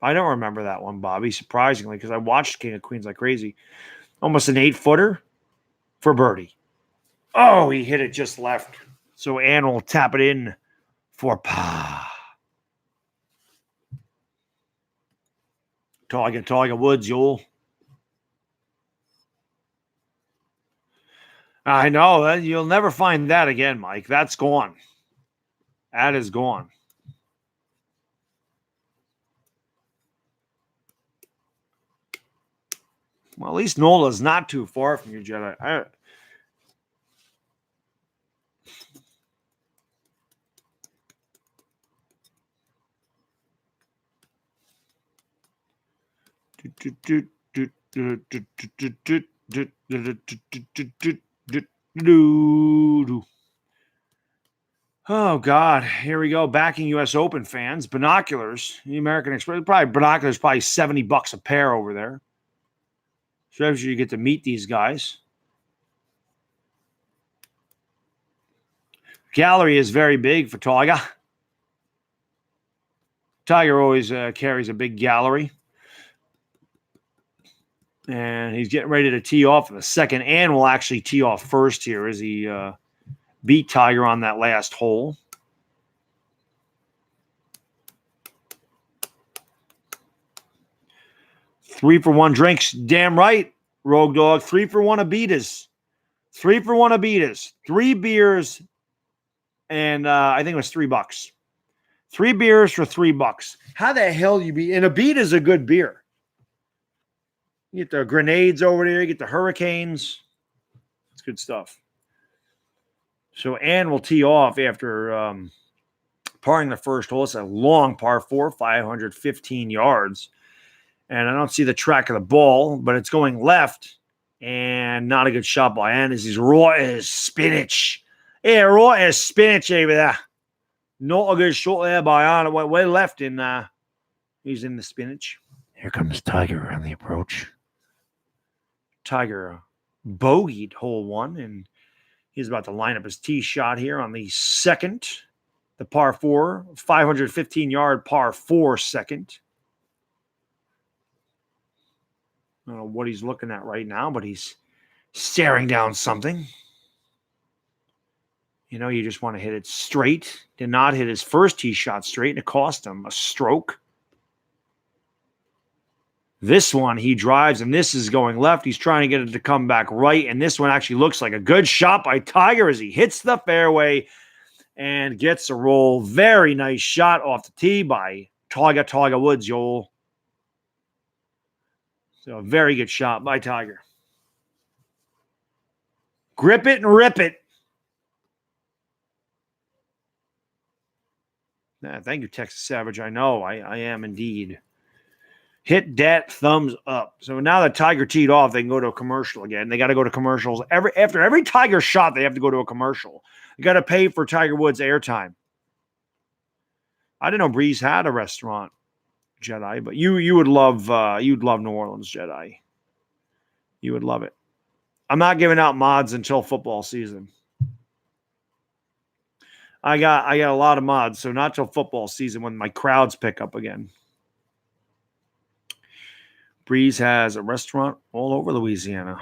[SPEAKER 1] I don't remember that one, Bobby, surprisingly, because I watched King of Queens like crazy. Almost an 8-footer for birdie. Oh, he hit it just left. So Ann will tap it in for par. Tiger Woods, y'all. I know. You'll never find that again, Mike. That's gone. That is gone. Well, at least Nola's not too far from you, Jedi. Oh God, here we go. Backing U.S. Open fans, binoculars. The American Express, probably binoculars, probably $70 a pair over there. So eventually you get to meet these guys. Gallery is very big for Tiger. Tiger always carries a big gallery. And he's getting ready to tee off in the second, and will actually tee off first here as he beat Tiger on that last hole. Three for one drinks. Damn right, Rogue Dog. 3 for 1 Abitas. 3 for 1 Abitas. 3 beers, and I think it was $3. 3 beers for $3. How the hell you be? And Abita's a good beer. You get the grenades over there. You get the hurricanes. It's good stuff. So Ann will tee off after parring the first hole. It's a long par 4, 515 yards. And I don't see the track of the ball, but it's going left. And not a good shot by Ann as he's raw as spinach. Yeah, raw as spinach over there. Not a good shot there by Ann. It went way left, and he's in the spinach.
[SPEAKER 2] Here comes Tiger on the approach.
[SPEAKER 1] Tiger bogeyed hole 1, and he's about to line up his tee shot here on the second, the par 4, 515-yard par 4 second. I don't know what he's looking at right now, but he's staring down something. You know, you just want to hit it straight. Did not hit his first tee shot straight, and it cost him a stroke. This one, he drives, and this is going left. He's trying to get it to come back right, and this one actually looks like a good shot by Tiger as he hits the fairway and gets a roll. Very nice shot off the tee by Tiger Woods, y'all. So a very good shot by Tiger. Grip it and rip it. Thank you, Texas Savage. I know. I am indeed. Hit that thumbs up. So now that Tiger teed off, they can go to a commercial again. They got to go to commercials. After every Tiger shot, they have to go to a commercial. You got to pay for Tiger Woods airtime. I didn't know Breeze had a restaurant, Jedi, but you would love New Orleans, Jedi. You would love it. I'm not giving out mods until football season. I got a lot of mods, so not till football season when my crowds pick up again. Breeze has a restaurant all over Louisiana.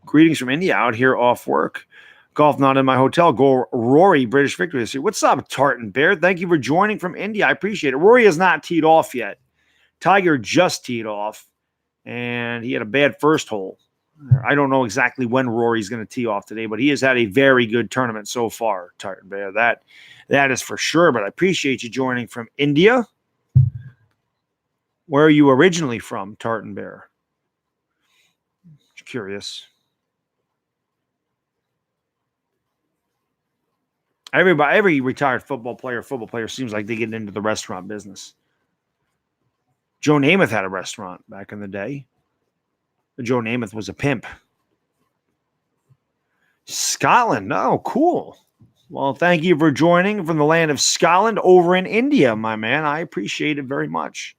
[SPEAKER 1] Greetings from India, out here off work. Golf not in my hotel. Go Rory, British Victory. What's up, Tartan Bear? Thank you for joining from India. I appreciate it. Rory has not teed off yet. Tiger just teed off, and he had a bad first hole. I don't know exactly when Rory's going to tee off today, but he has had a very good tournament so far, Tartan Bear. That is for sure, but I appreciate you joining from India. Where are you originally from, Tartan Bear? Just curious. Every retired football player seems like they get into the restaurant business. Joe Namath had a restaurant back in the day. Joe Namath was a pimp. Scotland. Oh, cool. Well, thank you for joining from the land of Scotland over in India, my man. I appreciate it very much.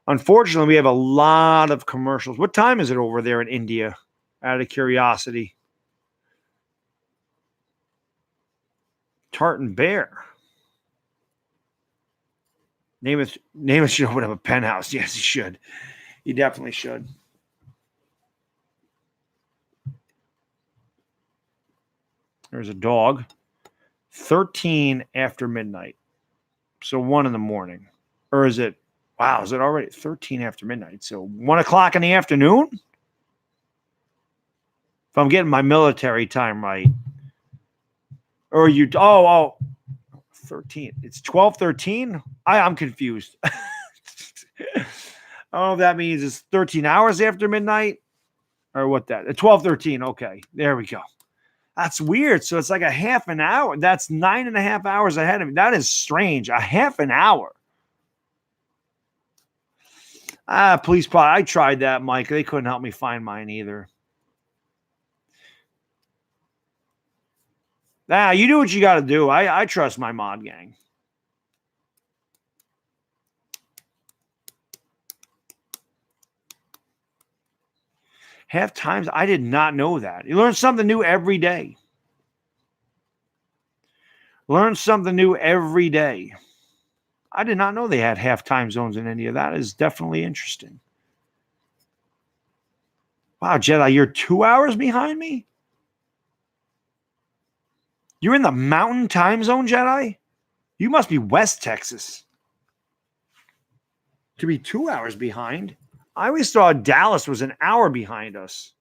[SPEAKER 1] Unfortunately, we have a lot of commercials. What time is it over there in India? Out of curiosity. Tartan Bear. Namath should open up a penthouse. Yes, he should. He definitely should. There's a dog. 13 after midnight. So 1 in the morning. Or is it Wow, is it already 13 after midnight? So 1 o'clock in the afternoon? If I'm getting my military time right. Or you, 13. It's 12:13? I'm confused. I don't know if that means it's 13 hours after midnight or what that. 12:13. Okay, there we go. That's weird. So it's like a half an hour. That's 9.5 hours ahead of me. That is strange. A half an hour. Police I tried that, Mike. They couldn't help me find mine either. You do what you got to do. I trust my mod gang. Half times, I did not know that. You learn something new every day. Learn something new every day. I did not know they had half time zones in India. That is definitely interesting. Wow, Jedi, you're 2 hours behind me? You're in the mountain time zone, Jedi? You must be West Texas. To be 2 hours behind? I always thought Dallas was an hour behind us.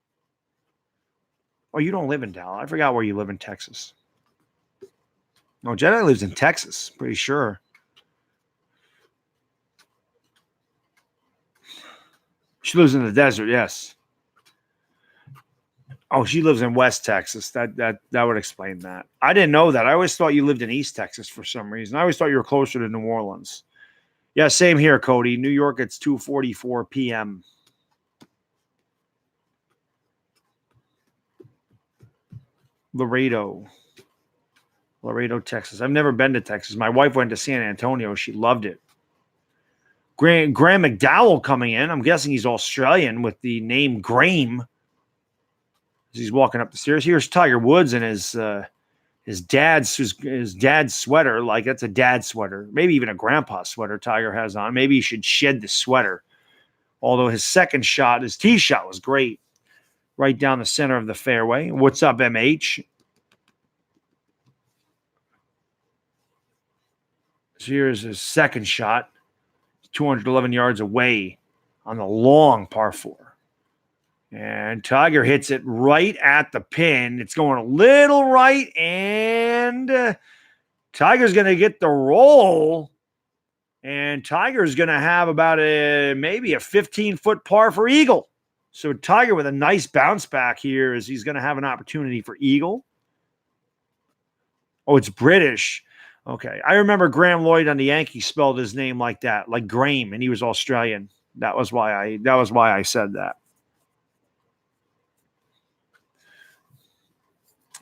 [SPEAKER 1] Oh, you don't live in Dallas. I forgot where you live in Texas. No, Jedi lives in Texas, pretty sure. She lives in the desert, yes. Oh, she lives in West Texas. That would explain that. I didn't know that. I always thought you lived in East Texas for some reason. I always thought you were closer to New Orleans. Yeah, same here, Cody. New York, it's 2:44 p.m. Laredo, Texas. I've never been to Texas. My wife went to San Antonio. She loved it. Graham McDowell coming in. I'm guessing he's Australian with the name Graham. He's walking up the stairs. Here's Tiger Woods and his dad's sweater. Like, that's a dad sweater. Maybe even a grandpa sweater Tiger has on. Maybe he should shed the sweater. Although his second shot, his tee shot was great. Right down the center of the fairway. What's up, MH? So here's his second shot. 211 yards away on the long par 4. And Tiger hits it right at the pin. It's going a little right, and Tiger's going to get the roll. And Tiger's going to have about maybe a 15-foot par for eagle. So Tiger with a nice bounce back here as he's going to have an opportunity for eagle. Oh, it's British. Okay. I remember Graham Lloyd on the Yankees spelled his name like that, like Graham, and he was Australian. That was why I said that.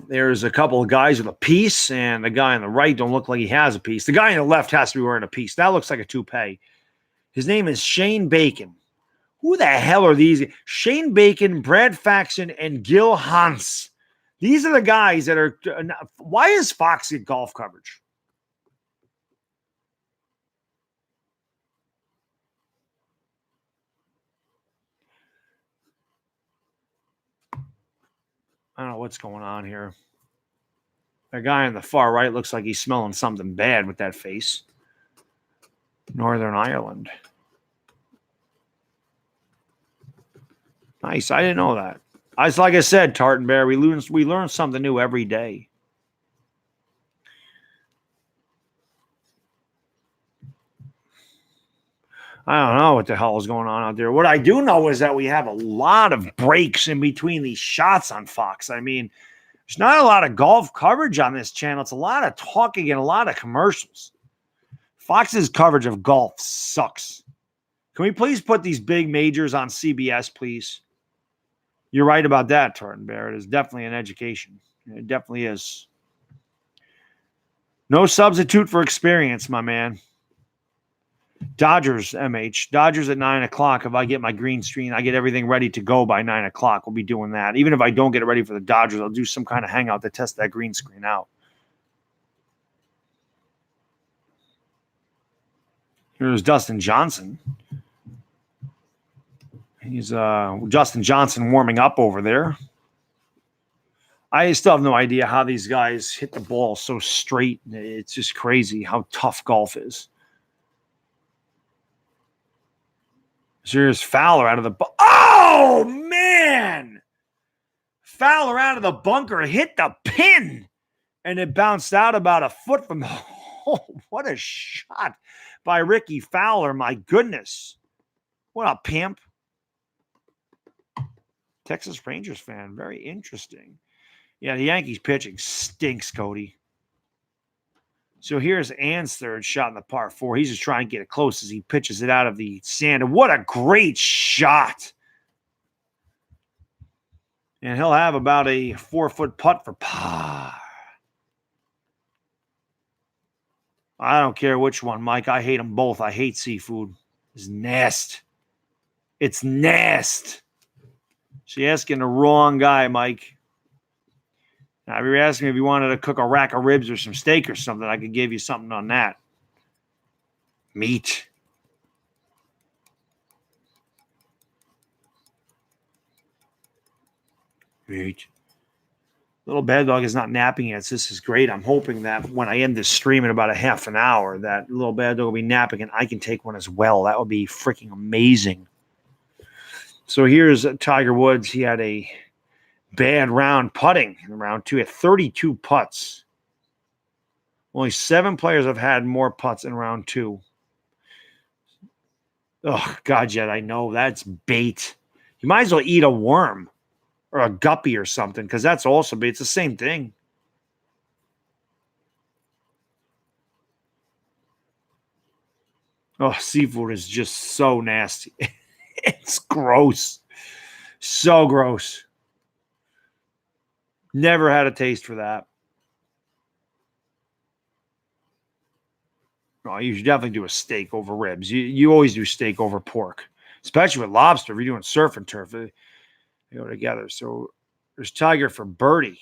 [SPEAKER 1] There's a couple of guys with a piece, and the guy on the right don't look like he has a piece. The guy on the left has to be wearing a piece. That looks like a toupee. His name is Shane Bacon. Who the hell are these? Shane Bacon, Brad Faxon, and Gil Hans. These are the guys that are... Why is Fox get golf coverage? I don't know what's going on here. That guy on the far right looks like he's smelling something bad with that face. Northern Ireland. Nice. I didn't know that. Like I said, Tartan Bear, we learn something new every day. I don't know what the hell is going on out there. What I do know is that we have a lot of breaks in between these shots on Fox. I mean, there's not a lot of golf coverage on this channel. It's a lot of talking and a lot of commercials. Fox's coverage of golf sucks. Can we please put these big majors on CBS, please? You're right about that, Tartan Bear. It is definitely an education. It definitely is. No substitute for experience, my man. Dodgers, MH. Dodgers at 9 o'clock. If I get my green screen, I get everything ready to go by 9 o'clock. We'll be doing that. Even if I don't get it ready for the Dodgers, I'll do some kind of hangout to test that green screen out. Here's Dustin Johnson. He's Justin Johnson warming up over there. I still have no idea how these guys hit the ball so straight. It's just crazy how tough golf is. Serious Fowler out of the oh man! Fowler out of the bunker hit the pin, and it bounced out about a foot from the hole. What a shot by Ricky Fowler! My goodness, what a pimp! Texas Rangers fan, very interesting. Yeah, the Yankees pitching stinks, Cody. So here's Ann's third shot in the par 4. He's just trying to get it close as he pitches it out of the sand. And what a great shot. And he'll have about a 4-foot putt for par. I don't care which one, Mike. I hate them both. I hate seafood. It's nasty. It's nasty. So you're asking the wrong guy, Mike. Now, if you're asking me if you wanted to cook a rack of ribs or some steak or something, I could give you something on that. Meat. Meat. Little Baddog is not napping yet, so this is great. I'm hoping that when I end this stream in about a half an hour, that little Baddog will be napping and I can take one as well. That would be freaking amazing. So here's Tiger Woods. He had a bad round putting in round 2 at 32 putts. Only 7 players have had more putts in round 2. Oh, God, yet I know that's bait. You might as well eat a worm or a guppy or something because that's also bait. It's the same thing. Oh, seafood is just so nasty. It's gross. So gross. Never had a taste for that. No, you should definitely do a steak over ribs. You always do steak over pork, especially with lobster. If you're doing surf and turf, they go together. So there's Tiger for birdie,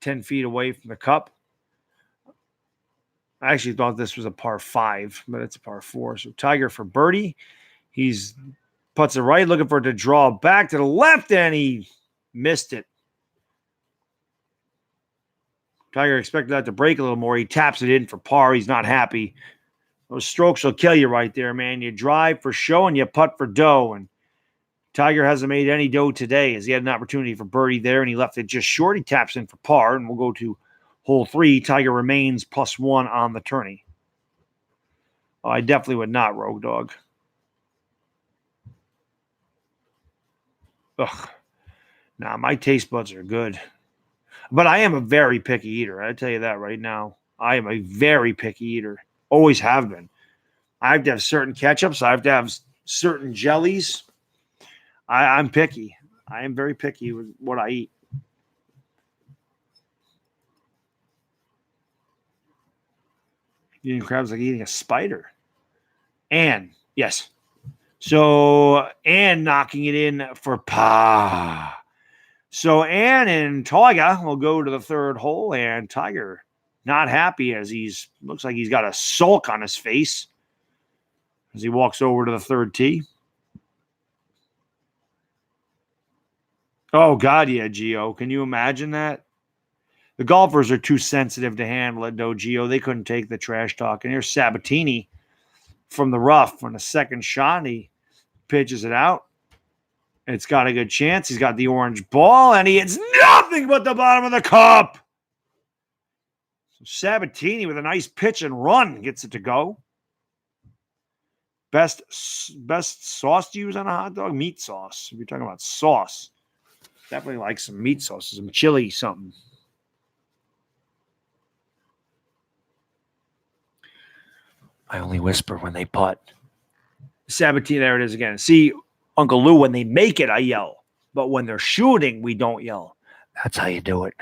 [SPEAKER 1] 10 feet away from the cup. I actually thought this was a par 5, but it's a par 4. So Tiger for birdie. He's puts it right, looking for it to draw back to the left, and he missed it. Tiger expected that to break a little more. He taps it in for par. He's not happy. Those strokes will kill you right there, man. You drive for show and you putt for dough. And Tiger hasn't made any dough today as he had an opportunity for birdie there, and he left it just short. He taps in for par, and we'll go to hole 3. Tiger remains +1 on the tourney. Oh, I definitely would not, Rogue Dog. Ugh. Nah, my taste buds are good. But I am a very picky eater. I tell you that right now. I am a very picky eater. Always have been. I have to have certain ketchups. I have to have certain jellies. I'm picky. I am very picky with what I eat. Eating crabs like eating a spider. And, yes. So, and knocking it in for par. So Ann and Tiger will go to the 3rd hole, and Tiger not happy as looks like he's got a sulk on his face as he walks over to the 3rd tee. Oh, God, yeah, Gio. Can you imagine that? The golfers are too sensitive to handle it, though, Gio. They couldn't take the trash talk. And here's Sabatini from the rough on the 2nd shot. He pitches it out. It's got a good chance. He's got the orange ball, and he hits nothing but the bottom of the cup. So Sabatini with a nice pitch and run gets it to go. Best sauce to use on a hot dog? Meat sauce. If you're talking about sauce, definitely like some meat sauce, some chili, something.
[SPEAKER 2] I only whisper when they putt.
[SPEAKER 1] Sabatini, there it is again. See, Uncle Lou, when they make it, I yell. But when they're shooting, we don't yell.
[SPEAKER 2] That's how you do it.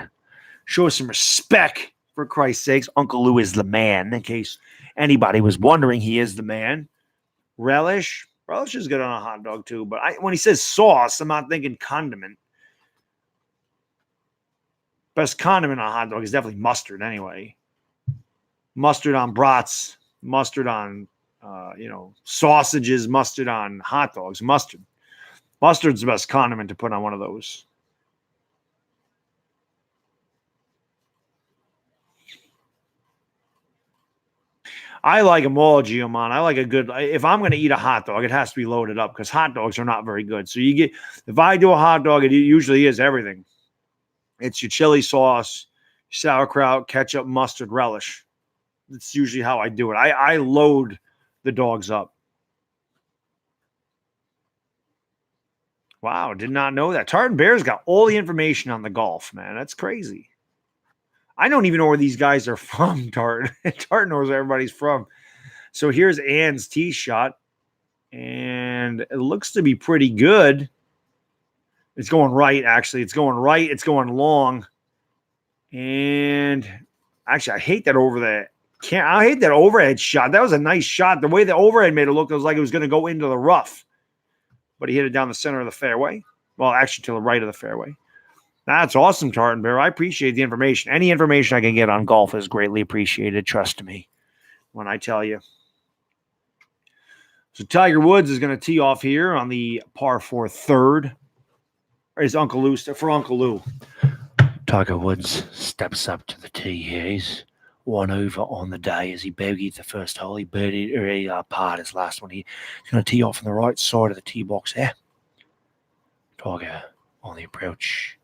[SPEAKER 1] Show us some respect, for Christ's sakes. Uncle Lou is the man, in case anybody was wondering. He is the man. Relish. Relish is good on a hot dog, too. But when he says sauce, I'm not thinking condiment. Best condiment on a hot dog is definitely mustard, anyway. Mustard on brats. Mustard on sausages, mustard on hot dogs, mustard. Mustard's the best condiment to put on one of those. I like them all, Giamon. I like a good. If I'm going to eat a hot dog, it has to be loaded up because hot dogs are not very good. So you get, if I do a hot dog, it usually is everything. It's your chili sauce, sauerkraut, ketchup, mustard, relish. That's usually how I do it. I load the dogs up. Wow, did not know that. Tartan Bear's got all the information on the golf, man. That's crazy. I don't even know where these guys are from, Tartan. Tartan knows where everybody's from. So here's Ann's tee shot, and it looks to be pretty good. It's going right, actually. It's going right. It's going long. And actually, I hate that I hate that overhead shot. That was a nice shot. The way the overhead made it look, it was like it was going to go into the rough. But he hit it down the center of the fairway. Well, actually, to the right of the fairway. That's awesome, Tartan Bear. I appreciate the information. Any information I can get on golf is greatly appreciated. Trust me when I tell you. So Tiger Woods is going to tee off here on the par 4 third. Or is Uncle Lou for Uncle Lou?
[SPEAKER 2] Tiger Woods steps up to the tee here. He's 1 over on the day as he bogeyed the first hole. He birdied, or he parred his last one. He's going to tee off on the right side of the tee box here. Tiger on the approach.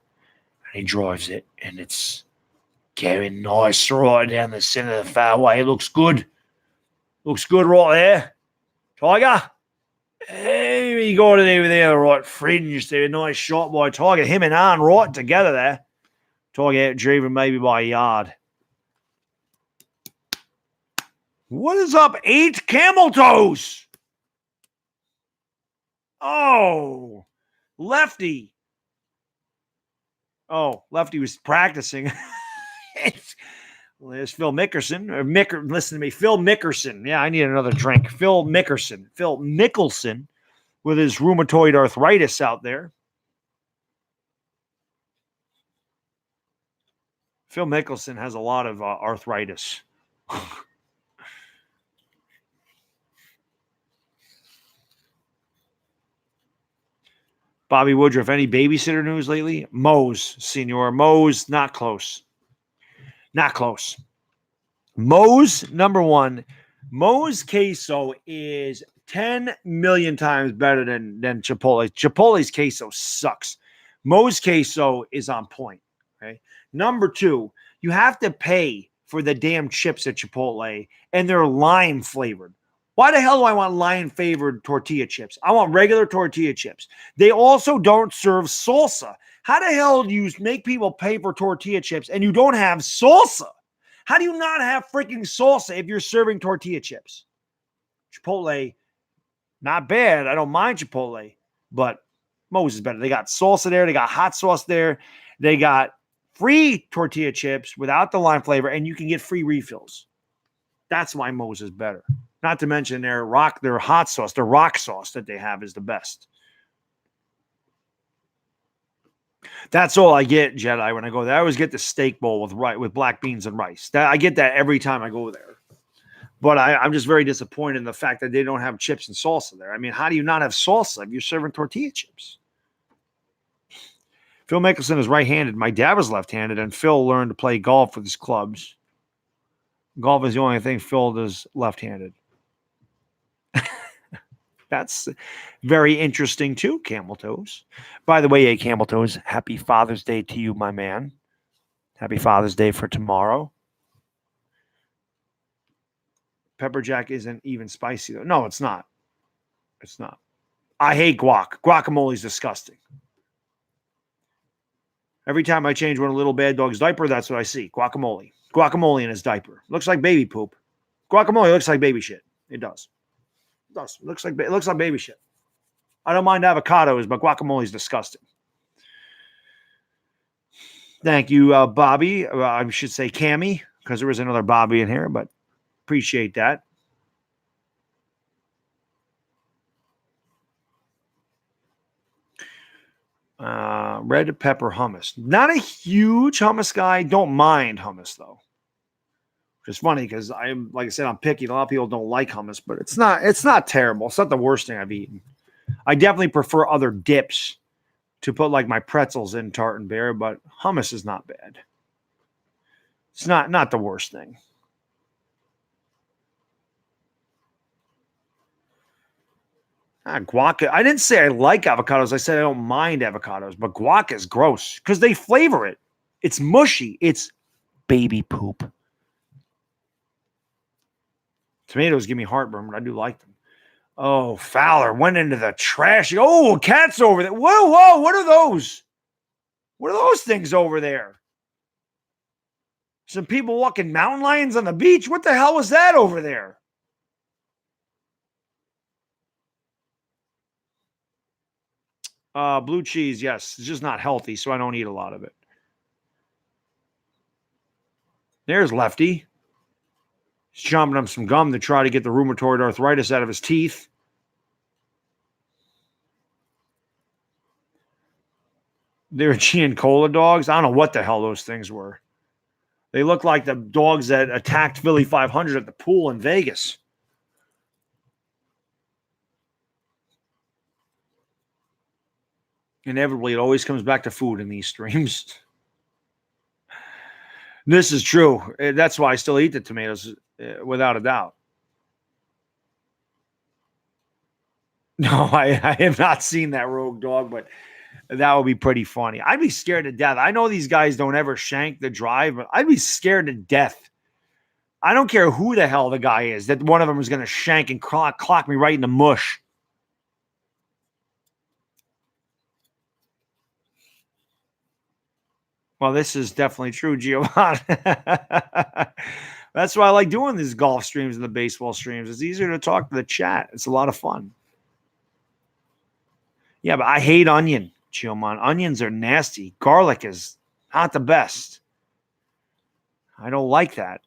[SPEAKER 2] And he drives it, and it's going nice right down the center of the fairway. It looks good. Looks good right there. Tiger. Hey, he got it over there, the right fringe there. Nice shot by Tiger. Him and Arn right together there. Tiger out driven maybe by a yard. What is up? 8 camel toes. Oh, lefty. Oh, lefty was practicing. There's Phil Mickelson. Listen to me, Phil Mickelson. Yeah, I need another drink. Phil Mickelson. Phil Mickelson with his rheumatoid arthritis out there. Phil Mickelson has a lot of arthritis. Bobby Woodruff, any babysitter news lately? Mose, Senor. Mose, not close. Not close. Mose, number one. Mose queso is 10 million times better than Chipotle. Chipotle's queso sucks. Mose queso is on point. Okay. Number 2, you have to pay for the damn chips at Chipotle, and they're lime flavored. Why the hell do I want lime-flavored tortilla chips? I want regular tortilla chips. They also don't serve salsa. How the hell do you make people pay for tortilla chips and you don't have salsa? How do you not have freaking salsa if you're serving tortilla chips? Chipotle, not bad. I don't mind Chipotle, but Moe's is better. They got salsa there. They got hot sauce there. They got free tortilla chips without the lime flavor, and you can get free refills. That's why Moe's is better. Not to mention their hot sauce, their rock sauce that they have is the best. That's all I get, Jedi, when I go there. I always get the steak bowl with black beans and rice. I get that every time I go there. But I'm just very disappointed in the fact that they don't have chips and salsa there. I mean, how do you not have salsa if you're serving tortilla chips? Phil Mickelson is right-handed. My dad was left-handed, and Phil learned to play golf with his clubs. Golf is the only thing Phil does left-handed. That's very interesting too, Camel Toes. By the way, Camel Toes, happy Father's Day to you, my man. Happy Father's Day for tomorrow. Pepper jack isn't even spicy, though. No, it's not. It's not. I hate guac. Guacamole is disgusting. Every time I change one of Little Bad Dog's diaper, that's what I see. Guacamole. Guacamole in his diaper. Looks like baby poop. Guacamole looks like baby shit. It does. It does. It looks like baby shit. I don't mind avocados, but guacamole is disgusting. Thank you, Bobby. I should say Cammy, because there was another Bobby in here, but appreciate that. Red pepper hummus. Not a huge hummus guy. Don't mind hummus, though. It's funny because like I said, I'm picky. A lot of people don't like hummus, but it's not terrible. It's not the worst thing I've eaten. I definitely prefer other dips to put like my pretzels in Tartan Bear, but hummus is not bad. It's not the worst thing.
[SPEAKER 1] Guac. I didn't say I like avocados. I said I don't mind avocados, but guac is gross because they flavor it. It's mushy. It's baby poop. Tomatoes give me heartburn, but I do like them. Oh, Fowler went into the trash. Oh, cat's over there. Whoa, what are those? What are those things over there? Some people walking mountain lions on the beach? What the hell was that over there? Blue cheese, yes. It's just not healthy, so I don't eat a lot of it. There's Lefty. He's chomping on some gum to try to get the rheumatoid arthritis out of his teeth. They're Giancola dogs. I don't know what the hell those things were. They look like the dogs that attacked Philly 500 at the pool in Vegas. Inevitably, it always comes back to food in these streams. This is true. That's why I still eat the tomatoes, without a doubt. No, I have not seen that rogue dog, but that would be pretty funny. I'd be scared to death. I know these guys don't ever shank the drive, but I'd be scared to death. I don't care who the hell the guy is, that one of them is going to shank and clock me right in the mush. Well, this is definitely true, Giovanni. That's why I like doing these golf streams and the baseball streams. It's easier to talk to the chat. It's a lot of fun. Yeah, but I hate onion, Giovanni. Onions are nasty. Garlic is not the best. I don't like that.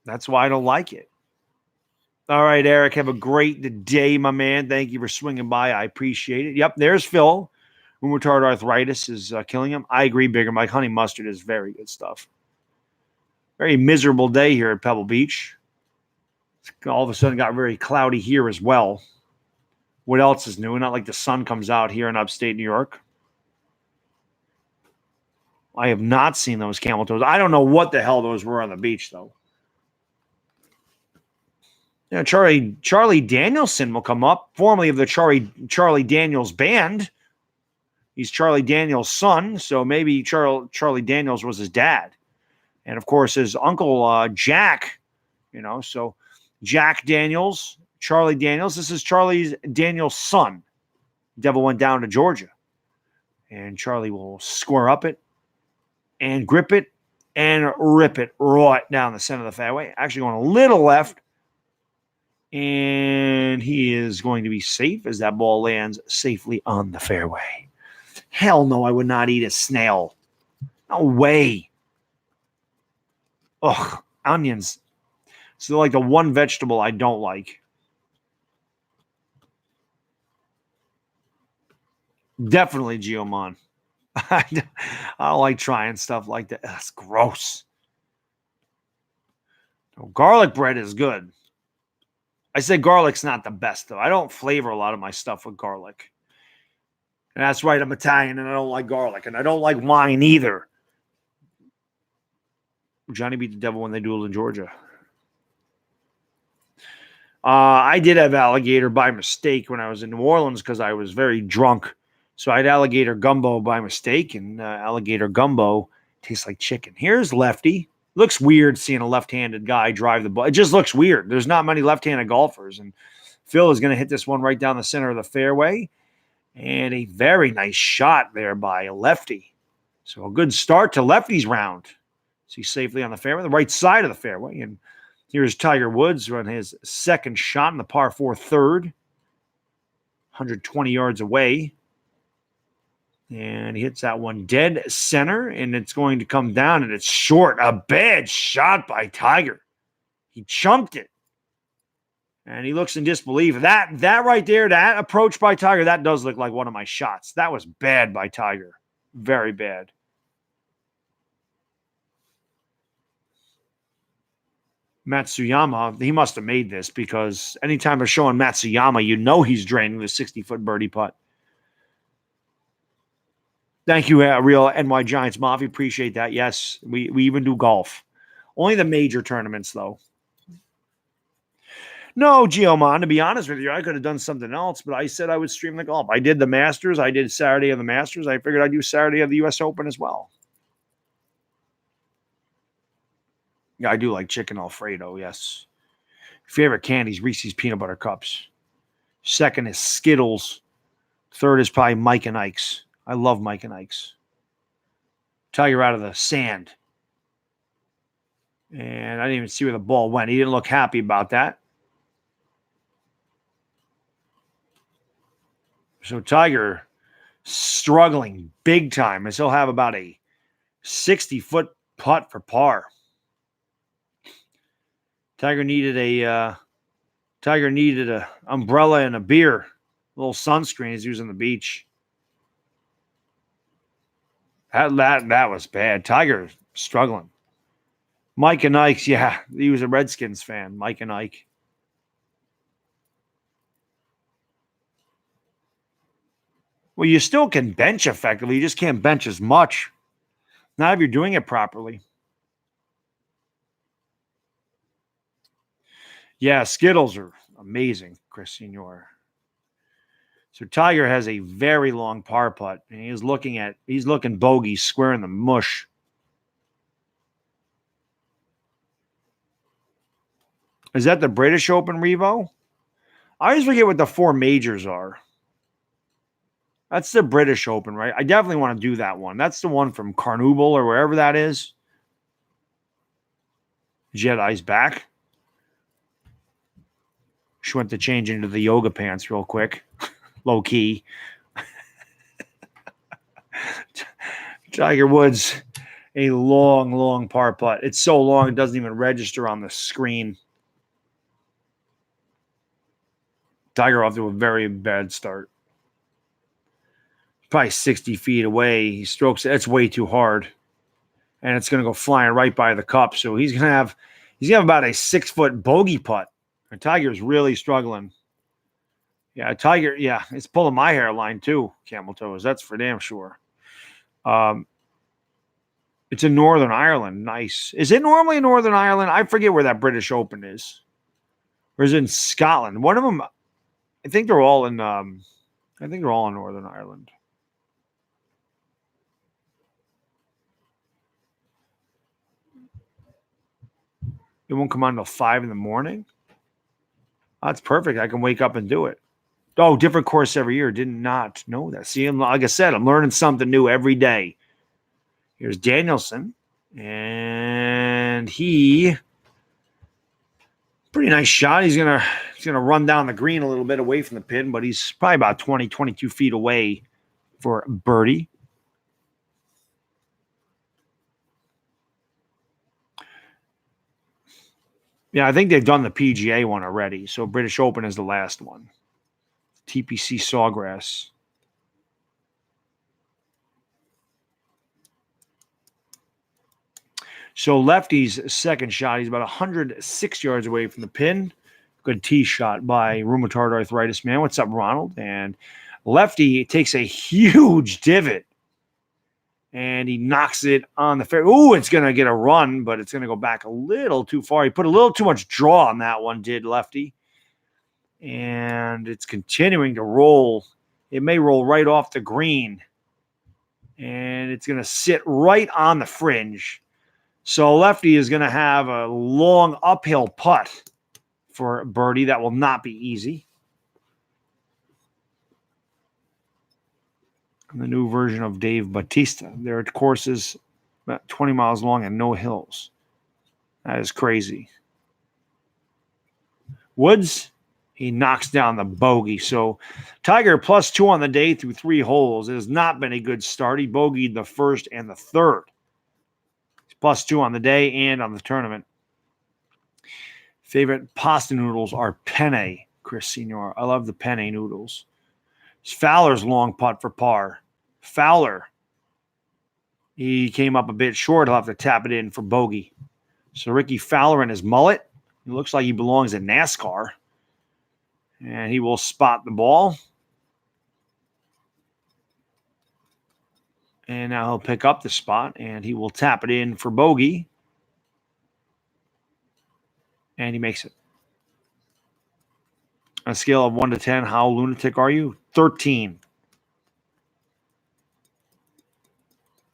[SPEAKER 1] That's why I don't like it. All right, Eric, have a great day, my man. Thank you for swinging by. I appreciate it. Yep, there's Phil. Rheumatoid arthritis is killing him. I agree, Bigger Mike. Honey mustard is very good stuff. Very miserable day here at Pebble Beach. All of a sudden got very cloudy here as well. What else is new? Not like the sun comes out here in upstate New York. I have not seen those camel toes. I don't know what the hell those were on the beach, though. You know, Charlie Danielson will come up, formerly of the Charlie Daniels Band. He's Charlie Daniels' son, so maybe Charlie Daniels was his dad. And, of course, his uncle, Jack, so Jack Daniels, Charlie Daniels. This is Charlie Daniels' son. Devil went down to Georgia. And Charlie will square up it and grip it and rip it right down the center of the fairway. Actually going a little left. And he is going to be safe as that ball lands safely on the fairway. Hell no, I would not eat a snail. No way. Ugh, onions. So like the one vegetable I don't like. Definitely Geomon. I don't like trying stuff like that. That's gross. Garlic bread is good. I say garlic's not the best, though. I don't flavor a lot of my stuff with garlic. And that's right, I'm Italian, and I don't like garlic. And I don't like wine either. Johnny beat the devil when they dueled in Georgia. I did have alligator by mistake when I was in New Orleans because I was very drunk. So I had alligator gumbo by mistake, and alligator gumbo tastes like chicken. Here's Lefty. Looks weird seeing a left-handed guy drive the ball. It just looks weird. There's not many left-handed golfers, and Phil is going to hit this one right down the center of the fairway. And a very nice shot there by Lefty. So a good start to Lefty's round. So he's safely on the fairway, the right side of the fairway. And here's Tiger Woods on his second shot in the par 4 third. 120 yards away. And he hits that one dead center, and it's going to come down, and it's short. A bad shot by Tiger. He chumped it. And he looks in disbelief. That right there, that approach by Tiger, that does look like one of my shots. That was bad by Tiger. Very bad. Matsuyama, he must have made this because anytime they're showing Matsuyama, you know he's draining the 60-foot birdie putt. Thank you, Real NY Giants Mafia. Appreciate that. Yes, we even do golf. Only the major tournaments, though. No, Geomon, to be honest with you, I could have done something else, but I said I would stream the golf. I did the Masters. I did Saturday of the Masters. I figured I'd do Saturday of the U.S. Open as well. Yeah, I do like chicken Alfredo, yes. Favorite candies, Reese's Peanut Butter Cups. Second is Skittles. Third is probably Mike and Ike's. I love Mike and Ike's. Tiger out of the sand. And I didn't even see where the ball went. He didn't look happy about that. So Tiger struggling big time, as he'll have about a 60-foot putt for par. Tiger needed a umbrella and a beer, a little sunscreen as he was on the beach. That was bad. Tiger struggling. Mike and Ike's, yeah, he was a Redskins fan. Mike and Ike. Well, you still can bench effectively. You just can't bench as much. Not if you're doing it properly. Yeah, Skittles are amazing, Chris Senior. So Tiger has a very long par putt, and he's looking bogey square in the mush. Is that the British Open, Revo? I always forget what the 4 majors are. That's the British Open, right? I definitely want to do that one. That's the one from Carnooble or wherever that is. Jedi's back. She went to change into the yoga pants real quick. Low key. Tiger Woods, a long, long par putt. It's so long it doesn't even register on the screen. Tiger off to a very bad start. Probably 60 feet away. He strokes it. That's way too hard. And it's going to go flying right by the cup. So he's going to have about a 6-foot bogey putt. And Tiger's really struggling. Yeah, Tiger, yeah, it's pulling my hairline too, camel toes. That's for damn sure. It's in Northern Ireland. Nice. Is it normally in Northern Ireland? I forget where that British Open is. Or is it in Scotland? One of them, I think they're all in Northern Ireland. It won't come on until 5 in the morning. That's perfect. I can wake up and do it. Oh, different course every year. Did not know that. See, like I said, I'm learning something new every day. Here's Danielson. And he, pretty nice shot. He's gonna run down the green a little bit away from the pin, but he's probably about 20, 22 feet away for birdie. Yeah, I think they've done the PGA one already. So British Open is the last one. TPC Sawgrass. So Lefty's second shot, he's about 106 yards away from the pin. Good tee shot by rheumatoid arthritis man. What's up, Ronald? And Lefty takes a huge divot. And he knocks it on the fair. Ooh, it's going to get a run, but it's going to go back a little too far. He put a little too much draw on that one, did Lefty. And it's continuing to roll. It may roll right off the green. And it's going to sit right on the fringe. So Lefty is going to have a long uphill putt for birdie. That will not be easy. The new version of Dave Bautista. Their course is about 20 miles long and no hills. That is crazy. Woods, he knocks down the bogey. So Tiger +2 on the day through 3 holes. It has not been a good start. He bogeyed the first and the third. He's +2 on the day and on the tournament. Favorite pasta noodles are penne, Chris Senior. I love the penne noodles. It's Fowler's long putt for par. Fowler, he came up a bit short. He'll have to tap it in for bogey. So Ricky Fowler and his mullet. He looks like he belongs in NASCAR. And he will spot the ball. And now he'll pick up the spot, and he will tap it in for bogey. And he makes it. On a scale of 1 to 10, how lunatic are you? 13.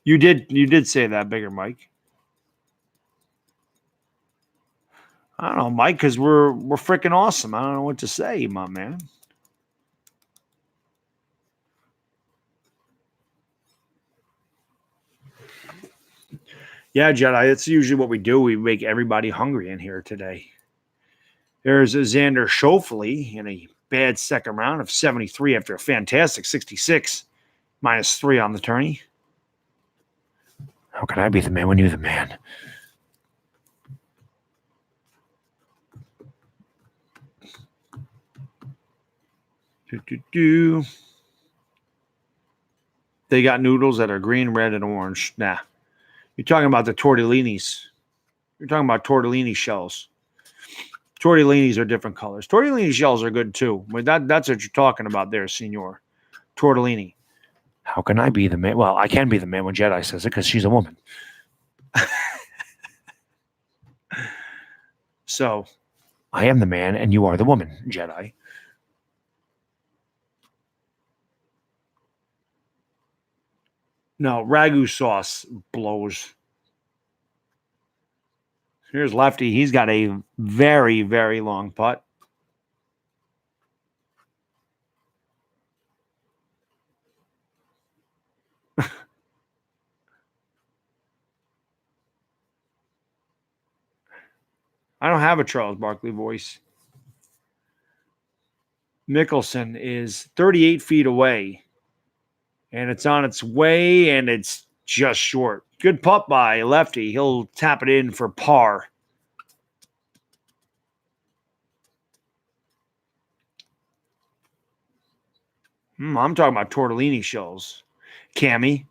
[SPEAKER 1] You did say that, bigger Mike. I don't know, Mike, because we're freaking awesome. I don't know what to say, my man. Yeah, Jedi, it's usually what we do. We make everybody hungry in here today. There's Xander Schauffele in a bad second round of 73 after a fantastic 66, -3 on the tourney.
[SPEAKER 2] How can I be the man when you're the man?
[SPEAKER 1] They got noodles that are green, red, and orange. Nah. You're talking about the tortellinis. You're talking about tortellini shells. Tortellinis are different colors. Tortellini shells are good too. But that's what you're talking about there, senor. Tortellini.
[SPEAKER 2] How can I be the man? Well, I can be the man when Jedi says it because she's a woman.
[SPEAKER 1] So,
[SPEAKER 2] I am the man and you are the woman, Jedi.
[SPEAKER 1] no, ragu sauce blows. Here's Lefty. He's got a very, very long putt. I don't have a Charles Barkley voice. Mickelson is 38 feet away, and it's on its way, and it's just short. Good putt by Lefty. He'll tap it in for par. I'm talking about tortellini shells. Cammy.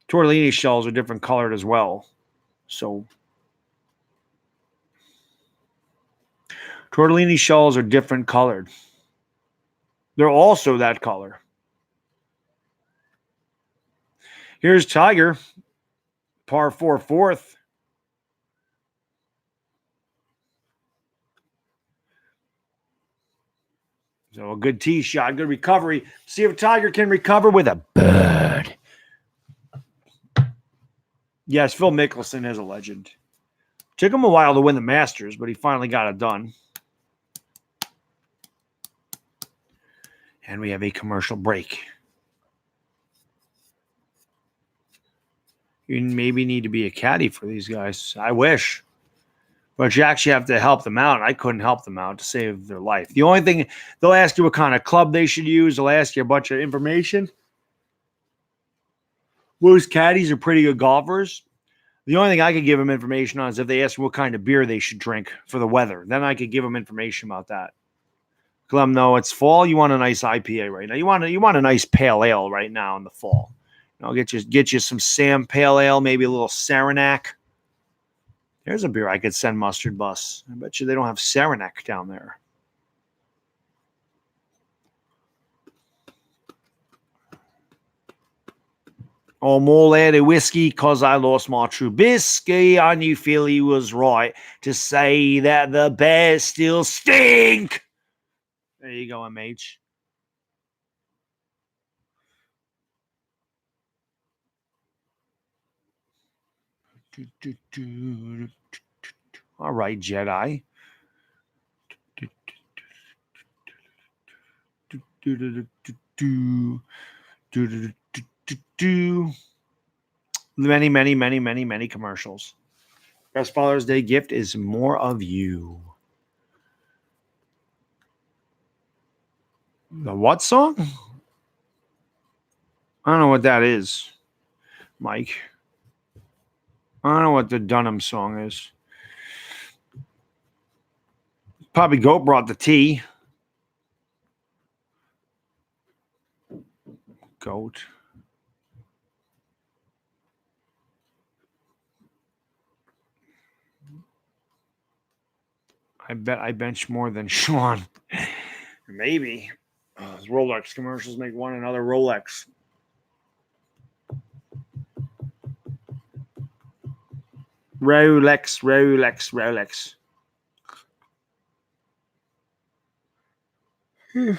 [SPEAKER 1] Tortellini shells are different colored as well. So, tortellini shells are different colored. They're also that color. Here's Tiger. Par 4 fourth. So a good tee shot, good recovery. See if Tiger can recover with a bird. Yes, Phil Mickelson is a legend. Took him a while to win the Masters, but he finally got it done. And we have a commercial break. You maybe need to be a caddy for these guys. I wish. But you actually have to help them out. I couldn't help them out to save their life. The only thing, they'll ask you what kind of club they should use. They'll ask you a bunch of information. Most caddies are pretty good golfers. The only thing I could give them information on is if they ask what kind of beer they should drink for the weather. Then I could give them information about that. Let them know it's fall. You want a nice IPA right now. You want a nice pale ale right now in the fall. I'll get you some Sam Pale Ale, maybe a little Saranac. There's a beer I could send Mustard Bus. I bet you they don't have Saranac down there. Oh, more lady whiskey, cause I lost my Trubisky. I knew Philly was right to say that the Bears still stink. There you go, MH. All right, Jedi. Many commercials. Best Father's Day gift is more of you. The what song? I don't know what that is, Mike. I don't know what the Dunham song is. Probably Goat brought the tea. Goat. I bet I bench more than Sean. Maybe. Those Rolex commercials make one another Rolex. Rolex. Well,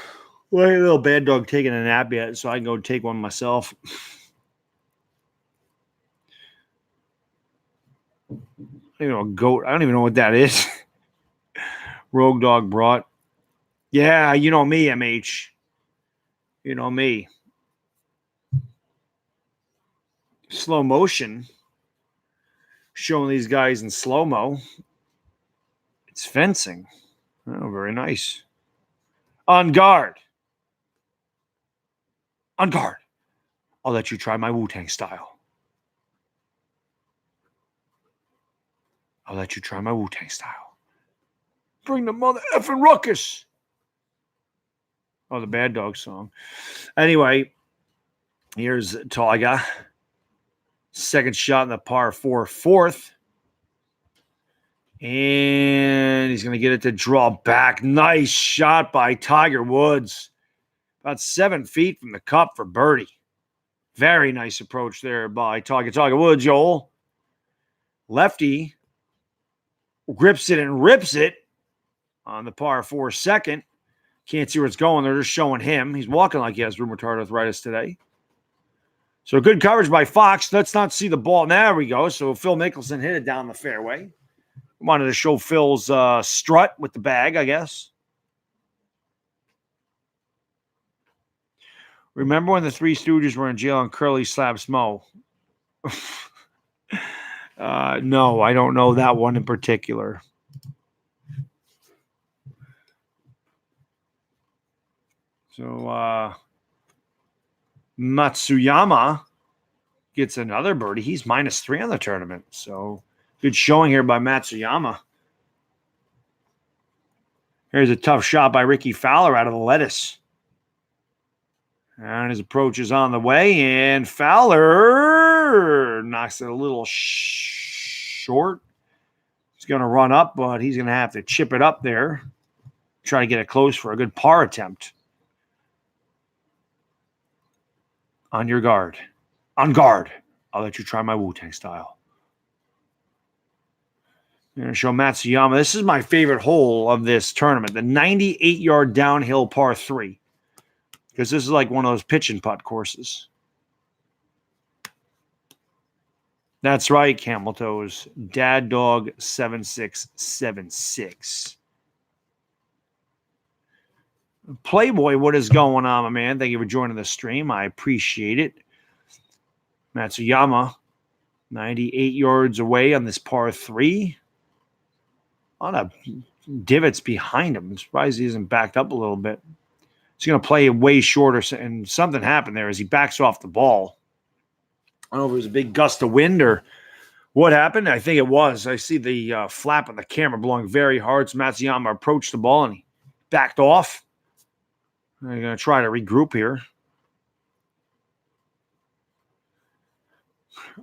[SPEAKER 1] a little bad dog taking a nap yet, so I can go take one myself. I don't even know a goat. I don't even know what that is. Rogue dog brought. Yeah, you know me, MH. You know me. Slow motion. Showing these guys in slow-mo. It's fencing. Oh, very nice. On guard. On guard. I'll let you try my Wu-Tang style. I'll let you try my Wu-Tang style. Bring the mother effing ruckus. Oh, the Bad Dog song. Anyway, here's Tiger. Second shot in the par 4 fourth. And he's going to get it to draw back. Nice shot by Tiger Woods. About 7 feet from the cup for birdie. Very nice approach there by Tiger Woods, Joel. Lefty grips it and rips it on the par 4 second. Can't see where it's going. They're just showing him. He's walking like he has rheumatoid arthritis today. So good coverage by Fox. Let's not see the ball. There we go. So Phil Mickelson hit it down the fairway. Wanted to show Phil's strut with the bag, I guess. Remember when the Three Stooges were in jail and Curly slaps Mo? No, I don't know that one in particular. So Matsuyama gets another birdie. He's -3 on the tournament. So good showing here by Matsuyama. Here's a tough shot by Ricky Fowler out of the lettuce. And his approach is on the way. And Fowler knocks it a little short. He's going to run up, but he's going to have to chip it up there. Try to get it close for a good par attempt. On your guard. On guard. I'll let you try my Wu-Tang style. I'm going to show Matsuyama. This is my favorite hole of this tournament. The 98-yard downhill par 3. Because this is like one of those pitch and putt courses. That's right, Camel Toes. Dad Dog 7676. Playboy, what is going on, my man? Thank you for joining the stream. I appreciate it. Matsuyama, 98 yards away on this par 3. A lot of divots behind him. I'm surprised he isn't backed up a little bit. He's going to play way shorter, and something happened there as he backs off the ball. I don't know if it was a big gust of wind or what happened. I think it was. I see the flap of the camera blowing very hard. So Matsuyama approached the ball, and he backed off. They're going to try to regroup here.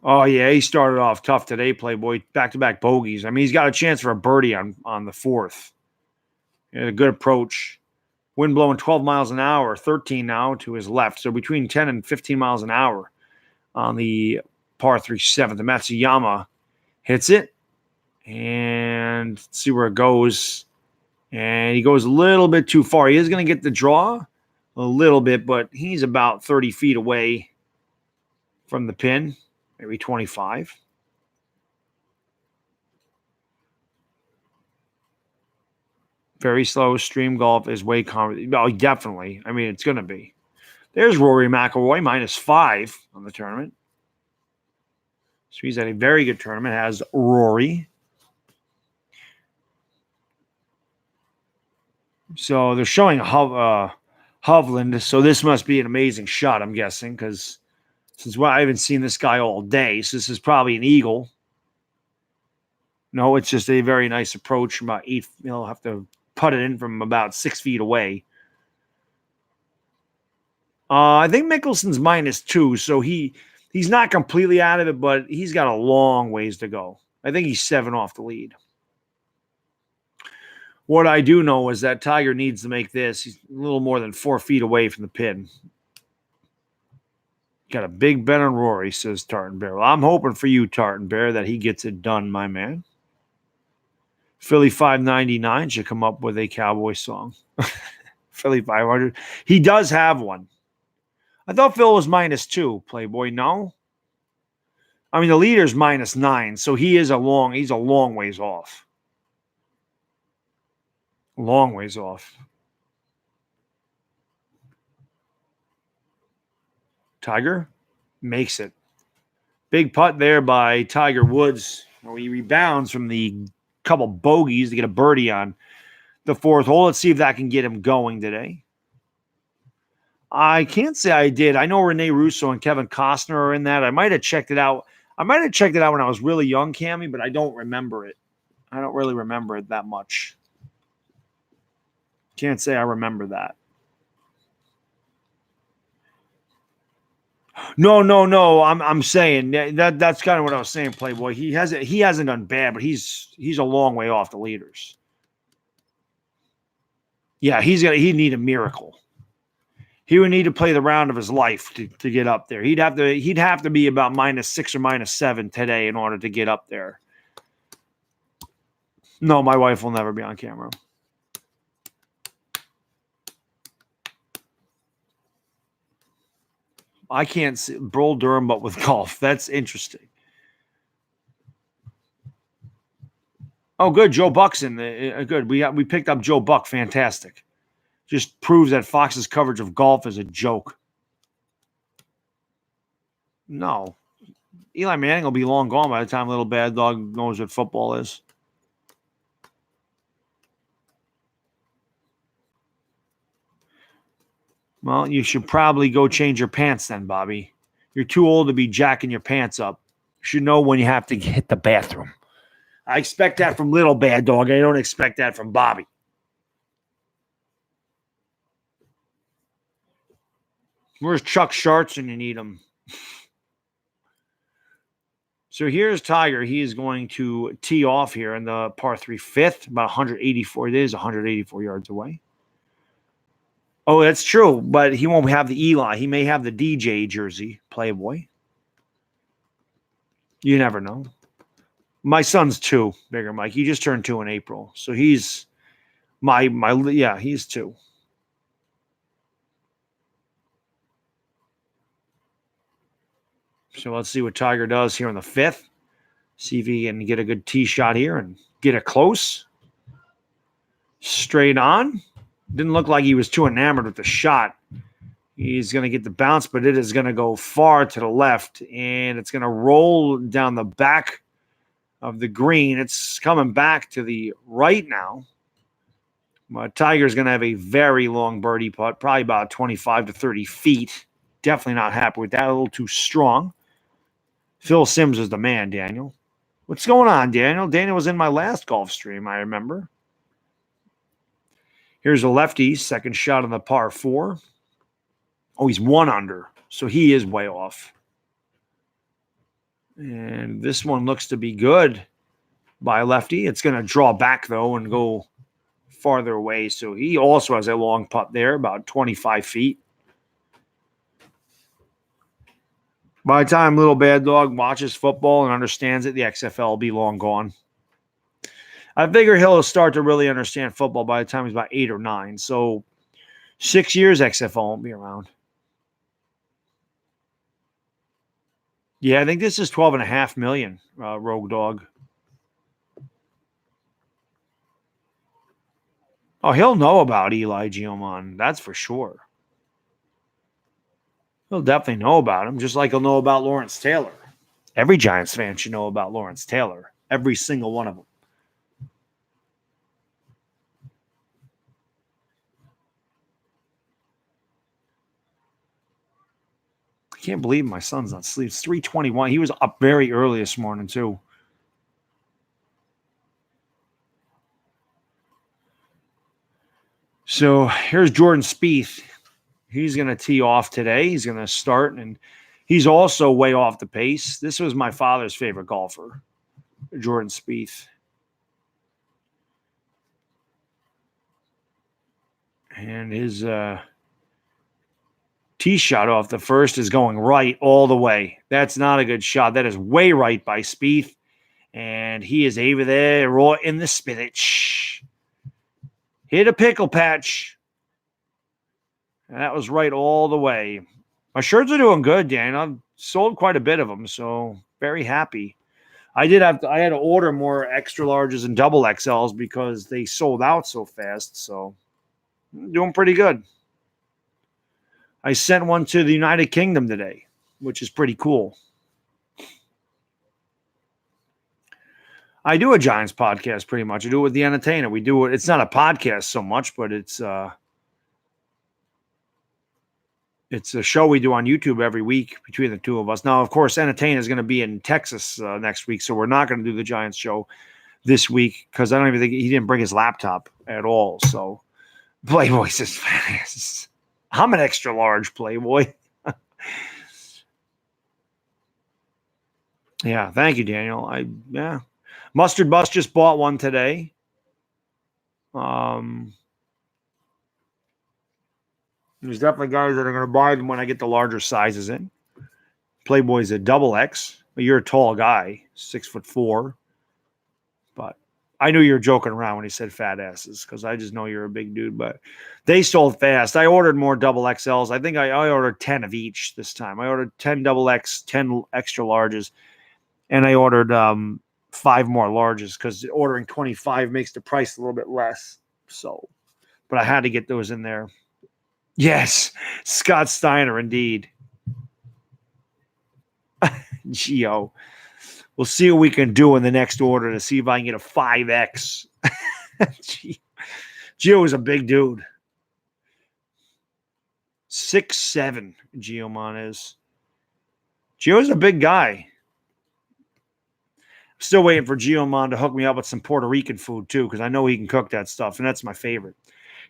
[SPEAKER 1] Oh, yeah, he started off tough today, Playboy. Back-to-back bogeys. I mean, he's got a chance for a birdie on the 4th. He had a good approach. Wind blowing 12 miles an hour, 13 now to his left. So between 10 and 15 miles an hour on the par 3 7th. The Matsuyama hits it. And let's see where it goes. And he goes a little bit too far. He is going to get the draw a little bit, but he's about 30 feet away from the pin, maybe 25. Very slow. Stream golf is way calmer. Oh, definitely. I mean, it's going to be. There's Rory McIlroy, -5 on the tournament. So he's at a very good tournament. Has Rory. So they're showing Hovland. So this must be an amazing shot, I'm guessing, because I haven't seen this guy all day. So this is probably an eagle. No, it's just a very nice approach from about 8. He'll have to put it in from about 6 feet away. I think Mickelson's -2, so he's not completely out of it, but he's got a long ways to go. I think he's 7 off the lead. What I do know is that Tiger needs to make this. He's a little more than 4 feet away from the pin. Got a big bet on Rory, says Tartan Bear. Well, I'm hoping for you, Tartan Bear, that he gets it done, my man. Philly 599 should come up with a cowboy song. Philly 500. He does have one. I thought Phil was -2, Playboy. No? I mean, the leader's -9, so he's a long ways off. Long ways off. Tiger makes it. Big putt there by Tiger Woods. He rebounds from the couple bogeys to get a birdie on the fourth hole. Let's see if that can get him going today. I can't say I did. I know Rene Russo and Kevin Costner are in that. I might have checked it out. I might have checked it out when I was really young, Cammy, but I don't remember it. I don't really remember it that much. Can't say I remember that. No. I'm saying that's kind of what I was saying, Playboy. He hasn't done bad, but he's a long way off the leaders. Yeah, he'd need a miracle. He would need to play the round of his life to get up there. He'd have to be about -6 or -7 today in order to get up there. No, my wife will never be on camera. I can't see Bull Durham, but with golf. That's interesting. Oh, good. Joe Buck's in the good. We picked up Joe Buck. Fantastic. Just proves that Fox's coverage of golf is a joke. No. Eli Manning will be long gone by the time Little Bad Dog knows what football is. Well, you should probably go change your pants then, Bobby. You're too old to be jacking your pants up. You should know when you have to hit the bathroom. I expect that from Little Bad Dog. I don't expect that from Bobby. Where's Chuck Sharts when you need him? So here's Tiger. He is going to tee off here in the par 3 fifth, about 184. It is 184 yards away. Oh, that's true, but he won't have the Eli. He may have the DJ jersey, Playboy. You never know. My son's 2, bigger Mike. He just turned 2 in April, so he's he's 2. So let's see what Tiger does here in the 5th. See if he can get a good tee shot here and get it close. Straight on. Didn't look like he was too enamored with the shot. He's going to get the bounce, but it is going to go far to the left, and it's going to roll down the back of the green. It's coming back to the right now. But Tiger's going to have a very long birdie putt, probably about 25 to 30 feet. Definitely not happy with that. A little too strong. Phil Simms is the man, Daniel. What's going on, Daniel? Daniel was in my last golf stream, I remember. Here's a lefty, second shot on the par 4. Oh, he's 1 under, so he is way off. And this one looks to be good by lefty. It's going to draw back, though, and go farther away. So he also has a long putt there, about 25 feet. By the time Little Bad Dog watches football and understands it, the XFL will be long gone. I figure he'll start to really understand football by the time he's about 8 or 9. So 6 years, XFL won't be around. Yeah, I think this is $12.5 million, Rogue Dog. Oh, he'll know about Eli Geomon. That's for sure. He'll definitely know about him, just like he'll know about Lawrence Taylor. Every Giants fan should know about Lawrence Taylor. Every single one of them. I can't believe my son's not asleep. It's 3:21. He was up very early this morning, too. So here's Jordan Spieth. He's going to tee off today. He's going to start, and he's also way off the pace. This was my father's favorite golfer, Jordan Spieth. And his tee shot off the first is going right all the way. That's not a good shot. That is way right by Spieth. And he is over there raw in the spinach. Hit a pickle patch. And that was right all the way. My shirts are doing good, Dan. I've sold quite a bit of them, so very happy. I had to order more extra larges and double XLs because they sold out so fast. So I'm doing pretty good. I sent one to the United Kingdom today, which is pretty cool. I do a Giants podcast pretty much. I do it with the Entertainer. We do it. It's not a podcast so much, but it's a show we do on YouTube every week between the two of us. Now, of course, Entertainer is going to be in Texas next week, so we're not going to do the Giants show this week because I don't even think he didn't bring his laptop at all. So Playboy says, I'm an extra large Playboy. Yeah, thank you, Daniel. Mustard Bus just bought one today. There's definitely guys that are going to buy them when I get the larger sizes in. Playboy's a double X. You're a tall guy, 6'4". But I knew you were joking around when he said fat asses because I just know you're a big dude. But they sold fast. I ordered more double XLs. I think I ordered 10 of each this time. I ordered 10 double X, 10 extra larges, and I ordered 5 more larges because ordering 25 makes the price a little bit less. So, but I had to get those in there. Yes, Scott Steiner, indeed. Gio. We'll see what we can do in the next order to see if I can get a 5X. Gio is a big dude. 6'7", Giomon is. Gio's a big guy. Still waiting for Giomon to hook me up with some Puerto Rican food, too, because I know he can cook that stuff, and that's my favorite.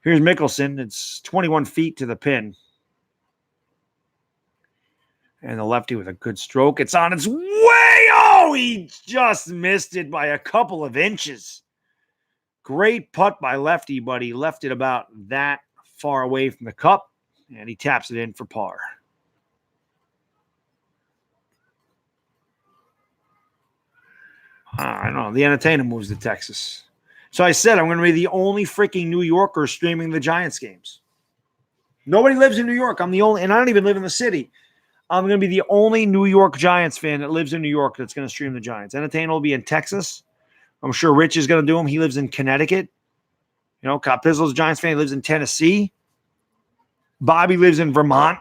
[SPEAKER 1] Here's Mickelson. It's 21 feet to the pin. And the lefty with a good stroke. It's on its way. Oh, he just missed it by a couple of inches. Great putt by lefty, but he left it about that far away from the cup, and he taps it in for par. I don't know. The Entertainer moves to Texas. So I said I'm going to be the only freaking New Yorker streaming the Giants games. Nobody lives in New York. I'm the only, and I don't even live in the city. I'm going to be the only New York Giants fan that lives in New York that's going to stream the Giants. Entertainer will be in Texas. I'm sure Rich is going to do him. He lives in Connecticut. You know, Copizzle's a Giants fan. He lives in Tennessee. Bobby lives in Vermont.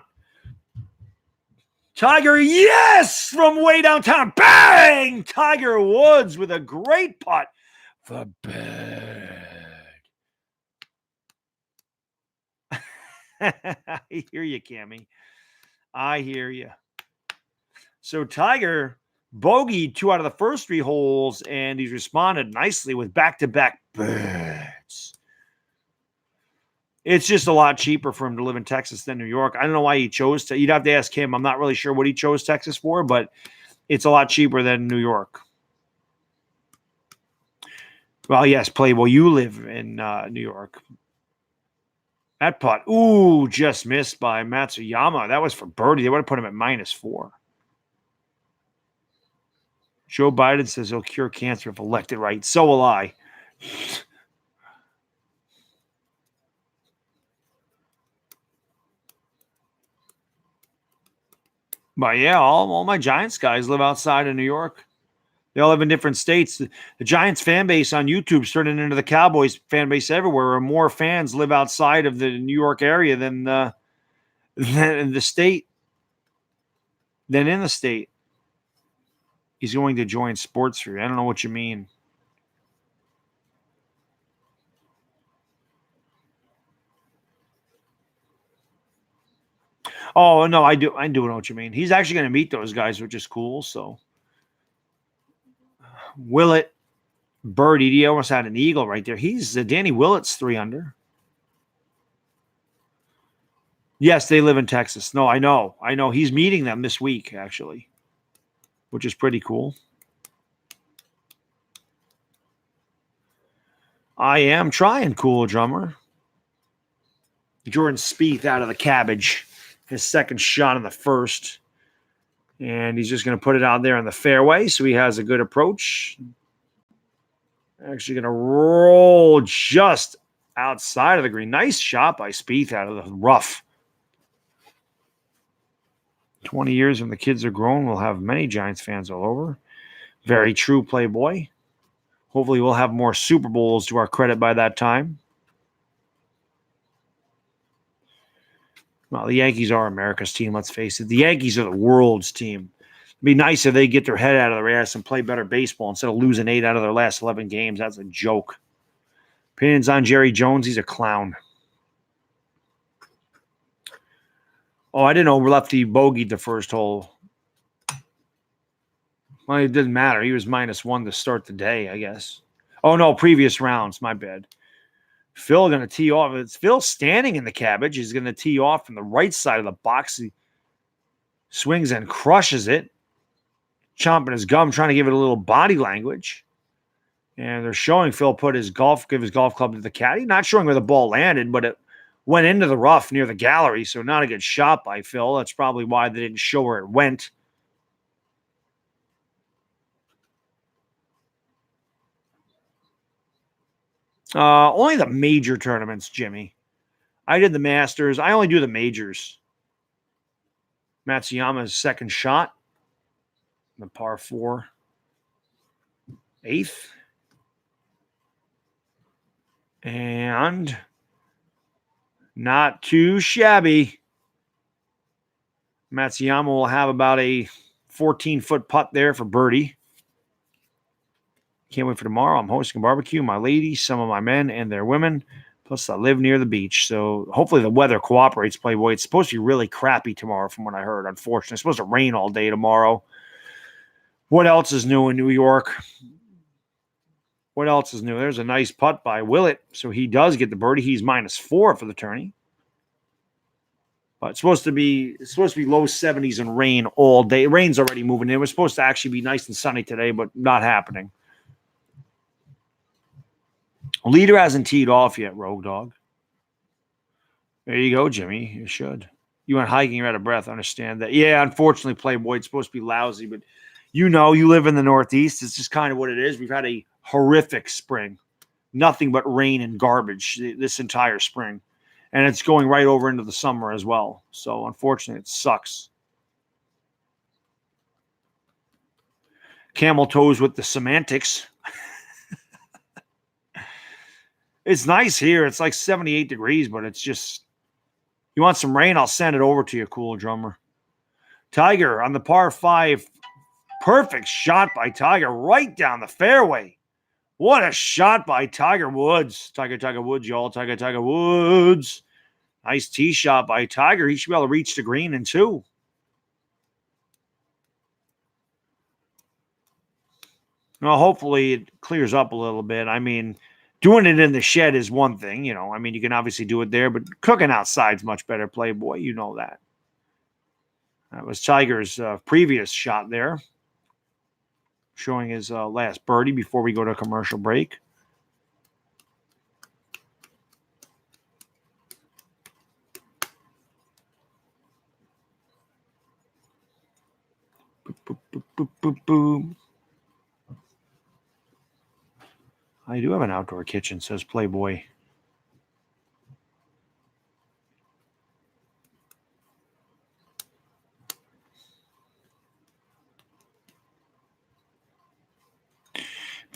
[SPEAKER 1] Tiger, yes, from way downtown. Bang! Tiger Woods with a great putt for bad. I hear you, Cammy. I hear you. So Tiger bogeyed 2 out of the first 3 holes, and he's responded nicely with back-to-back birds. It's just a lot cheaper for him to live in Texas than New York. I don't know why he chose to. You'd have to ask him. I'm not really sure what he chose Texas for, but it's a lot cheaper than New York. Well, yes, Playboy, you live in New York. That putt, ooh, just missed by Matsuyama. That was for birdie. They would have put him at -4. Joe Biden says he'll cure cancer if elected right. So will I. But yeah, all my Giants guys live outside of New York. They all live in different states. The Giants fan base on YouTube is turning into the Cowboys fan base everywhere, where more fans live outside of the New York area than in the state. He's going to join Sports Free. I don't know what you mean. Oh, no, I do know what you mean. He's actually going to meet those guys, which is cool. So, Willett, birdie, he almost had an eagle right there. He's Danny Willett's 3 under. Yes, they live in Texas. No, I know. He's meeting them this week, actually, which is pretty cool. I am trying, Cooldrummer. Jordan Spieth out of the cabbage. His second shot in the first. And he's just going to put it out there in the fairway, so he has a good approach. Actually going to roll just outside of the green. Nice shot by Spieth out of the rough. 20 years when the kids are grown, we'll have many Giants fans all over. Very true, Playboy. Hopefully we'll have more Super Bowls to our credit by that time. Well, the Yankees are America's team, let's face it. The Yankees are the world's team. It'd be nice if they get their head out of their ass and play better baseball instead of losing 8 out of their last 11 games. That's a joke. Opinions on Jerry Jones, he's a clown. Oh, I didn't know Lefty bogeyed the first hole. Well, it didn't matter. He was -1 to start the day, I guess. Oh, no, previous rounds. My bad. Phil going to tee off. It's Phil standing in the cabbage. He's going to tee off from the right side of the box. He swings and crushes it, chomping his gum, trying to give it a little body language. And they're showing Phil give his golf club to the caddy. Not showing where the ball landed, but it went into the rough near the gallery, so not a good shot by Phil. That's probably why they didn't show where it went. Only the major tournaments, Jimmy. I did the Masters. I only do the majors. Matsuyama's second shot. The par 4. 8th. And not too shabby. Matsuyama will have about a 14-foot putt there for birdie. Can't wait for tomorrow. I'm hosting a barbecue. My ladies, some of my men, and their women. Plus, I live near the beach. So hopefully the weather cooperates, Playboy. It's supposed to be really crappy tomorrow from what I heard, unfortunately. It's supposed to rain all day tomorrow. What else is new in New York? What else is new? There's a nice putt by Willett. So he does get the birdie. He's -4 for the tourney. But it's supposed to be low 70s and rain all day. Rain's already moving in. It was supposed to actually be nice and sunny today, but not happening. Leader hasn't teed off yet, Rogue Dog. There you go, Jimmy. You should. You went hiking, you're out of breath. I understand that. Yeah, unfortunately, Playboy, it's supposed to be lousy, but you live in the Northeast. It's just kind of what it is. We've had a horrific spring. Nothing but rain and garbage this entire spring. And it's going right over into the summer as well. So, unfortunately, it sucks. Camel toes with the semantics. It's nice here. It's like 78 degrees, but it's just, you want some rain? I'll send it over to you, Cooldrummer. Tiger on the par 5. Perfect shot by Tiger right down the fairway. What a shot by Tiger Woods. Tiger Woods, y'all. Tiger Woods. Nice tee shot by Tiger. He should be able to reach the green in 2. Well, hopefully it clears up a little bit. I mean, doing it in the shed is one thing, you can obviously do it there, but cooking outside's much better, Playboy. You know that. That was Tiger's previous shot there, showing his last birdie before we go to a commercial break. Boop, boop, boop, boop, boop, boop. I do have an outdoor kitchen, says Playboy.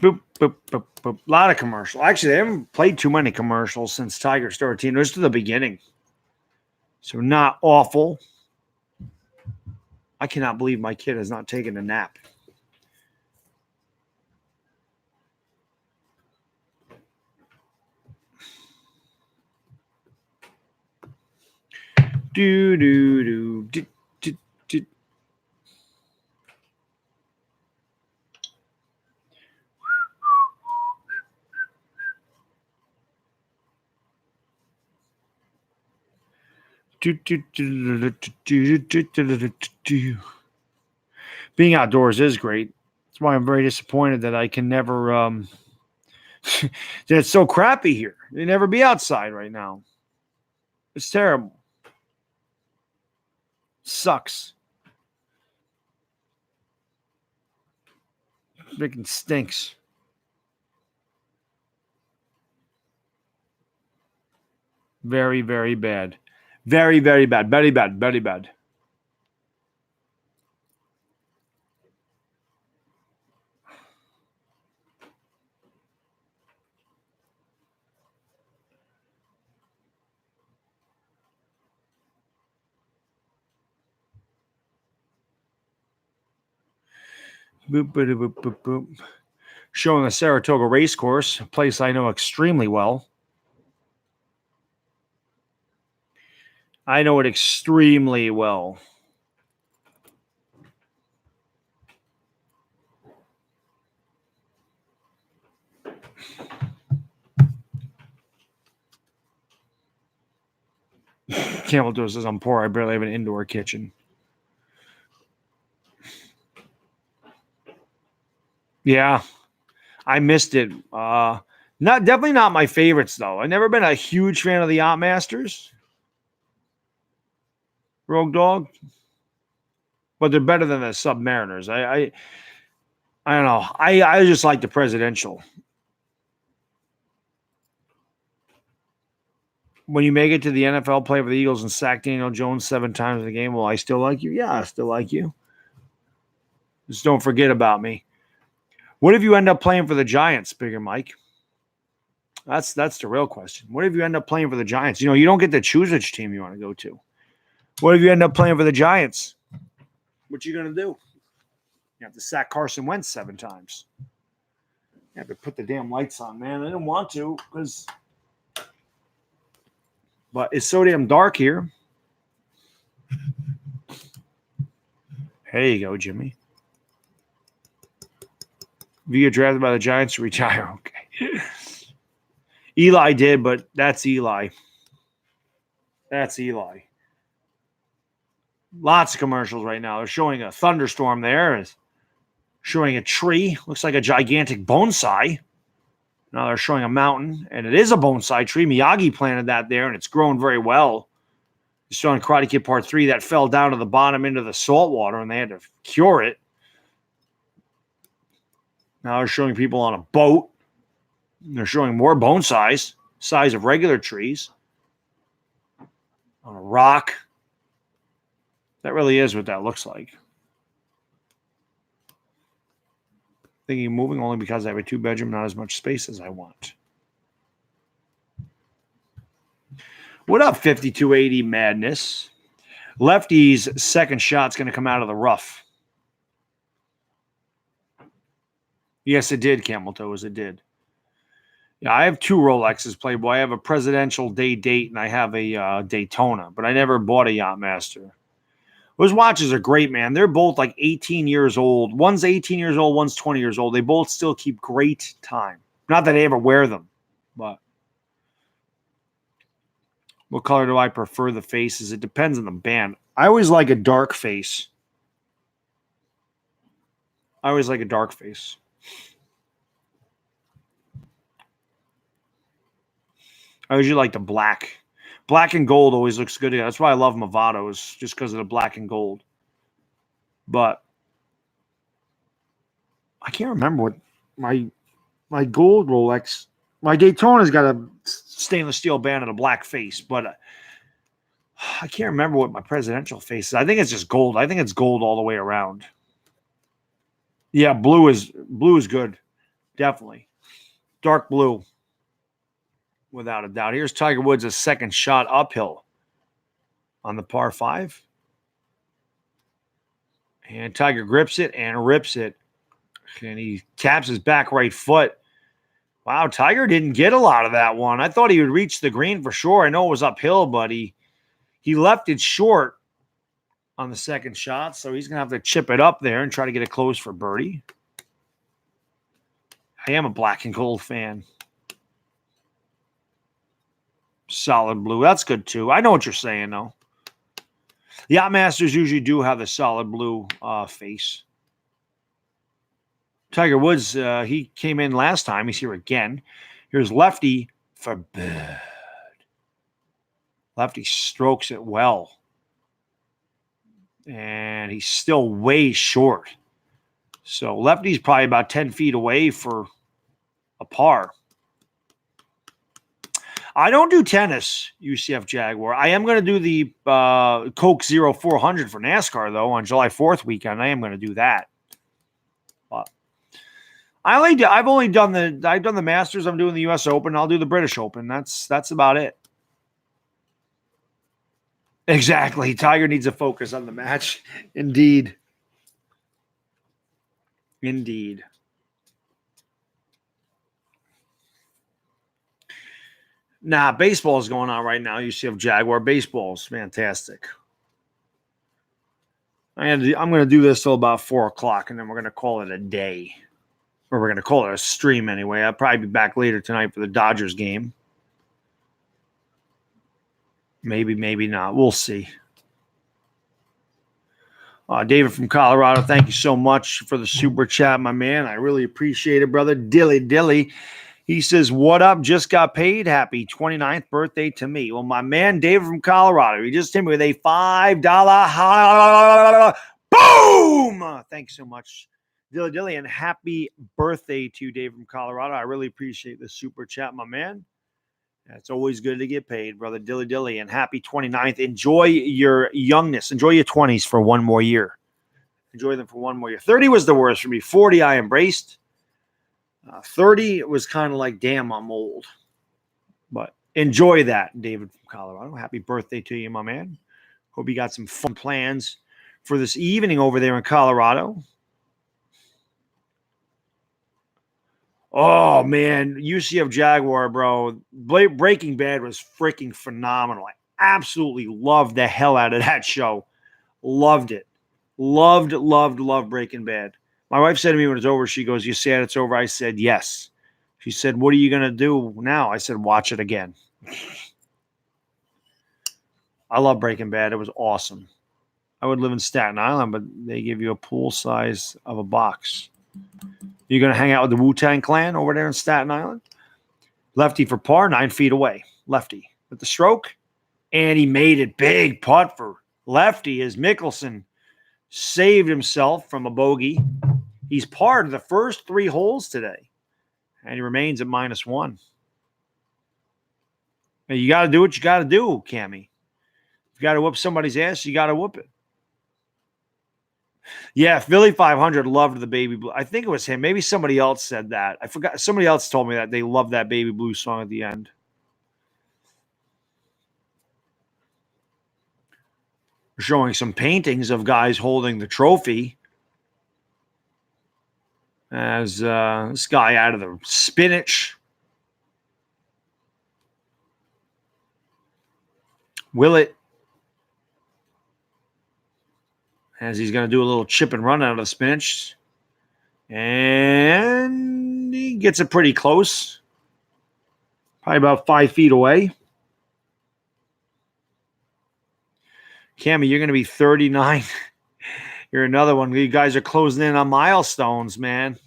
[SPEAKER 1] Boop, boop, boop, boop. A lot of commercials. Actually, they haven't played too many commercials since Tiger started team. Just to the beginning. So not awful. I cannot believe my kid has not taken a nap. Do do do do do do. Being outdoors is great. That's why I'm very disappointed that I can never that it's so crappy here. They never be outside right now. It's terrible. Sucks. Freaking stinks. Very, very bad. Very, very bad. Very bad. Very bad. Boop, boop, boop, boop, boop. Showing the Saratoga Racecourse, a place I know extremely well. I know it extremely well. Campbell says, I'm poor. I barely have an indoor kitchen. Yeah, I missed it. Definitely not my favorites, though. I've never been a huge fan of the Yacht Masters. Rogue Dog. But they're better than the Submariners. I don't know. I just like the Presidential. When you make it to the NFL, play for the Eagles, and sack Daniel Jones 7 times in the game, will I still like you? Yeah, I still like you. Just don't forget about me. What if you end up playing for the Giants, Bigger Mike? That's the real question. What if you end up playing for the Giants? You know, you don't get to choose which team you want to go to. What if you end up playing for the Giants? What you going to do? You have to sack Carson Wentz 7 times. You have to put the damn lights on, man. I didn't want to because... But it's so damn dark here. There you go, Jimmy. If you get drafted by the Giants, retire. Okay. Eli did, but that's Eli. That's Eli. Lots of commercials right now. They're showing a thunderstorm there. It's showing a tree. Looks like a gigantic bonsai. Now they're showing a mountain, and it is a bonsai tree. Miyagi planted that there, and it's grown very well. You saw in Karate Kid Part 3 that fell down to the bottom into the salt water, and they had to cure it. Now they're showing people on a boat. They're showing more bonsais, size of regular trees. On a rock. That really is what that looks like. Thinking of moving only because I have a 2-bedroom, not as much space as I want. What up, 5280 Madness? Lefty's second shot's going to come out of the rough. Yes, it did, Camel Toes. It did. Yeah, I have 2 Rolexes, Playboy. I have a Presidential Day Date, and I have a Daytona, but I never bought a Yachtmaster. Those watches are great, man. They're both like 18 years old. One's 18 years old, one's 20 years old. They both still keep great time. Not that I ever wear them, but what color do I prefer the faces? It depends on the band. I always like a dark face. I usually like the black. Black and gold always looks good. That's why I love Movados, just because of the black and gold. But I can't remember what my gold Rolex. My Daytona's got a stainless steel band and a black face, but I can't remember what my Presidential face is. I think it's just gold. I think it's gold all the way around. Yeah, blue is good. Definitely. Dark blue. Without a doubt. Here's Tiger Woods' second shot uphill on the par 5. And Tiger grips it and rips it. And he taps his back right foot. Wow, Tiger didn't get a lot of that one. I thought he would reach the green for sure. I know it was uphill, but he left it short on the second shot. So he's going to have to chip it up there and try to get it close for birdie. I am a black and gold fan. Solid blue. That's good, too. I know what you're saying, though. The Yacht Masters usually do have the solid blue face. Tiger Woods, he came in last time. He's here again. Here's Lefty for bird. Lefty strokes it well. And he's still way short. So Lefty's probably about 10 feet away for a par. I don't do tennis, UCF Jaguar. I am going to do the Coke 0400 for NASCAR, though, on July 4th weekend. I am going to do that. But I've done the Masters. I'm doing the U.S. Open. I'll do the British Open. That's about it. Exactly. Tiger needs to focus on the match. Indeed. Indeed. Nah, baseball is going on right now. You see, Jaguar baseball's fantastic. I'm going to do this till about 4 o'clock, and then we're going to call it a day. Or we're going to call it a stream anyway. I'll probably be back later tonight for the Dodgers game. Maybe, maybe not. We'll see. David from Colorado, thank you so much for the super chat, my man. I really appreciate it, brother. Dilly. He says, what up? Just got paid. Happy 29th birthday to me. Well, my man, David from Colorado, he just hit me with a $5 boom. Thanks so much, Dilly, and happy birthday to David from Colorado. I really appreciate the super chat, my man. It's always good to get paid, brother. Dilly, and happy 29th. Enjoy your youngness. Enjoy your 20s for one more year. Enjoy them for one more year. 30 was the worst for me. 40 I embraced. 30 was kind of like, damn, I'm old. But enjoy that, David from Colorado. Happy birthday to you, my man. Hope you got some fun plans for this evening over there in Colorado. Oh, man. UCF Jaguar, bro. Breaking Bad was freaking phenomenal. I absolutely loved the hell out of that show. Loved it. Loved Breaking Bad. My wife said to me when it's over, she goes, you sad it's over? I said, yes. She said, what are you going to do now? I said, watch it again. I love Breaking Bad. It was awesome. I would live in Staten Island, but they give you a pool size of a box. You're going to hang out with the Wu-Tang Clan over there in Staten Island? Lefty for par, 9 feet away. Lefty with the stroke. And he made it big putt for lefty as Mickelson saved himself from a bogey. He's parred the first 3 holes today, and he remains at -1. And you got to do what you got to do, Cammy. If you got to whoop somebody's ass, you got to whoop it. Yeah, Philly 500 loved the Baby Blue. I think it was him. Maybe somebody else said that. I forgot. Somebody else told me that they loved that Baby Blue song at the end. Showing some paintings of guys holding the trophy. As this guy out of the spinach. Willett. As he's going to do a little chip and run out of the spinach. And he gets it pretty close. Probably about 5 feet away. Cammy, you're going to be 39. You're another one. You guys are closing in on milestones, man.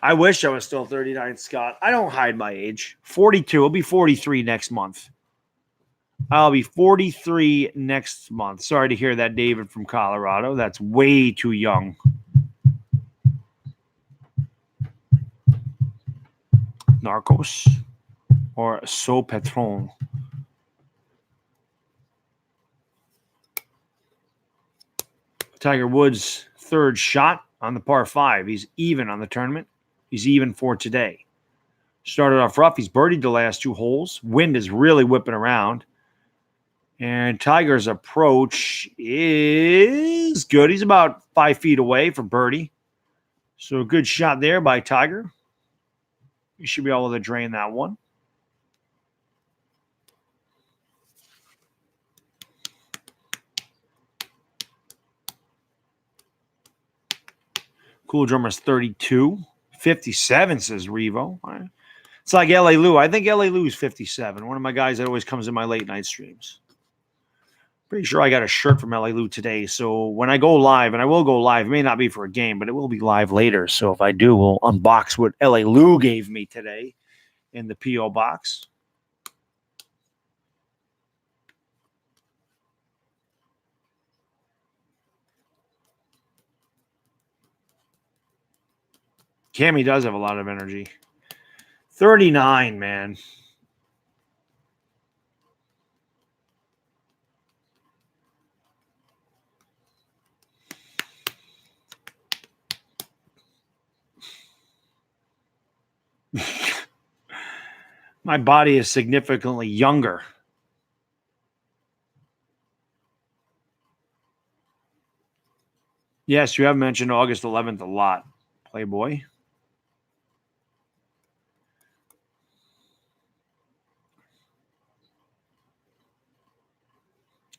[SPEAKER 1] I wish I was still 39, Scott. I don't hide my age. 42. I'll be 43 next month. I'll be 43 next month. Sorry to hear that, David from Colorado. That's way too young. Narcos or So Patron. Tiger Woods' third shot on the par 5. He's even on the tournament. He's even for today. Started off rough. He's birdied the last 2 holes. Wind is really whipping around. And Tiger's approach is good. He's about 5 feet away from birdie. So a good shot there by Tiger. You should be able to drain that one. Cooldrummer's 32. 57, says Revo. Right. It's like L.A. Lou. I think L.A. Lou's 57. One of my guys that always comes in my late night streams. Pretty sure I got a shirt from L.A. Lou today. So when I go live, and I will go live, it may not be for a game, but it will be live later. So if I do, we'll unbox what L.A. Lou gave me today in the P.O. box. Cammy does have a lot of energy. 39, man. My body is significantly younger. Yes, you have mentioned August 11th a lot, Playboy.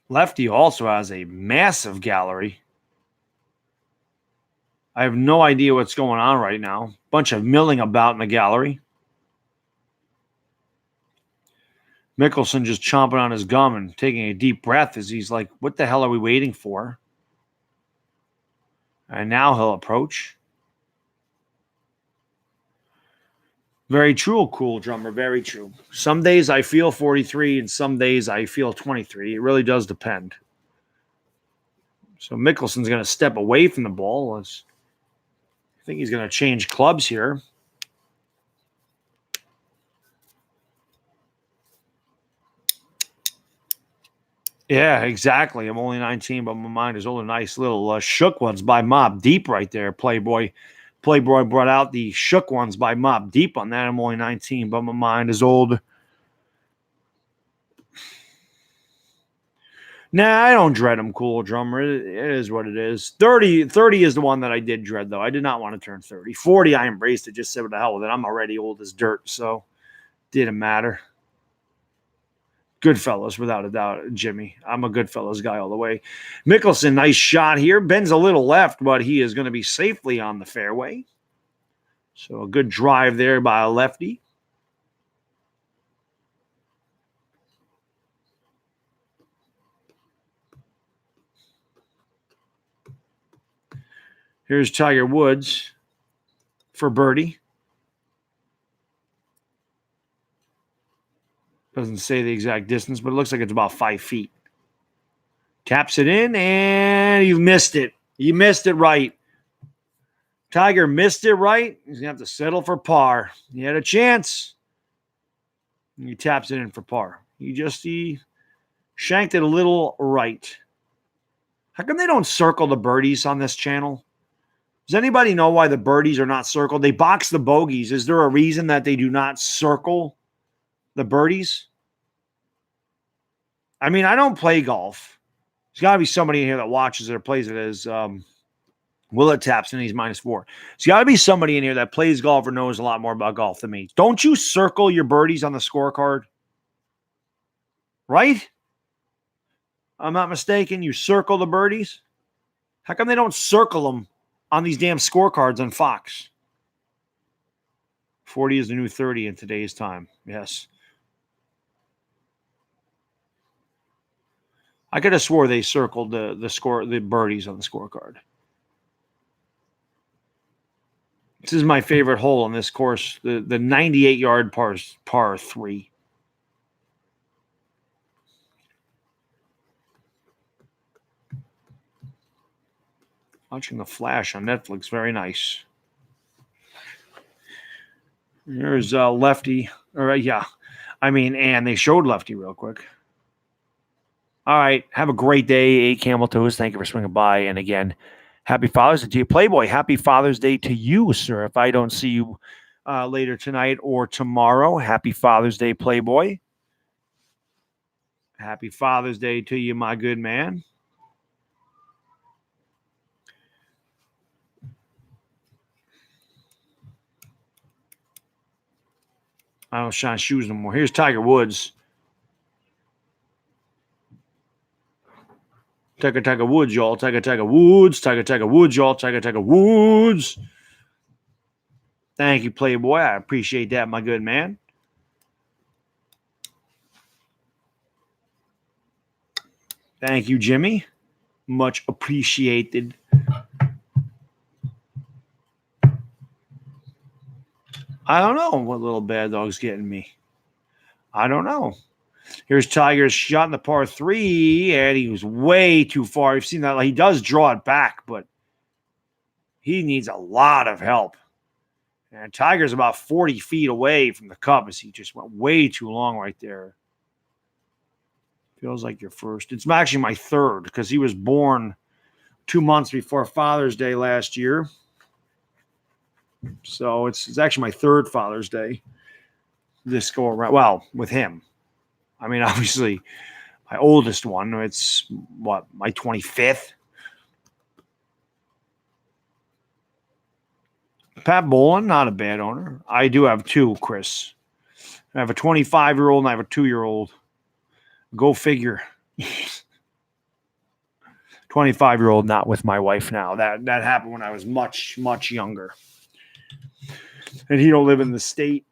[SPEAKER 1] Lefty also has a massive gallery. I have no idea what's going on right now. Bunch of milling about in the gallery. Mickelson just chomping on his gum and taking a deep breath as he's like, what the hell are we waiting for? And now he'll approach. Very true, Cooldrummer. Very true. Some days I feel 43 and some days I feel 23. It really does depend. So Mickelson's going to step away from the ball. I think he's going to change clubs here. Yeah, exactly. I'm only 19, but my mind is old. Nice little shook ones by Mob Deep right there, Playboy. Playboy brought out the shook ones by Mob Deep on that. I'm only 19, but my mind is old. Nah, I don't dread him, Cooldrummer. It is what it is. 30 is the one that I did dread, though. I did not want to turn 30. 40, I embraced it. Just said, what the hell with it? I'm already old as dirt, so didn't matter. Goodfellas, without a doubt, Jimmy. I'm a Goodfellas guy all the way. Mickelson, nice shot here. Bends a little left, but he is going to be safely on the fairway. So a good drive there by a lefty. Here's Tiger Woods for birdie. Doesn't say the exact distance, but it looks like it's about 5 feet. Taps it in, and you missed it. You missed it right. Tiger missed it right. He's going to have to settle for par. He had a chance. He taps it in for par. He shanked it a little right. How come they don't circle the birdies on this channel? Does anybody know why the birdies are not circled? They box the bogeys. Is there a reason that they do not circle the birdies? I mean, I don't play golf. There's got to be somebody in here that watches it or plays it as Willett taps and he's -4. There's got to be somebody in here that plays golf or knows a lot more about golf than me. Don't you circle your birdies on the scorecard? Right? I'm not mistaken. You circle the birdies? How come they don't circle them on these damn scorecards on Fox? 40 is the new 30 in today's time. Yes. I could have swore they circled the birdies on the scorecard. This is my favorite hole on this course, the 98-yard par 3. Watching The Flash on Netflix, very nice. Here's Lefty. And they showed Lefty real quick. All right, have a great day, 8 Camel Toes. Thank you for swinging by. And again, happy Father's Day to you. Playboy, happy Father's Day to you, sir. If I don't see you later tonight or tomorrow, happy Father's Day, Playboy. Happy Father's Day to you, my good man. I don't shine shoes no more. Here's Tiger Woods. Tiger Woods, y'all. Tiger Woods. Tiger Woods, y'all. Tiger Woods. Thank you, Playboy. I appreciate that, my good man. Thank you, Jimmy. Much appreciated. I don't know what little bad dog's getting me. I don't know. Here's Tiger's shot in the par 3, and he was way too far. You've seen that. He does draw it back, but he needs a lot of help. And Tiger's about 40 feet away from the cup as he just went way too long right there. Feels like your first. It's actually my third because he was born 2 months before Father's Day last year. So it's actually my third Father's Day this go around. Well, with him. I mean, obviously, my oldest one, it's, my 25th? Pat Bolin, not a bad owner. I do have two, Chris. I have a 25-year-old and I have a 2-year-old. Go figure. 25-year-old, not with my wife now. That happened when I was much, much younger. And he don't live in the state.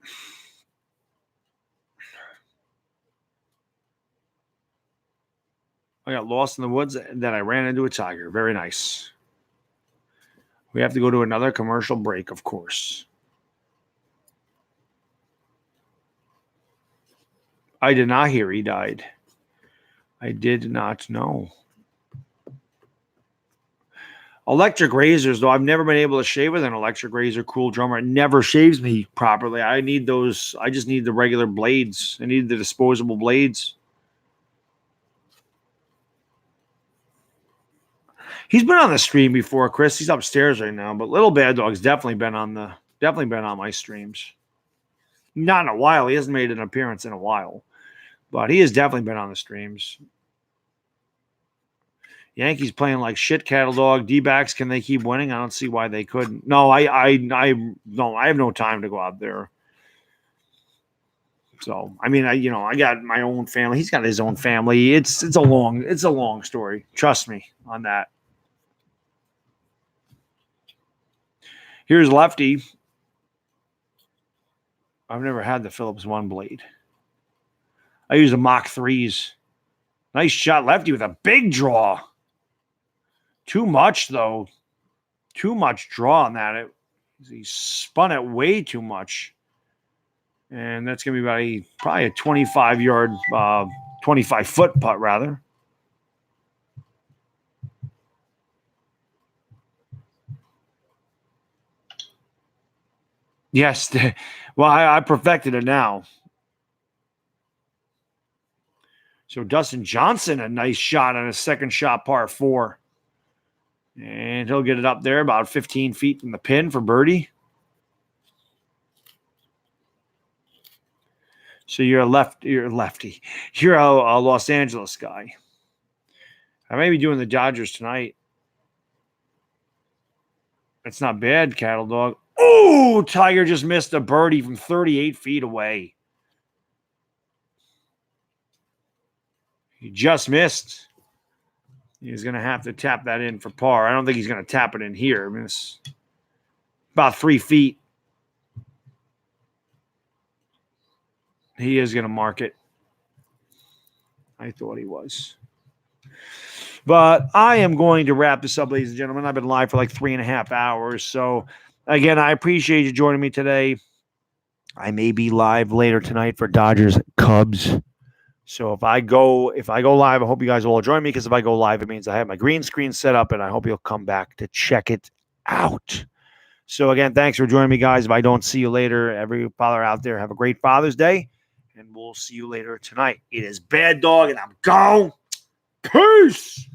[SPEAKER 1] I got lost in the woods and then I ran into a tiger. Very nice. We have to go to another commercial break, of course. I did not hear he died. I did not know. Electric razors, though, I've never been able to shave with an electric razor. Cooldrummer, it never shaves me properly. I need those. I just need the regular blades. I need the disposable blades. He's been on the stream before, Chris. He's upstairs right now, but Little Bad Dog's definitely been on my streams. Not in a while. He hasn't made an appearance in a while, but he has definitely been on the streams. Yankees playing like shit, Cattle Dog. D-backs, can they keep winning? I don't see why they couldn't. No, I have no time to go out there. So, I mean, I got my own family. He's got his own family. It's a long story. Trust me on that. Here's Lefty. I've never had the Phillips One blade. I use the Mach 3s. Nice shot, Lefty, with a big draw. Too much, though. Too much draw on that. He spun it way too much. And that's going to be probably a 25-yard, 25-foot putt, rather. Yes. Well, I perfected it now. So Dustin Johnson, a nice shot on his second shot, par 4. And he'll get it up there about 15 feet from the pin for birdie. So you're a lefty. You're a Los Angeles guy. I may be doing the Dodgers tonight. That's not bad, Cattle Dog. Oh, Tiger just missed a birdie from 38 feet away. He just missed. He's going to have to tap that in for par. I don't think he's going to tap it in here. I mean, it's about 3 feet. He is going to mark it. I thought he was. But I am going to wrap this up, ladies and gentlemen. I've been live for like 3.5 hours. So, again, I appreciate you joining me today. I may be live later tonight for Dodgers Cubs. So if I go live, I hope you guys will all join me, because if I go live, it means I have my green screen set up, and I hope you'll come back to check it out. So again, thanks for joining me, guys. If I don't see you later, every father out there, have a great Father's Day, and we'll see you later tonight. It is Bad Dog, and I'm gone. Peace.